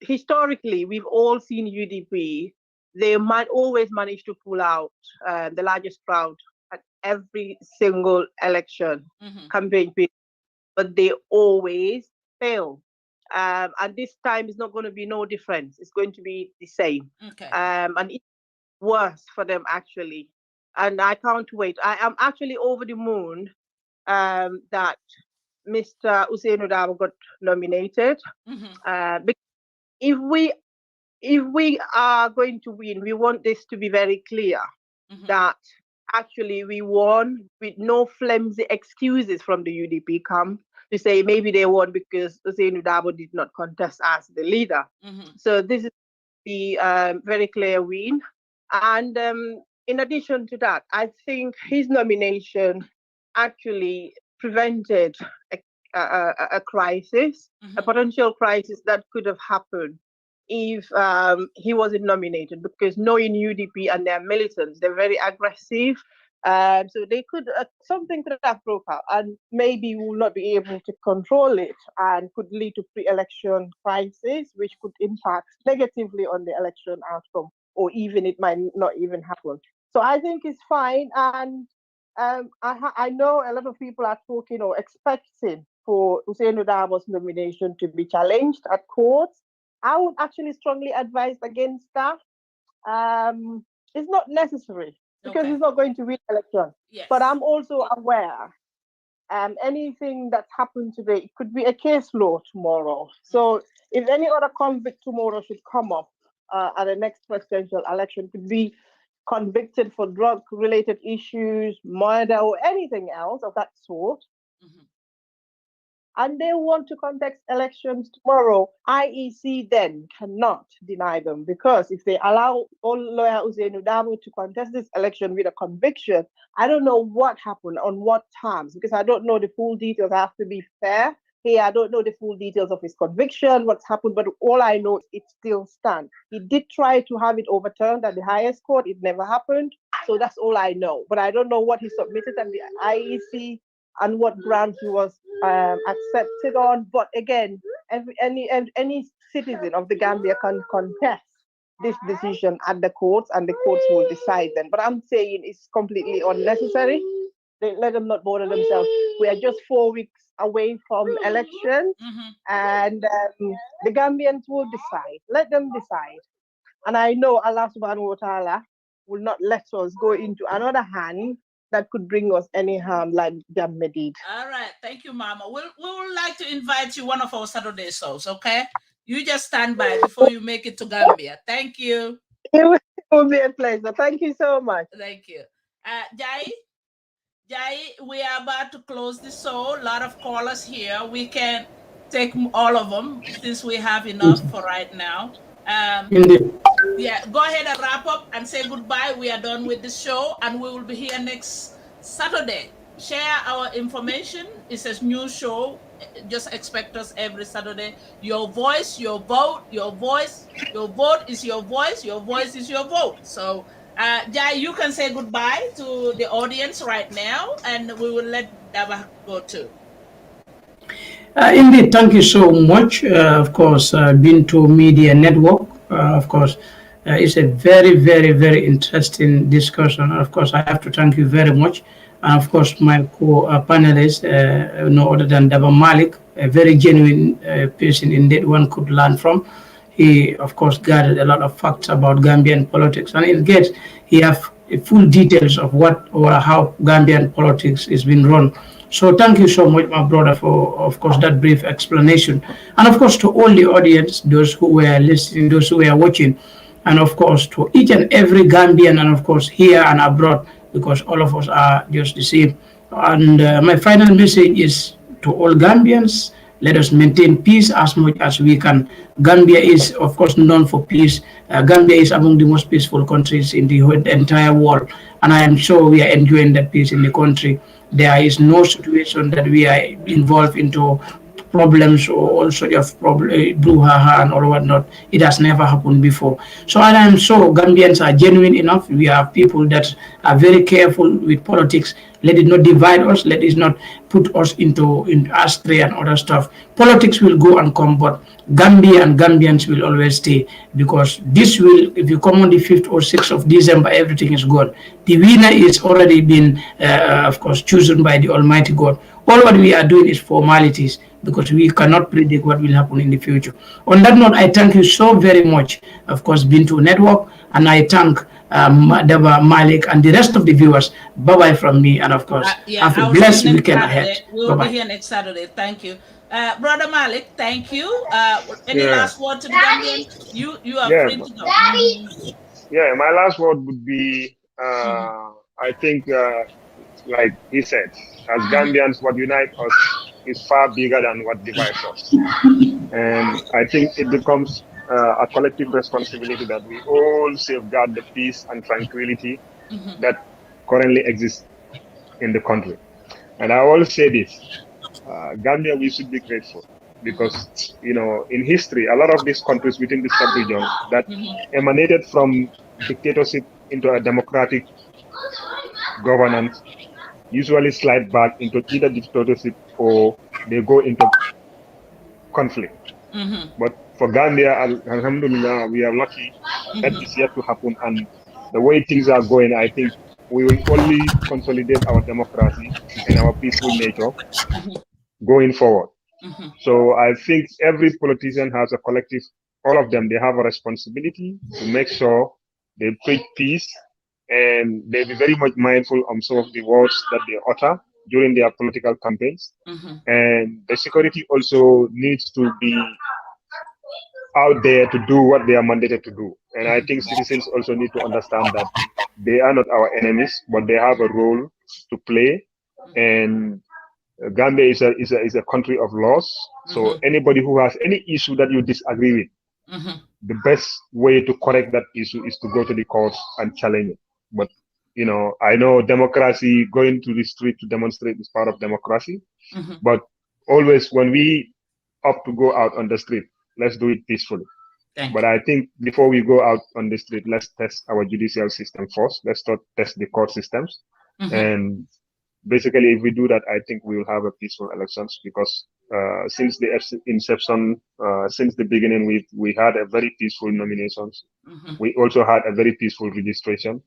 historically, we've all seen UDP. They might always manage to pull out the largest crowd at every single election campaign, but they always fail. And this time is not going to be no difference. It's going to be the same. Okay. And it's worse for them, actually. And I can't wait. I am actually over the moon that Mr. Usainu Dabo got nominated. Because if we are going to win, we want this to be very clear that actually we won with no flimsy excuses from the UDP camp to say maybe they won because Usainu Dabo did not contest as the leader. So this is the very clear win. And in addition to that, I think his nomination actually prevented a crisis, a potential crisis that could have happened if he wasn't nominated, because knowing UDP and their militants, they're very aggressive. So they could, something could have broke out, and maybe we will not be able to control it and could lead to pre-election crisis, which could impact negatively on the election outcome, or even it might not even happen. So I think it's fine. And I know a lot of people are talking or expecting for Usainu Dabo's nomination to be challenged at courts. I would actually strongly advise against that. It's not necessary because he's not going to win the election. Yes. But I'm also aware anything that's happened today, it could be a case law tomorrow. So if any other convict tomorrow should come up at the next presidential election, could be convicted for drug-related issues, murder, or anything else of that sort, and they want to contest elections tomorrow, IEC then cannot deny them, because if they allow lawyer Usainu Dabo to contest this election with a conviction, I don't know what happened, on what terms, because I don't know the full details. I have to be fair here. I don't know the full details of his conviction, what's happened, but all I know is it still stands. He did try to have it overturned at the highest court. It never happened. So that's all I know. But I don't know what he submitted at the IEC and what grounds he was accepted on. But again, any citizen of the Gambia can contest this decision at the courts, and the courts will decide then. But I'm saying it's completely unnecessary. Let them not bother themselves. We are just 4 weeks away from elections, and the Gambians will decide. Let them decide. And I know Allah subhanahu wa ta'ala will not let us go into another hand that could bring us any harm like Gambia did. All right. Thank you, Mama. We would like to invite you one of our Saturday shows, okay? You just stand by before you make it to Gambia. Thank you. It will be a pleasure. Thank you so much. Thank you. Jaye, we are about to close the show. A lot of callers here. We can take all of them since we have enough for right now. Indeed. Yeah, go ahead and wrap up and say goodbye. We are done with the show and we will be here next Saturday. Share our information. It's a new show. Just expect us every Saturday. Your voice, your vote, your voice, your vote is your voice is your vote. So Jai, you can say goodbye to the audience right now, and we will let Dabakh go too. Indeed, thank you so much. Of course, Binto Media Network, of course, it's a very, very, very interesting discussion. Of course, I have to thank you very much. And of course, my co-panelist, no other than Dabakh Malick, a very genuine person indeed one could learn from. He, of course, gathered a lot of facts about Gambian politics, and he have full details of what or how Gambian politics is being run. So thank you so much, my brother, for, of course, that brief explanation. And of course, to all the audience, those who were listening, those who were watching, and of course, to each and every Gambian, and of course, here and abroad, because all of us are just the same. And my final message is to all Gambians, let us maintain peace as much as we can. Gambia is, of course, known for peace. Gambia is among the most peaceful countries in the entire world. And I am sure we are enjoying that peace in the country. There is no situation that we are involved into problems or all sorts of brouhaha and all whatnot. It has never happened before. So I am sure Gambians are genuine enough. We are people that are very careful with politics. Let it not divide us. Let it not put us into astray and other stuff. Politics will go and come, but Gambia and Gambians will always stay, because this will, if you come on the 5th or 6th of December, everything is gone. The winner is already been, of course, chosen by the Almighty God. All what we are doing is formalities, because we cannot predict what will happen in the future. On that note, I thank you so very much, of course, Binto Network, and I thank Dabakh Malick and the rest of the viewers. Bye-bye from me, and of course, have a blessed weekend ahead. We'll be here next Saturday. Thank you. Brother Malick, thank you. Any last word to the Gambians? You are free to go. Yeah, my last word would be, I think, like he said, as Gambians, what unites us is far bigger than what divides us. And I think it becomes a collective responsibility that we all safeguard the peace and tranquility that currently exists in the country. And I always say this, Gambia, we should be grateful, because, you know, in history, a lot of these countries within the sub-region that emanated from dictatorship into a democratic governance usually slide back into either dictatorship or they go into conflict. But for Gambia, alhamdulillah, we are lucky that is yet to happen. And the way things are going, I think we will only consolidate our democracy and our peaceful nature going forward. So I think every politician has a collective, all of them, they have a responsibility to make sure they preach peace, and they be very much mindful of some of the words that they utter during their political campaigns. And the security also needs to be out there to do what they are mandated to do. And I think citizens also need to understand that they are not our enemies, but they have a role to play. And Gambia is a country of laws. So anybody who has any issue that you disagree with, the best way to correct that issue is to go to the courts and challenge it. But, you know, I know democracy, going to the street to demonstrate is part of democracy. But always when we opt to go out on the street, let's do it peacefully. But I think before we go out on the street, let's test our judicial system first. Let's not test the court systems. And basically, if we do that, I think we will have a peaceful elections, because since the inception, since the beginning, we had a very peaceful nominations. We also had a very peaceful registration.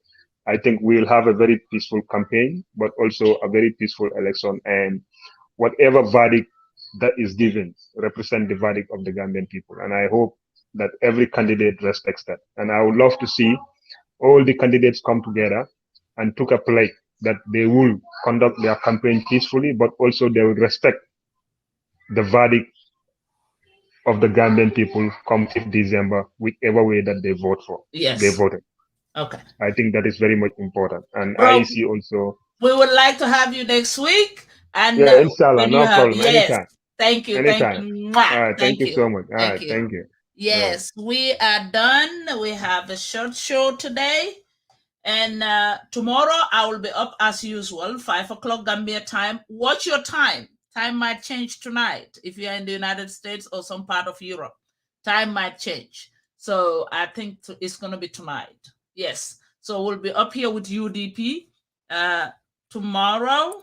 I think we will have a very peaceful campaign, but also a very peaceful election. And whatever verdict that is given represent the verdict of the Gambian people. And I hope that every candidate respects that. And I would love to see all the candidates come together and took a plate that they will conduct their campaign peacefully, but also they will respect the verdict of the Gambian people come 5th December, whichever way that they vote for. Yes. They voted. Okay. I think that is very much important. And Bro, IEC also. We would like to have you next week. And yeah, inshallah, no problem. Yes. Anytime. Thank you. Anytime. Thank you so much. Thank you. Thank you. Yes, we are done. We have a short show today. And tomorrow I will be up as usual, 5 o'clock Gambia time. Watch your time. Time might change tonight if you're in the United States or some part of Europe. Time might change. So I think it's going to be tonight. Yes. So we'll be up here with UDP tomorrow.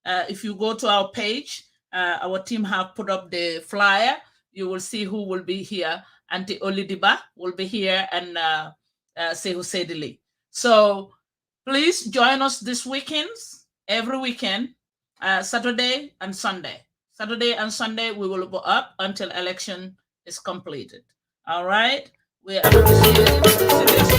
If you go to our page, our team have put up the flyer. You will see who will be here. Auntie Olidiba will be here and Sehu Sedili. So please join us this weekends, every weekend, Saturday and Sunday. Saturday and Sunday, we will go up until election is completed. All right? We appreciate serious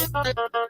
Thank you.